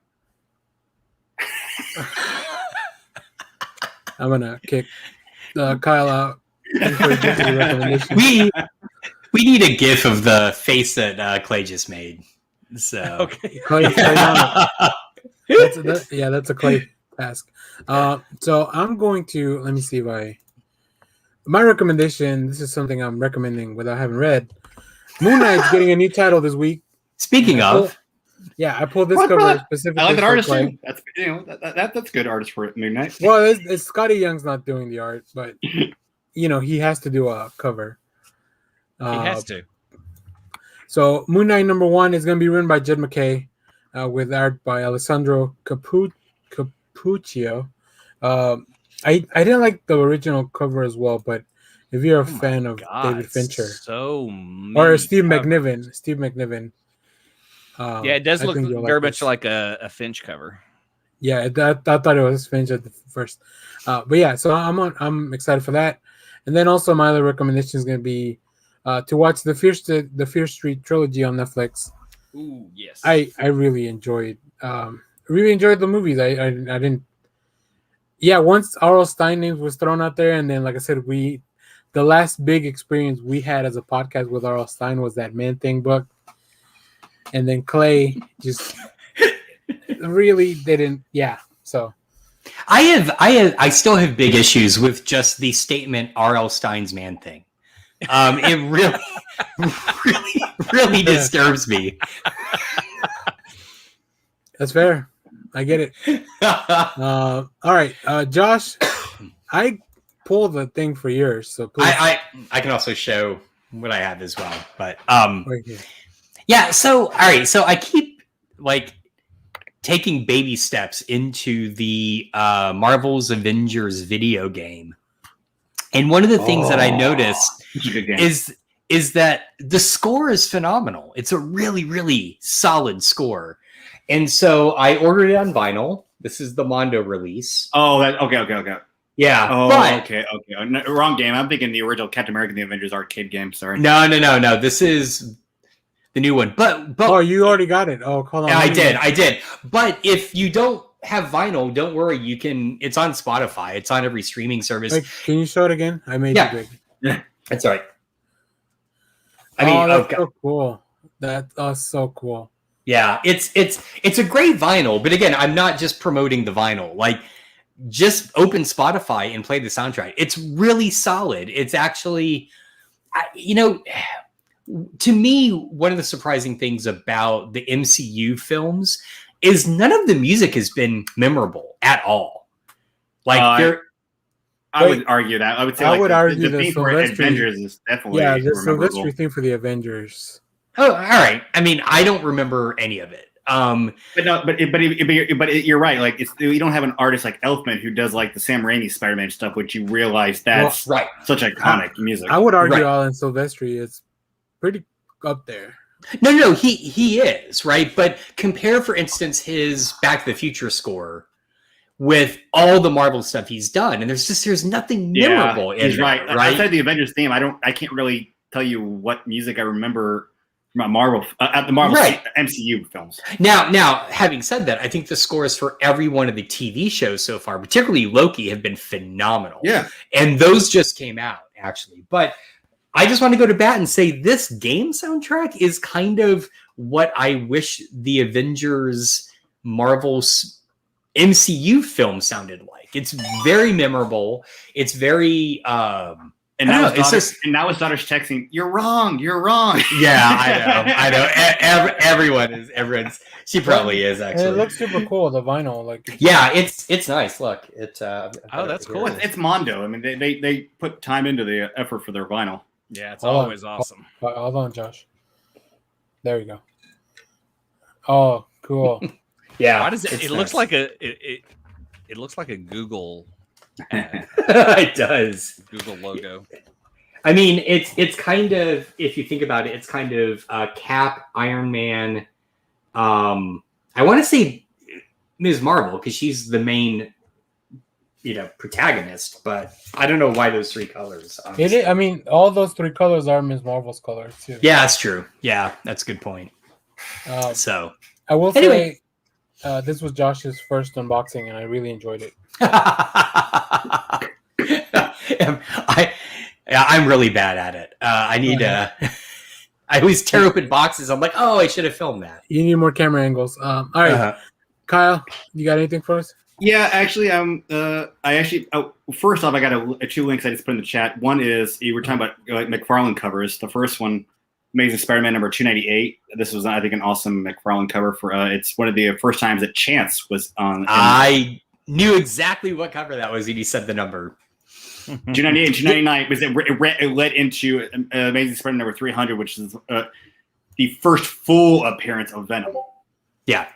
I'm gonna kick Kyle out before he gets to the recommendation. We need a GIF of the face that Clay just made. So Okay. Clay, that's a Clay task. So I'm going to let me see if my recommendation. This is something I'm recommending without having read. Moon Knight's getting a new title this week. Speaking of, I pulled this cover specifically. I like that artist Clay. too. That's good artist for Moon Knight. Well, it's Scotty Young's not doing the art, but he has to do a cover. He has to. So Moon Knight #1 is going to be written by Jed McKay, with art by Alessandro Capuccio. I didn't like the original cover as well, but if you're a fan of David Fincher or Steve McNiven, it does look very much like a Finch cover. Yeah, I thought it was Finch at the first, but yeah. So I'm excited for that, and then also my other recommendation is going to be to watch the Fear Street trilogy on Netflix. Ooh, yes. I really enjoyed the movies. I didn't. Yeah, once R.L. Stine names was thrown out there, and then like I said, the last big experience we had as a podcast with R.L. Stine was that Man Thing book, and then Clay just really didn't. Yeah, so I still have big issues with just the statement R.L. Stine's Man Thing. It really disturbs me. That's fair. I get it. All right, Josh, I pulled the thing for yours, so please. I can also show what I have as well, but right here. yeah. So all right, so I keep taking baby steps into the Marvel's Avengers video game, and one of the things that I noticed is is that the score is phenomenal. It's a really, really solid score. And so I ordered it on vinyl. This is the Mondo release. Oh, okay. Yeah. Oh, but, okay. No, wrong game. I'm thinking the original Captain America: The Avengers arcade game. Sorry. No. This is the new one. But oh, you already got it. Oh, hold on. I did. But if you don't have vinyl, don't worry. You can. It's on Spotify. It's on every streaming service. Wait, can you show it again? I made it big. Yeah, that's all right. I mean, that's so cool. That's so cool. Yeah, it's a great vinyl, but again, I'm not just promoting the vinyl. Like, just open Spotify and play the soundtrack. It's really solid. It's actually, to me, one of the surprising things about the MCU films is none of the music has been memorable at all. Like, I would argue that. I would say the theme for Avengers is definitely the Sylvester theme for the Avengers. Oh, all right. I mean, I don't remember any of it. But you're right. Like, you don't have an artist like Elfman who does like the Sam Raimi Spider-Man stuff, which you realize that's such iconic music. I would argue Alan Silvestri is pretty up there. No, he is, right. But compare, for instance, his Back to the Future score with all the Marvel stuff he's done, and there's nothing memorable in he's there, right. right? Outside the Avengers theme, I can't really tell you what music I remember from Marvel at the Marvel MCU films. Now, having said that, I think the scores for every one of the TV shows so far, particularly Loki, have been phenomenal. Yeah, and those just came out actually. But I just want to go to bat and say this game soundtrack is kind of what I wish the Avengers Marvel's MCU film sounded like. It's very memorable. It's very and now his daughter's texting, you're wrong. Yeah, I know. Everyone's she probably is actually. And it looks super cool, the vinyl. It's nice. Look, it's that's cool. It's Mondo. I mean, they put time into the effort for their vinyl. Yeah, it's always awesome. Hold on, Josh. There you go. Oh, cool. Yeah. Why does it looks like it looks like a Google ad. It does. Google logo. I mean, it's kind of, if you think about it, it's kind of Cap, Iron Man. I want to say Ms. Marvel because she's the main, protagonist. But I don't know why those three colors. It is, I mean, all those three colors are Ms. Marvel's colors too. Yeah, that's true. Yeah, that's a good point. So I will say, this was Josh's first unboxing, and I really enjoyed it. I'm really bad at it. I need I always tear open boxes. I'm like, oh, I should have filmed that. You need more camera angles. All right, Kyle, you got anything for us? Yeah, actually, first off, I got two links I just put in the chat. One is you were talking about McFarlane covers. The first one, Amazing Spider-Man number 298. This was, I think, an awesome McFarlane cover for. It's one of the first times that Chance was on. I knew exactly what cover that was when you said the number. 298 and 299 because it led into Amazing Spider-Man number 300, which is the first full appearance of Venom. Yeah.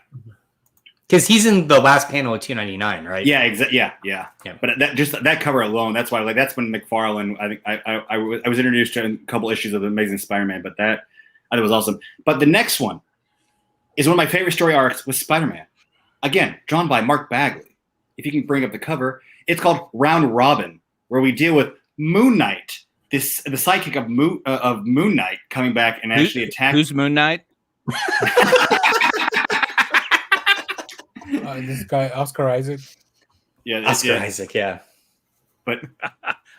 Because he's in the last panel of 299, right? Yeah, exactly. Yeah. But that cover alone, that's why that's when McFarlane. I think I was introduced to a couple issues of Amazing Spider-Man, but that I thought was awesome. But the next one is one of my favorite story arcs with Spider-Man. Again, drawn by Mark Bagley. If you can bring up the cover, it's called Round Robin, where we deal with Moon Knight, the sidekick of Moon Knight, coming back and actually attacking. Who's Moon Knight? This guy, Oscar Isaac. Yeah, Isaac, yeah. But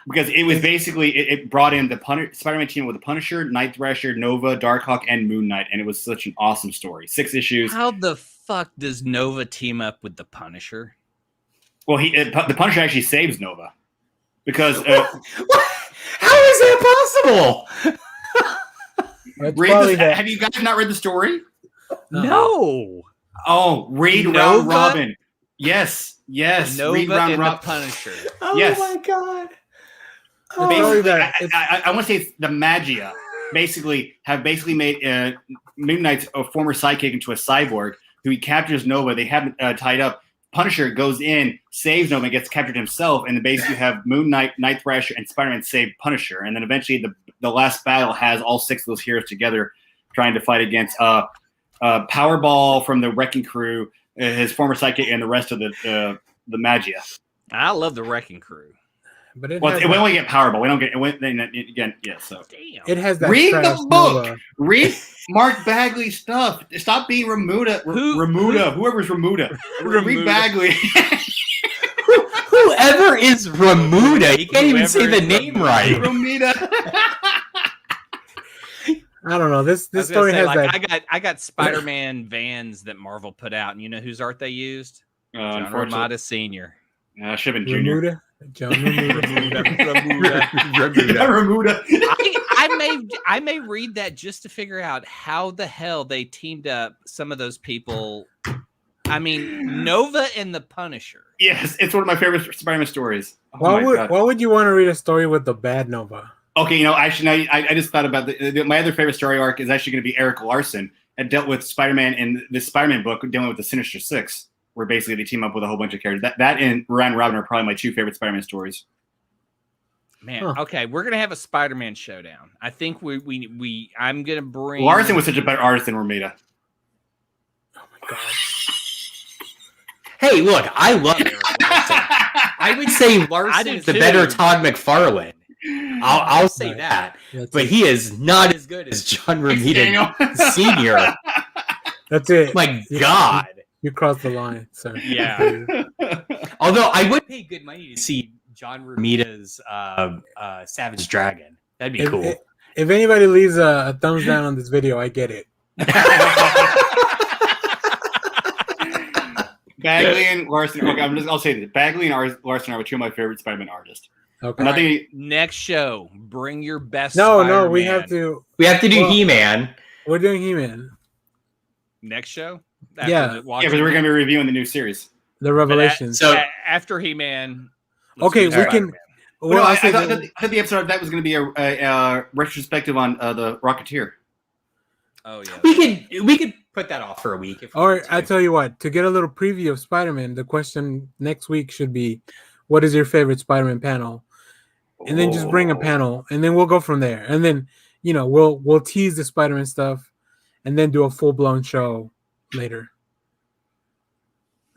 because it was basically, it brought in the Spider-Man team with the Punisher, Night Thrasher, Nova, Darkhawk, and Moon Knight, and it was such an awesome story. 6 issues. How the fuck does Nova team up with the Punisher? Well, the Punisher actually saves Nova. Because... How is that possible? Have you guys not read the story? No. Oh, read Round Robin. Yes. Nova read Round and Robin. the Punisher. Oh my god. I want to say the Magia basically made Moon Knight's a former sidekick into a cyborg who he captures Nova. They have tied up. Punisher goes in, saves Nova, and gets captured himself, and then basically have Moon Knight, Night Thrasher, and Spider-Man save Punisher, and then eventually the last battle has all 6 of those heroes together trying to fight against Powerball from the Wrecking Crew, his former sidekick, and the rest of the Magia. I love the Wrecking Crew. But it We only get Powerball. We don't get again. Yeah, so Damn. it has that. read trash the book. Nova. Read Mark Bagley's stuff. Stop being Remuda. Whoever's Remuda. Read Bagley. Whoever is Remuda, you can't even say the name right. Remuda. I don't know. This I was story gonna say, has like, that. I got Spider-Man vans that Marvel put out, and you know whose art they used? John Unfortunately, Romita Sr. should have been Junior. Remuda. John Remuda. Remuda. I may read that just to figure out how the hell they teamed up some of those people. I mean, Nova and the Punisher. Yes, it's one of my favorite Spider-Man stories. Oh Why my God. would you want to read a story with the bad Nova? Okay, actually, I just thought about my other favorite story arc is actually going to be Eric Larson. It dealt with Spider-Man in this Spider-Man book, dealing with the Sinister Six, where basically they team up with a whole bunch of characters. That and Ryan Robin are probably my 2 favorite Spider-Man stories. Man, Huh. okay, we're gonna have a Spider-Man showdown. I think I'm gonna bring Larson was such a better artist than Romita. Oh my god. Hey, look, I love Eric Larson. I would say Larson do is the too. better Todd McFarlane. I'll say Right. that. That's But it. he is not as good as John Romita Daniel. Sr. That's it. My You- God. You crossed the line, sir. Yeah. Although I would pay good money to see John Romita's Savage Dragon. That'd be cool. If anybody leaves a thumbs down on this video, I get it. Bagley and Larson. Okay, I'll say this. Bagley and Larson are 2 of my favorite Spider-Man artists. Okay. And I think Next show, bring your best. No, Spider-Man. we have to. We have to do Well- He-Man. We're doing He-Man, Next show. Yeah. because we're going to be reviewing the new series. the Revelations. So- after He-Man. Okay, we can- Well, no, I I say thought that- the episode of that was going to be a retrospective on the Rocketeer. Oh yeah. We could put that off for a week. If we Or want to. I tell you what, to get a little preview of Spider-Man, the question next week should be, "What is your favorite Spider-Man panel?" And then just bring a panel, and then we'll go from there. And then we'll tease the Spider-Man stuff, and then do a full-blown show later.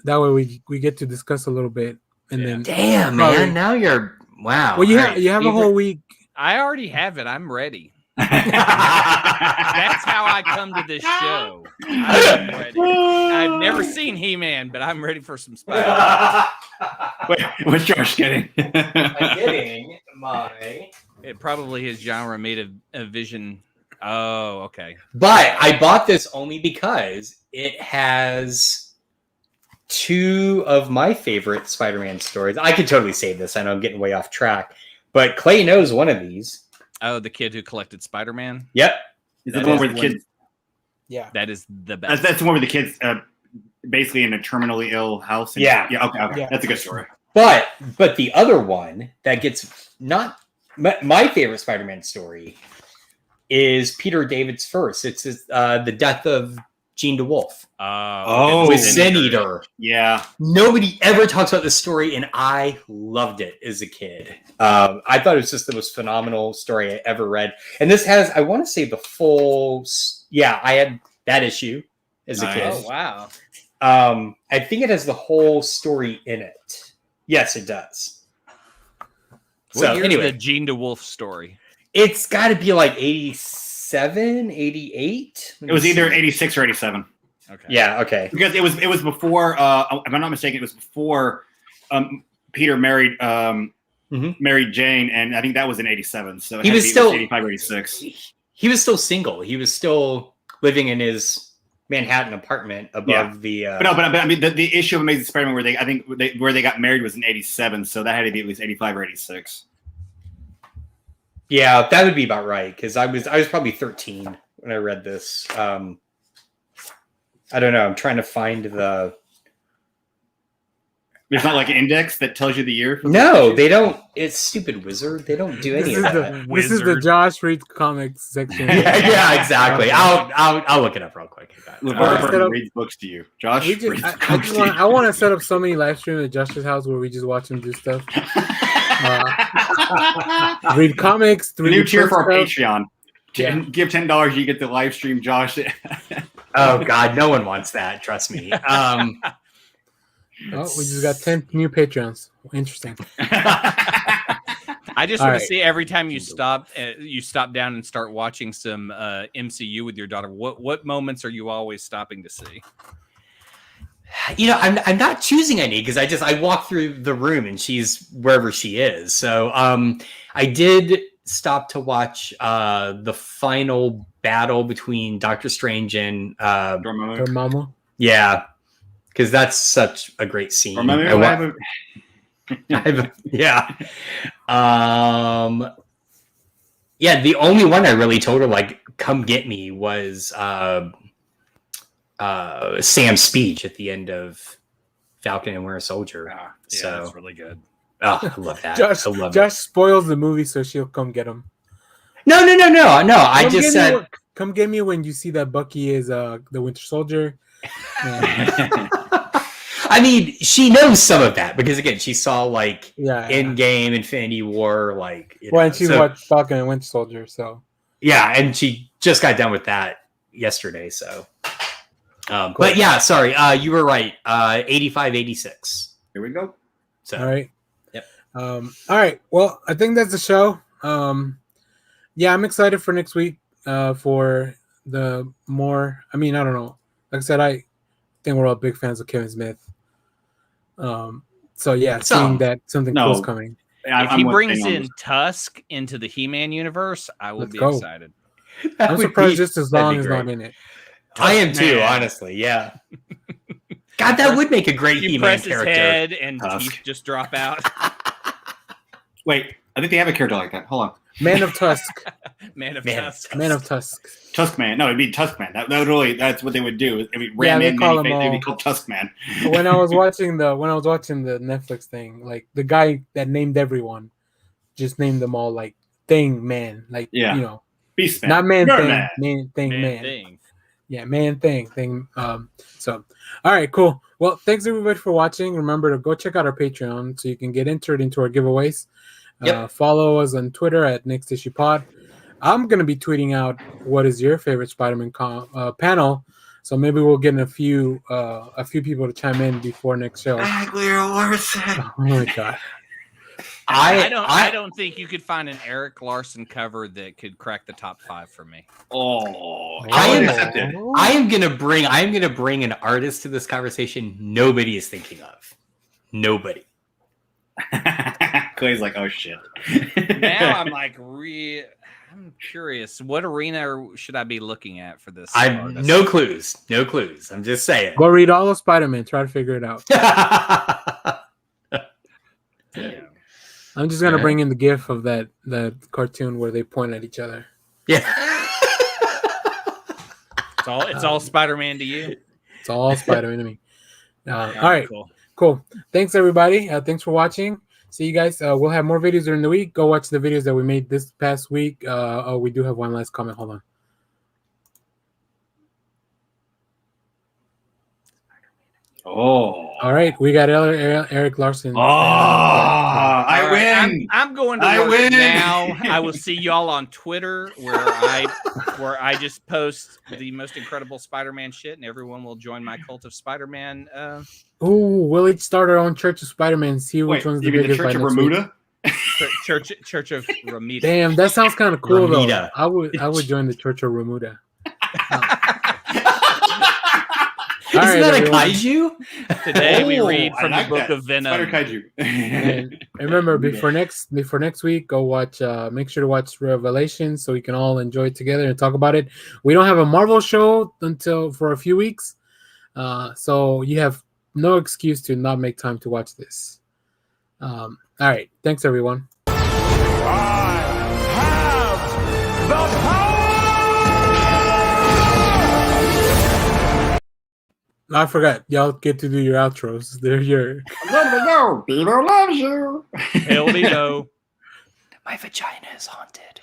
That way we get to discuss a little bit, and Yeah. then Damn, Probably- man. Now you're wow. well, you All have right. you have a whole week. I already have it. I'm ready. That's how I come to this show. I'm ready. I've never seen He-Man, but I'm ready for some Spider-Man. Wait, what's Josh getting? I'm getting my. It probably is John Romita Vision. Oh, okay. But I bought this only because it has 2 of my favorite Spider-Man stories. I could totally save this. I know I'm getting way off track, but Clay knows one of these. Oh, the kid who collected Spider-Man. Yep. Is that the one where the kids? Yeah. That is the best. That's the one where the kids basically in a terminally ill house. Yeah. Yeah. Okay. Yeah. That's a good story. But the other one that gets not my favorite Spider-Man story is Peter David's first. It's the death of Jean DeWolf Oh. with Sin Sin Eater. Yeah. Nobody ever talks about this story, and I loved it as a kid. I thought it was just the most phenomenal story I ever read. And this has, I want to say, the full. I had that issue as a Nice. kid. Oh wow. I think it has the whole story in it. Yes, it does. What So year's anyway, the Jean DeWolf story? it's got to be like 87, 88. It was either 86 or 87 Okay. Yeah, okay. because it was before. If I'm not mistaken, it was before Peter married married Jane, and I think that was in 87. So it He had was to be still- 85 or 86. He was still single. He was still living in his Manhattan apartment above the. But I mean, the issue of Amazing Spider-Man where they got married was in 87, so that had to be at least 85 or 86. Yeah, that would be about right because I was probably 13 when I read this. I don't know. I'm trying to find the. There's not like an index that tells you the year. for the No, issue? they don't. It's stupid wizard. They don't do any of that. This is the Josh Reed comics section. yeah, exactly. I'll look it up real quick. LeVar set Burton up- reads books to you. Josh We just, reads I books to you. want to set up so many live streams at Josh's house where we just watch him do stuff. Read comics. The new tier for our stuff. Patreon. Yeah. Give $10, you get the live stream. Josh. Oh God, no one wants that. Trust me. Oh, we just got 10 new Patreons. Interesting. I just All want right. to see every time you stop down and start watching some MCU with your daughter. What moments are you always stopping to see? You know, I'm not choosing any because I walk through the room and she's wherever she is. So I did stop to watch the final battle between Doctor Strange and Dormammu. yeah, because that's such a great scene. Yeah. Yeah, the only one I really told her like come get me was Sam's speech at the end of Falcon and Winter Soldier. Yeah, so that's really good. Oh, I love that. Josh spoils the movie, so she'll come get him. No. I just said come get me when you see that Bucky is the Winter Soldier. I mean, she knows some of that because again, she saw like yeah. Endgame, Infinity War, like and she watched Falcon and Winter Soldier, so yeah, and she just got done with that yesterday. So, cool. But yeah, sorry, you were right. 85, 86. Here we go. So, all right. Yep. All right. Well, I think that's the show. Yeah, I'm excited for next week. For the more, I mean, I don't know. Like I said, I think we're all big fans of Kevin Smith. So yeah, seeing that something cool's coming. If he brings in Tusk into the He-Man universe, I will be excited. I'm surprised just as long as not in it. I am too, honestly. Yeah. God, that would make a great He-Man character. Press his head and teeth just drop out. Wait, I think they have a character like that. Hold on. Man of Tusk. Man of Tusk. Man of Tusk. Tuskman. No, it'd be Tuskman. That would really. That's what they would do. It'd be they call him It'd be called Tuskman. When I was watching the Netflix thing, like the guy that named everyone, just named them all like Thing Man, like you know, Beastman, not Man Merman. Thing Man. Yeah, Man Thing. So, all right, cool. Well, thanks everybody for watching. Remember to go check out our Patreon so you can get entered into our giveaways. Follow us on Twitter at Next Issue Pod. I'm gonna be tweeting out what is your favorite Spider-Man panel, so maybe we'll get a few people to chime in before next show. Oh my god! I don't think you could find an Eric Larson cover that could crack the top 5 for me. I am gonna bring an artist to this conversation nobody is thinking of. Nobody. Clay's like, oh shit. Now I'm like, I'm curious. What arena should I be looking at for this? No clues. I'm just saying. Go read all of Spider-Man. Try to figure it out. I'm just gonna bring in the GIF of that cartoon where they point at each other. Yeah. It's all Spider-Man to you. It's all Spider-Man to me. All right. Cool. Thanks everybody. Thanks for watching. See you guys. We'll have more videos during the week. Go watch the videos that we made this past week. We do have one last comment. Hold on. Oh. All right. We got Eric Larson. Oh, I win. I'm going to work now. I will see y'all on Twitter where I just post the most incredible Spider-Man shit, and everyone will join my cult of Spider-Man. We'll each start our own Church of Spider-Man. See which one's the biggest. Church of Remuda? Church of Ramita. Damn, that sounds kind of cool though. I would join the Church of Remuda. Isn't that a kaiju? Today we read from the book of Venom. Spider kaiju. And remember, before next week, go watch. Make sure to watch Revelations so we can all enjoy it together and talk about it. We don't have a Marvel show for a few weeks, so you have no excuse to not make time to watch this. All right, thanks everyone. I forgot. Y'all get to do your outros. They're your. Peter loves you. Hell no. My vagina is haunted.